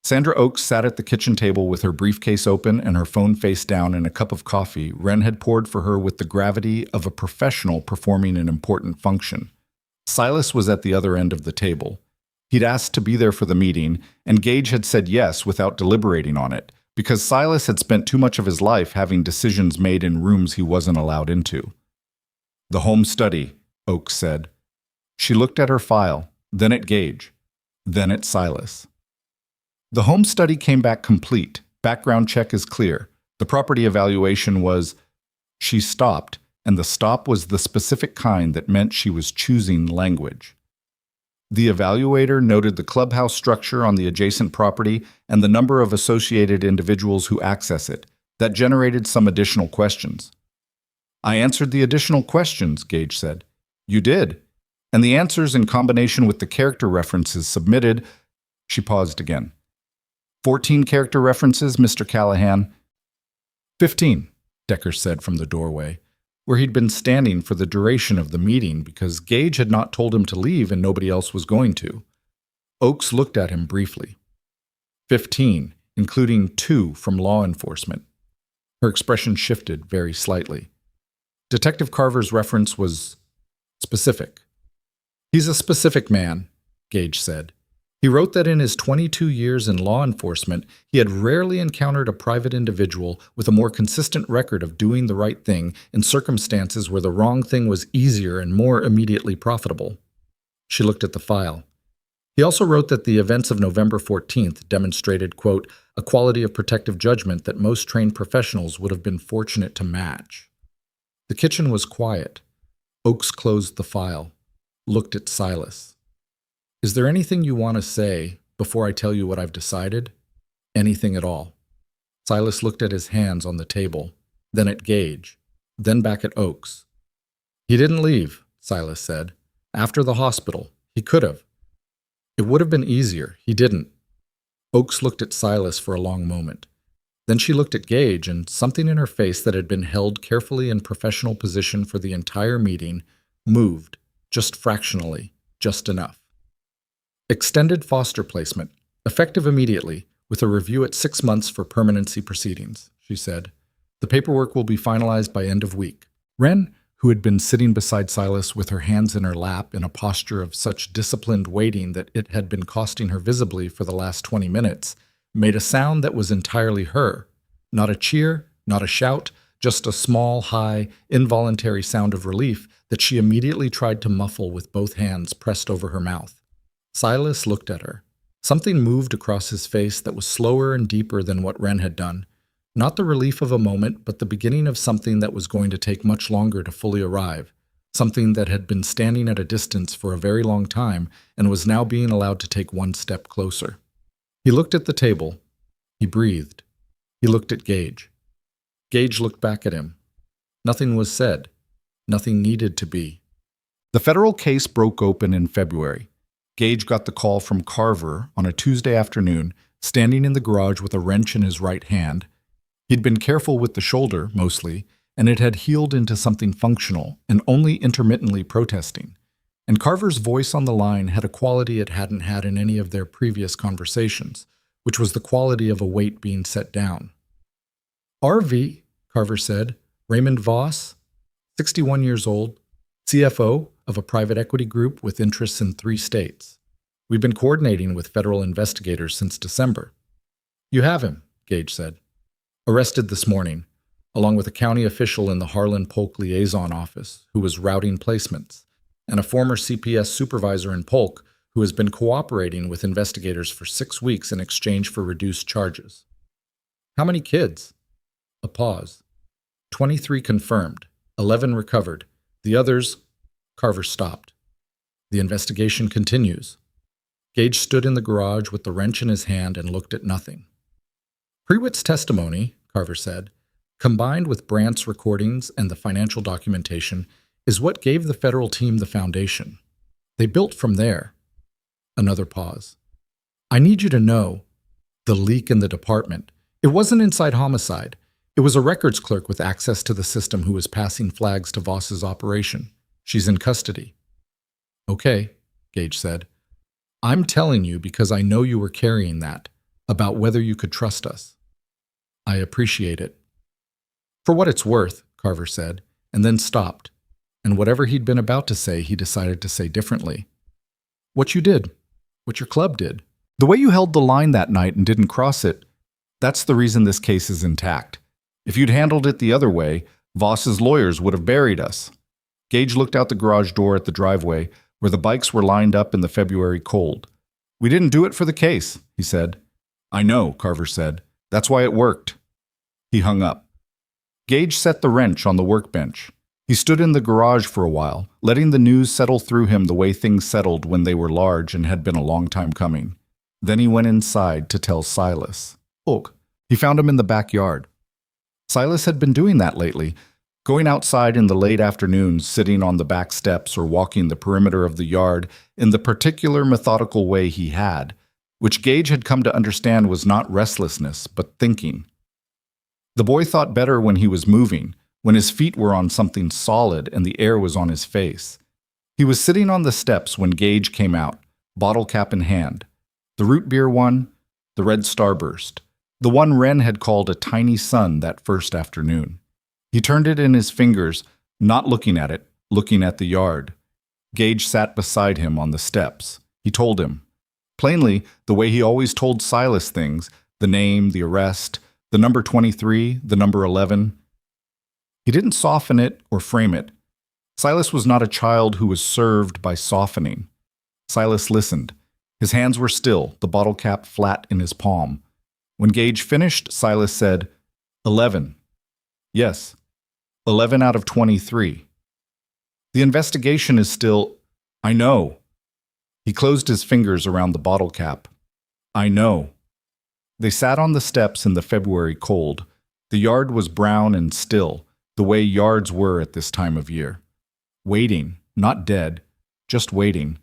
Sandra Oaks sat at the kitchen table with her briefcase open and her phone face down and a cup of coffee Wren had poured for her with the gravity of a professional performing an important function. Silas was at the other end of the table. He'd asked to be there for the meeting, and Gage had said yes without deliberating on it, because Silas had spent too much of his life having decisions made in rooms he wasn't allowed into. The home study, Oaks said. She looked at her file, then at Gage, then at Silas. The home study came back complete. Background check is clear. The property evaluation was... She stopped, and the stop was the specific kind that meant she was choosing language. The evaluator noted the clubhouse structure on the adjacent property and the number of associated individuals who access it. That generated some additional questions. I answered the additional questions, Gage said. You did. And the answers in combination with the character references submitted... She paused again. 14 character references, Mr. Callahan. 15, Decker said from the doorway, where he'd been standing for the duration of the meeting because Gage had not told him to leave and nobody else was going to. Oaks looked at him briefly. 15, including 2 from law enforcement. Her expression shifted very slightly. Detective Carver's reference was specific. He's a specific man, Gage said. He wrote that in his 22 years in law enforcement, he had rarely encountered a private individual with a more consistent record of doing the right thing in circumstances where the wrong thing was easier and more immediately profitable. She looked at the file. He also wrote that the events of November 14th demonstrated, quote, a quality of protective judgment that most trained professionals would have been fortunate to match. The kitchen was quiet. Oaks closed the file, looked at Silas. Is there anything you want to say before I tell you what I've decided? Anything at all. Silas looked at his hands on the table, then at Gage, then back at Oaks. He didn't leave, Silas said. After the hospital. He could have. It would have been easier. He didn't. Oaks looked at Silas for a long moment. Then she looked at Gage, and something in her face that had been held carefully in professional position for the entire meeting moved, just fractionally, just enough. Extended foster placement, effective immediately, with a review at 6 months for permanency proceedings, she said. The paperwork will be finalized by end of week. Wren, who had been sitting beside Silas with her hands in her lap in a posture of such disciplined waiting that it had been costing her visibly for the last 20 minutes, made a sound that was entirely her. Not a cheer, not a shout, just a small, high, involuntary sound of relief that she immediately tried to muffle with both hands pressed over her mouth. Silas looked at her. Something moved across his face that was slower and deeper than what Wren had done. Not the relief of a moment, but the beginning of something that was going to take much longer to fully arrive. Something that had been standing at a distance for a very long time and was now being allowed to take one step closer. He looked at the table. He breathed. He looked at Gage. Gage looked back at him. Nothing was said. Nothing needed to be. The federal case broke open in February. Gage got the call from Carver on a Tuesday afternoon, standing in the garage with a wrench in his right hand. He'd been careful with the shoulder, mostly, and it had healed into something functional and only intermittently protesting. And Carver's voice on the line had a quality it hadn't had in any of their previous conversations, which was the quality of a weight being set down. RV, Carver said. Raymond Voss, 61 years old, CFO of a private equity group with interests in 3 states. We've been coordinating with federal investigators since December. You have him, Gage said. Arrested this morning, along with a county official in the Harlan Polk liaison office who was routing placements, and a former CPS supervisor in Polk who has been cooperating with investigators for 6 weeks in exchange for reduced charges. How many kids? A pause. 23 confirmed, 11 recovered. The others, Carver stopped. The investigation continues. Gage stood in the garage with the wrench in his hand and looked at nothing. Prewitt's testimony, Carver said, combined with Brandt's recordings and the financial documentation, is what gave the federal team the foundation. They built from there. Another pause. I need you to know, the leak in the department, it wasn't inside homicide. It was a records clerk with access to the system who was passing flags to Voss's operation. She's in custody. Okay, Gage said. I'm telling you because I know you were carrying that, about whether you could trust us. I appreciate it. For what it's worth, Carver said, and then stopped. And whatever he'd been about to say, he decided to say differently. What you did. What your club did. The way you held the line that night and didn't cross it, that's the reason this case is intact. If you'd handled it the other way, Voss's lawyers would have buried us. Gage looked out the garage door at the driveway, where the bikes were lined up in the February cold. We didn't do it for the case, he said. I know, Carver said. That's why it worked. He hung up. Gage set the wrench on the workbench. He stood in the garage for a while, letting the news settle through him the way things settled when they were large and had been a long time coming. Then he went inside to tell Silas. Look, he found him in the backyard. Silas had been doing that lately, going outside in the late afternoons, sitting on the back steps or walking the perimeter of the yard in the particular methodical way he had, which Gage had come to understand was not restlessness, but thinking. The boy thought better when he was moving, when his feet were on something solid and the air was on his face. He was sitting on the steps when Gage came out, bottle cap in hand. The root beer one, the red starburst, the one Wren had called a tiny sun that first afternoon. He turned it in his fingers, not looking at it, looking at the yard. Gage sat beside him on the steps. He told him, plainly, the way he always told Silas things, the name, the arrest, the number 23, the number 11. He didn't soften it or frame it. Silas was not a child who was served by softening. Silas listened. His hands were still, the bottle cap flat in his palm. When Gage finished, Silas said, 11. Yes, 11 out of 23. The investigation is still, I know. He closed his fingers around the bottle cap. I know. They sat on the steps in the February cold. The yard was brown and still, the way yards were at this time of year. Waiting, not dead, just waiting.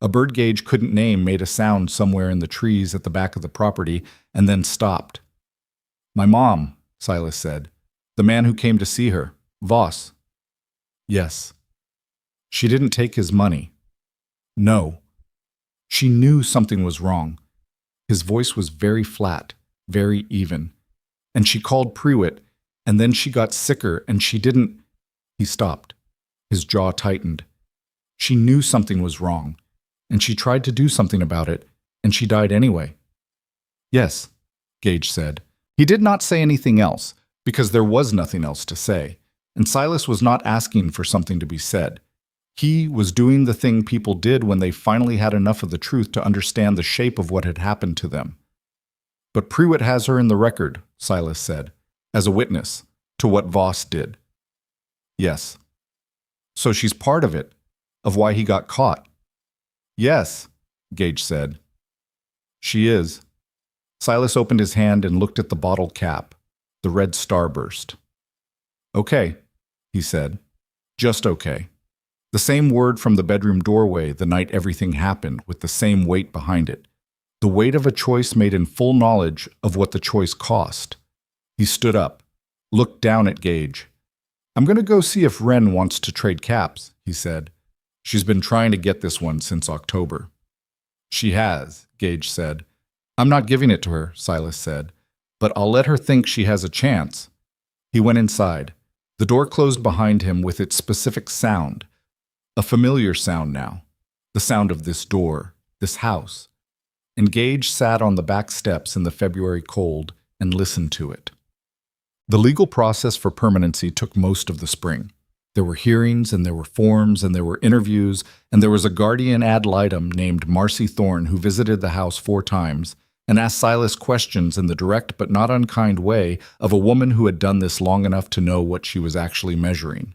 A bird Gage couldn't name made a sound somewhere in the trees at the back of the property and then stopped. My mom, Silas said. The man who came to see her, Voss. Yes. She didn't take his money. No. She knew something was wrong. His voice was very flat, very even. And she called Prewitt, and then she got sicker, and she didn't... He stopped. His jaw tightened. She knew something was wrong, and she tried to do something about it, and she died anyway. Yes, Gage said. He did not say anything else, because there was nothing else to say, and Silas was not asking for something to be said. He was doing the thing people did when they finally had enough of the truth to understand the shape of what had happened to them. But Prewitt has her in the record, Silas said, as a witness to what Voss did. Yes. So she's part of it, of why he got caught. Yes, Gage said. She is. Silas opened his hand and looked at the bottle cap, the red starburst. Okay, he said. Just okay. The same word from the bedroom doorway the night everything happened, with the same weight behind it. The weight of a choice made in full knowledge of what the choice cost. He stood up, looked down at Gage. I'm going to go see if Wren wants to trade caps, he said. She's been trying to get this one since October. She has, Gage said. I'm not giving it to her, Silas said, but I'll let her think she has a chance. He went inside. The door closed behind him with its specific sound, a familiar sound now, the sound of this door, this house. And Gage sat on the back steps in the February cold and listened to it. The legal process for permanency took most of the spring. There were hearings, and there were forms, and there were interviews, and there was a guardian ad litem named Marcy Thorne who visited the house 4 times and asked Silas questions in the direct but not unkind way of a woman who had done this long enough to know what she was actually measuring.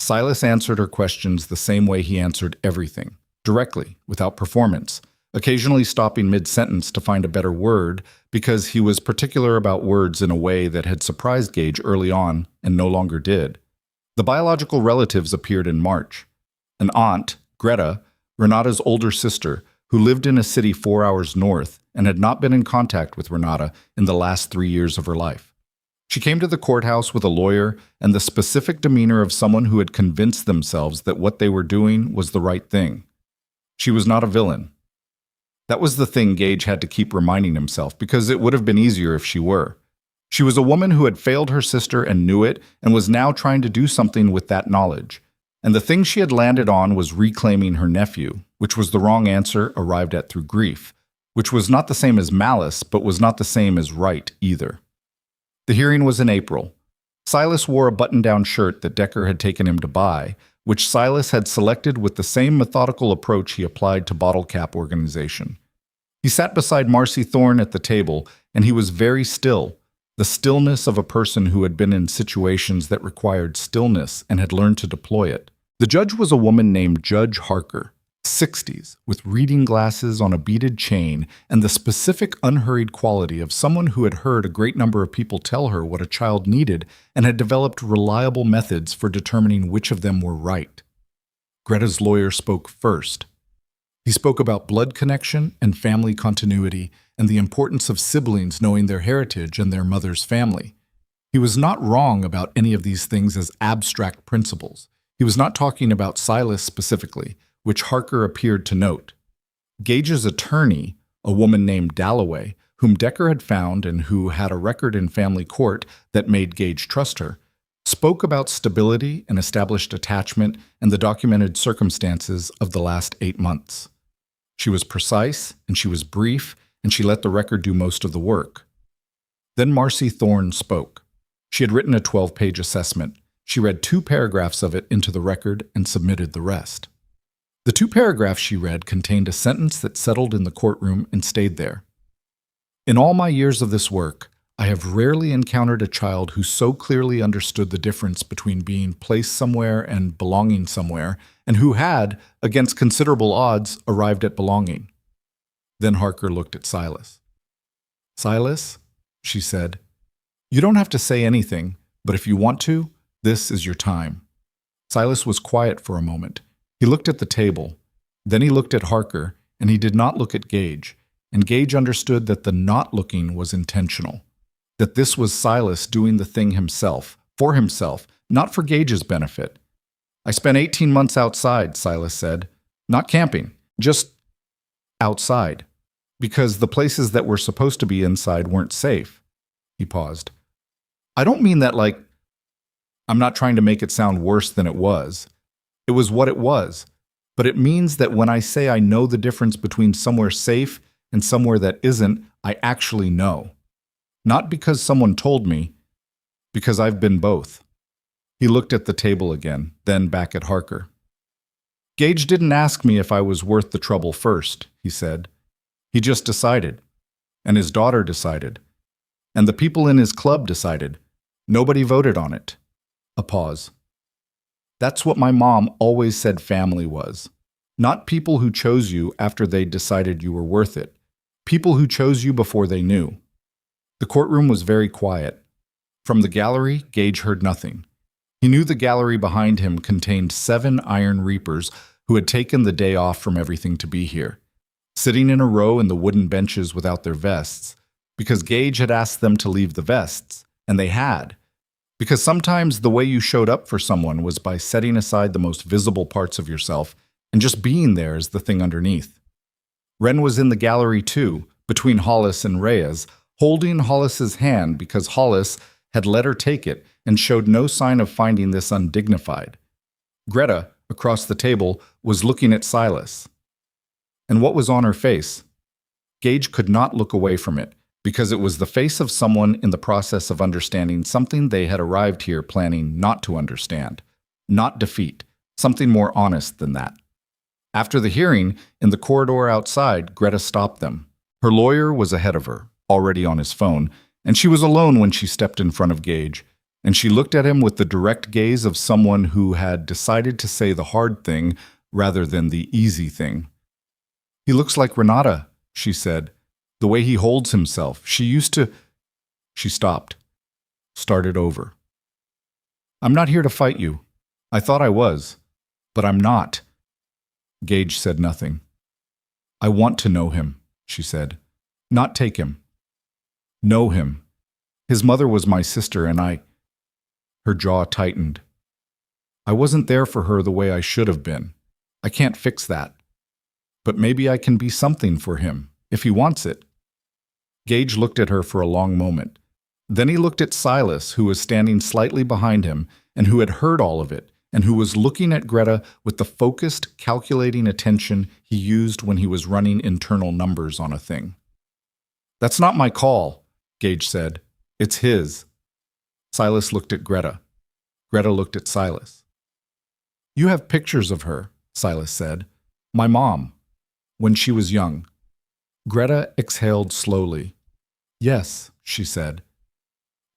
Silas answered her questions the same way he answered everything, directly, without performance, occasionally stopping mid-sentence to find a better word because he was particular about words in a way that had surprised Gage early on and no longer did. The biological relatives appeared in March. An aunt, Greta, Renata's older sister, who lived in a city 4 hours north and had not been in contact with Renata in the last 3 years of her life. She came to the courthouse with a lawyer and the specific demeanor of someone who had convinced themselves that what they were doing was the right thing. She was not a villain. That was the thing Gage had to keep reminding himself, because it would have been easier if she were. She was a woman who had failed her sister and knew it, and was now trying to do something with that knowledge. And the thing she had landed on was reclaiming her nephew, which was the wrong answer arrived at through grief, which was not the same as malice, but was not the same as right either. The hearing was in April. Silas wore a button-down shirt that Decker had taken him to buy, which Silas had selected with the same methodical approach he applied to bottle cap organization. He sat beside Marcy Thorne at the table, and he was very still, the stillness of a person who had been in situations that required stillness and had learned to deploy it. The judge was a woman named Judge Harker, 60s, with reading glasses on a beaded chain and the specific unhurried quality of someone who had heard a great number of people tell her what a child needed and had developed reliable methods for determining which of them were right. Greta's lawyer spoke first. He spoke about blood connection and family continuity and the importance of siblings knowing their heritage and their mother's family. He was not wrong about any of these things as abstract principles. He was not talking about Silas specifically, which Harker appeared to note. Gage's attorney, a woman named Dalloway, whom Decker had found and who had a record in family court that made Gage trust her, spoke about stability and established attachment and the documented circumstances of the last 8 months. She was precise, and she was brief, and she let the record do most of the work. Then Marcy Thorne spoke. She had written a 12-page assessment. She read 2 paragraphs of it into the record and submitted the rest. The 2 paragraphs she read contained a sentence that settled in the courtroom and stayed there. In all my years of this work, I have rarely encountered a child who so clearly understood the difference between being placed somewhere and belonging somewhere, and who had, against considerable odds, arrived at belonging. Then Harker looked at Silas. "Silas," she said, "you don't have to say anything, but if you want to, this is your time." Silas was quiet for a moment. He looked at the table. Then he looked at Harker, and he did not look at Gage, and Gage understood that the not looking was intentional, that this was Silas doing the thing himself, for himself, not for Gage's benefit. "I spent 18 months outside," Silas said. "Not camping, just outside, because the places that were supposed to be inside weren't safe." He paused. "I don't mean that like, I'm not trying to make it sound worse than it was. It was what it was. But it means that when I say I know the difference between somewhere safe and somewhere that isn't, I actually know. Not because someone told me, because I've been both." He looked at the table again, then back at Harker. "Gage didn't ask me if I was worth the trouble first," he said. "He just decided. And his daughter decided. And the people in his club decided. Nobody voted on it." A pause. "That's what my mom always said family was. Not people who chose you after they decided you were worth it. People who chose you before they knew." The courtroom was very quiet. From the gallery, Gage heard nothing. He knew the gallery behind him contained 7 iron reapers who had taken the day off from everything to be here, sitting in a row in the wooden benches without their vests, because Gage had asked them to leave the vests, and they had. Because sometimes the way you showed up for someone was by setting aside the most visible parts of yourself and just being there as the thing underneath. Ren was in the gallery too, between Hollis and Reyes, holding Hollis's hand because Hollis, had let her take it and showed no sign of finding this undignified. Greta, across the table, was looking at Silas. And what was on her face? Gage could not look away from it, because it was the face of someone in the process of understanding something they had arrived here planning not to understand, not defeat, something more honest than that. After the hearing, in the corridor outside, Greta stopped them. Her lawyer was ahead of her, already on his phone, and she was alone when she stepped in front of Gage, and she looked at him with the direct gaze of someone who had decided to say the hard thing rather than the easy thing. "He looks like Renata," she said. "The way he holds himself. She used to—" She stopped, started over. "I'm not here to fight you. I thought I was, but I'm not." Gage said nothing. "I want to know him," she said. "Not take him. Know him. His mother was my sister, and I—" Her jaw tightened. "I wasn't there for her the way I should have been. I can't fix that. But maybe I can be something for him, if he wants it." Gage looked at her for a long moment. Then he looked at Silas, who was standing slightly behind him, and who had heard all of it, and who was looking at Greta with the focused, calculating attention he used when he was running internal numbers on a thing. "That's not my call," Gage said. "It's his." Silas looked at Greta. Greta looked at Silas. "You have pictures of her," Silas said. "My mom, when she was young." Greta exhaled slowly. "Yes," she said.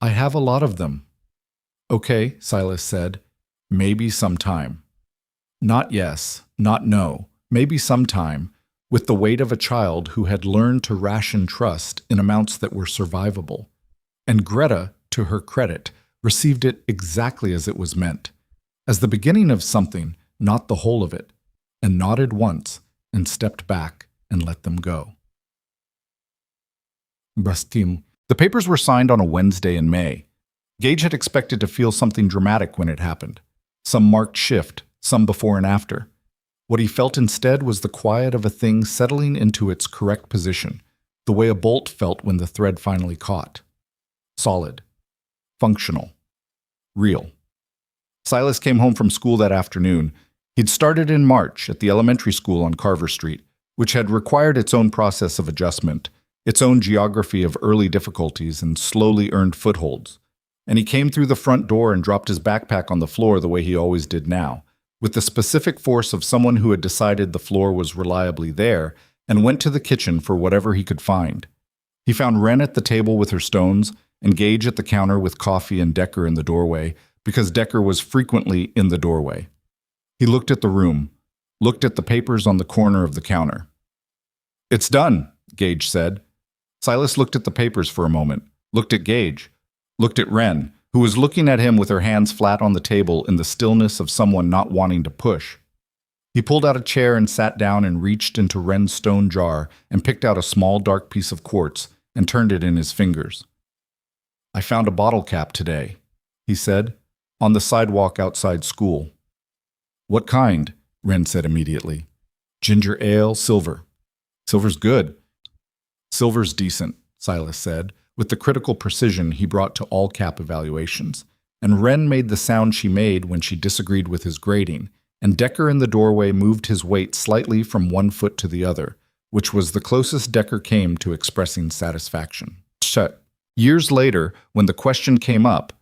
"I have a lot of them." "Okay," Silas said. "Maybe sometime." Not yes, not no, maybe sometime, with the weight of a child who had learned to ration trust in amounts that were survivable. And Greta, to her credit, received it exactly as it was meant, as the beginning of something, not the whole of it, and nodded once and stepped back and let them go. Brastim. The papers were signed on a Wednesday in May. Gage had expected to feel something dramatic when it happened, some marked shift, some before and after. What he felt instead was the quiet of a thing settling into its correct position, the way a bolt felt when the thread finally caught. Solid. Functional. Real. Silas came home from school that afternoon. He'd started in March at the elementary school on Carver Street, which had required its own process of adjustment, its own geography of early difficulties and slowly earned footholds. And he came through the front door and dropped his backpack on the floor the way he always did now, with the specific force of someone who had decided the floor was reliably there and went to the kitchen for whatever he could find. He found Wren at the table with her stones and Gage at the counter with coffee and Decker in the doorway, because Decker was frequently in the doorway. He looked at the room, looked at the papers on the corner of the counter. "It's done," Gage said. Silas looked at the papers for a moment, looked at Gage, looked at Wren, who was looking at him with her hands flat on the table in the stillness of someone not wanting to push. He pulled out a chair and sat down and reached into Wren's stone jar and picked out a small dark piece of quartz and turned it in his fingers. "I found a bottle cap today," he said, "on the sidewalk outside school." "What kind?" Wren said immediately. "Ginger ale, silver." "Silver's good." "Silver's decent," Silas said, with the critical precision he brought to all cap evaluations, and Wren made the sound she made when she disagreed with his grading, and Decker in the doorway moved his weight slightly from one foot to the other, which was the closest Decker came to expressing satisfaction. Shut. Years later, when the question came up,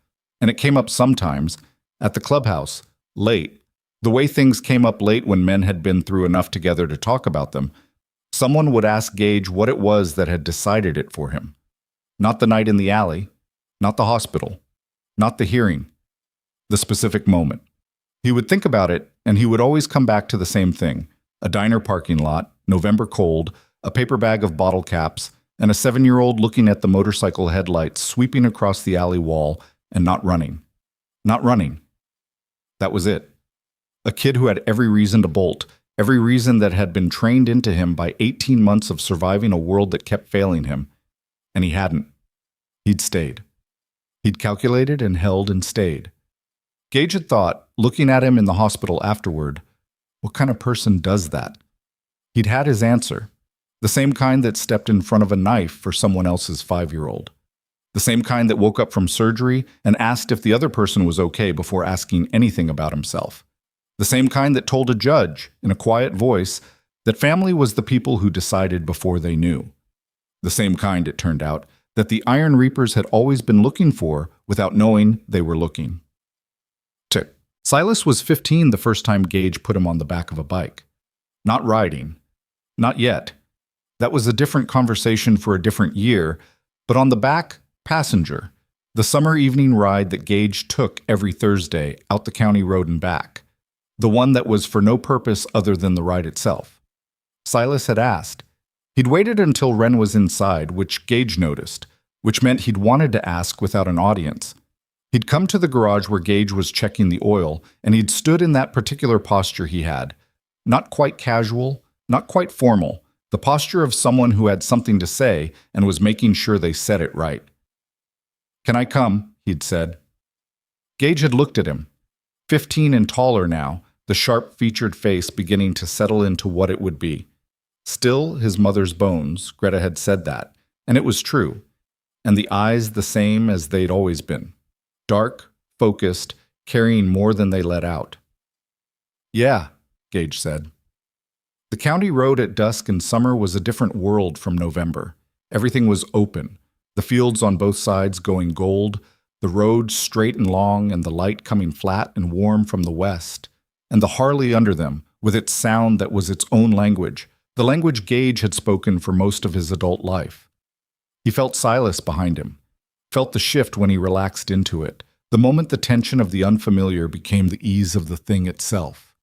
and it came up sometimes, at the clubhouse, late, the way things came up late when men had been through enough together to talk about them, someone would ask Gage what it was that had decided it for him. Not the night in the alley, not the hospital, not the hearing, the specific moment. He would think about it, and he would always come back to the same thing: a diner parking lot, November cold, a paper bag of bottle caps, and a 7-year-old looking at the motorcycle headlights sweeping across the alley wall and not running. Not running. That was it. A kid who had every reason to bolt, every reason that had been trained into him by 18 months of surviving a world that kept failing him. And he hadn't. He'd stayed. He'd calculated and held and stayed. Gage had thought, looking at him in the hospital afterward, what kind of person does that? He'd had his answer, the same kind that stepped in front of a knife for someone else's 5-year-old. The same kind that woke up from surgery and asked if the other person was okay before asking anything about himself. The same kind that told a judge, in a quiet voice, that family was the people who decided before they knew. The same kind, it turned out, that the Iron Reapers had always been looking for without knowing they were looking. Tick. Silas was 15 the first time Gage put him on the back of a bike. Not riding. Not yet. That was a different conversation for a different year, but on the back, passenger. The summer evening ride that Gage took every Thursday out the county road and back. The one that was for no purpose other than the ride itself. Silas had asked. He'd waited until Wren was inside, which Gage noticed, which meant he'd wanted to ask without an audience. He'd come to the garage where Gage was checking the oil, and he'd stood in that particular posture he had. Not quite casual, not quite formal, the posture of someone who had something to say and was making sure they said it right. "Can I come?" he'd said. Gage had looked at him. 15 and taller now, the sharp-featured face beginning to settle into what it would be. Still his mother's bones, Greta had said that, and it was true. And the eyes the same as they'd always been. Dark, focused, carrying more than they let out. "Yeah," Gage said. The county road at dusk in summer was a different world from November. Everything was open, the fields on both sides going gold, the road straight and long and the light coming flat and warm from the west, and the Harley under them with its sound that was its own language, the language Gage had spoken for most of his adult life. He felt Silas behind him, felt the shift when he relaxed into it, the moment the tension of the unfamiliar became the ease of the thing itself.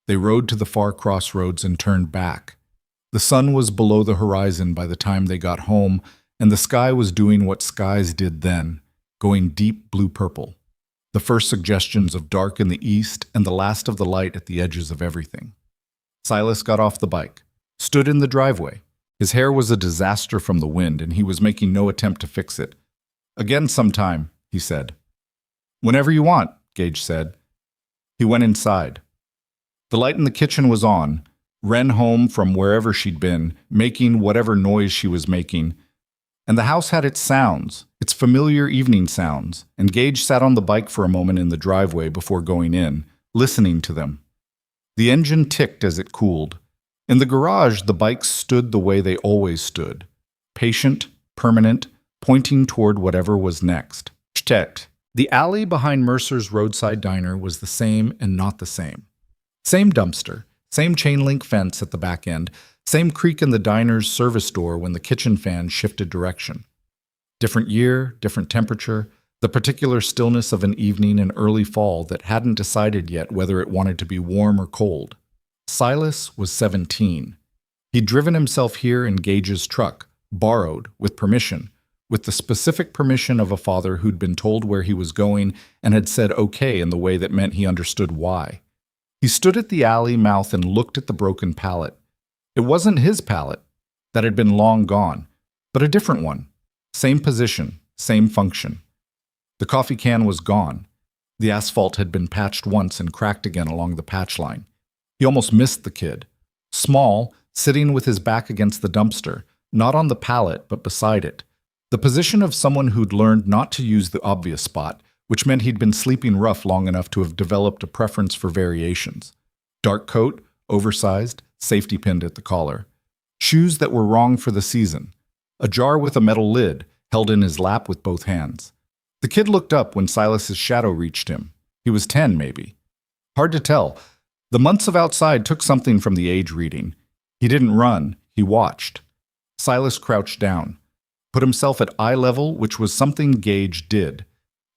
They rode to the far crossroads and turned back. The sun was below the horizon by the time they got home, and the sky was doing what skies did then, going deep blue-purple. The first suggestions of dark in the east and the last of the light at the edges of everything. Silas got off the bike, stood in the driveway. His hair was a disaster from the wind, and he was making no attempt to fix it. "Again sometime," he said. "Whenever you want," Gage said. He went inside. The light in the kitchen was on, Wren home from wherever she'd been, making whatever noise she was making, and the house had its sounds, its familiar evening sounds, and Gage sat on the bike for a moment in the driveway before going in, listening to them. The engine ticked as it cooled. In the garage, the bikes stood the way they always stood, patient, permanent, pointing toward whatever was next. The alley behind Mercer's roadside diner was the same and not the same. Same dumpster, same chain-link fence at the back end, same creak in the diner's service door when the kitchen fan shifted direction. Different year, different temperature, the particular stillness of an evening in early fall that hadn't decided yet whether it wanted to be warm or cold. Silas was 17. He'd driven himself here in Gage's truck, borrowed, with permission, with the specific permission of a father who'd been told where he was going and had said okay in the way that meant he understood why. He stood at the alley mouth and looked at the broken pallet. It wasn't his pallet. That had been long gone, but a different one. Same position, same function. The coffee can was gone. The asphalt had been patched once and cracked again along the patch line. He almost missed the kid. Small, sitting with his back against the dumpster, not on the pallet, but beside it. The position of someone who'd learned not to use the obvious spot, which meant he'd been sleeping rough long enough to have developed a preference for variations. Dark coat, oversized, safety pinned at the collar. Shoes that were wrong for the season. A jar with a metal lid, held in his lap with both hands. The kid looked up when Silas's shadow reached him. He was 10, maybe. Hard to tell. The months of outside took something from the age reading. He didn't run, he watched. Silas crouched down, put himself at eye level, which was something Gage did.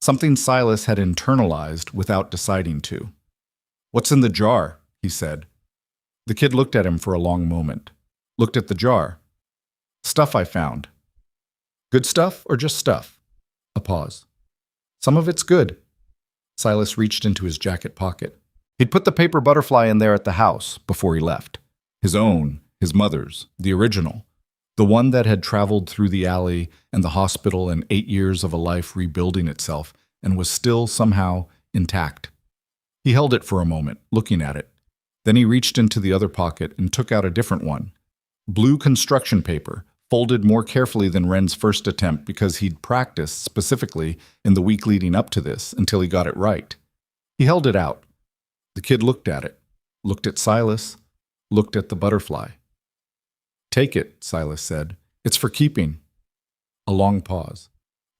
Something Silas had internalized without deciding to. "What's in the jar?" he said. The kid looked at him for a long moment. Looked at the jar. "Stuff I found." "Good stuff or just stuff?" A pause. "Some of it's good." Silas reached into his jacket pocket. He'd put the paper butterfly in there at the house before he left. His own, his mother's, the original. The one that had traveled through the alley and the hospital and 8 years of a life rebuilding itself and was still somehow intact. He held it for a moment, looking at it. Then he reached into the other pocket and took out a different one. Blue construction paper, folded more carefully than Wren's first attempt because he'd practiced specifically in the week leading up to this until he got it right. He held it out. The kid looked at it, looked at Silas, looked at the butterfly. "Take it," Silas said. "It's for keeping." A long pause.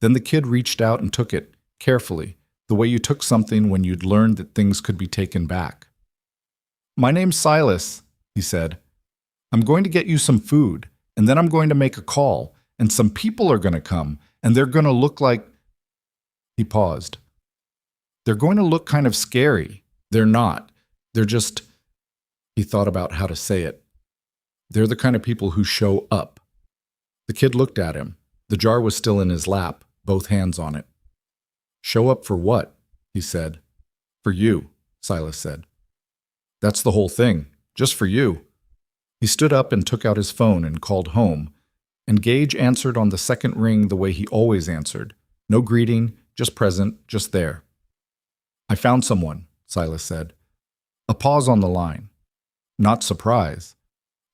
Then the kid reached out and took it, carefully, the way you took something when you'd learned that things could be taken back. "My name's Silas," he said. "I'm going to get you some food, and then I'm going to make a call, and some people are going to come, and they're going to look like—" He paused. "They're going to look kind of scary. They're not. They're just—" He thought about how to say it. "They're the kind of people who show up." The kid looked at him. The jar was still in his lap, both hands on it. "Show up for what?" he said. "For you," Silas said. "That's the whole thing. Just for you." He stood up and took out his phone and called home, and Gage answered on the second ring the way he always answered. No greeting, just present, just there. "I found someone," Silas said. A pause on the line. Not surprise.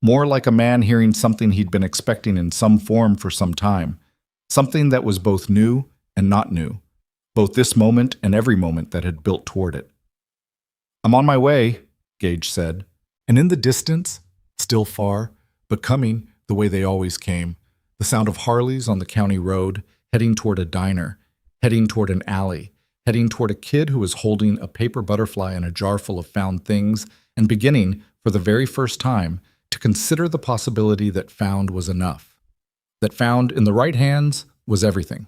More like a man hearing something he'd been expecting in some form for some time. Something that was both new and not new. Both this moment and every moment that had built toward it. "I'm on my way," Gage said. And in the distance, still far, but coming the way they always came, the sound of Harleys on the county road, heading toward a diner, heading toward an alley, heading toward a kid who was holding a paper butterfly in a jar full of found things, and beginning, for the very first time, to consider the possibility that found was enough. That found in the right hands was everything.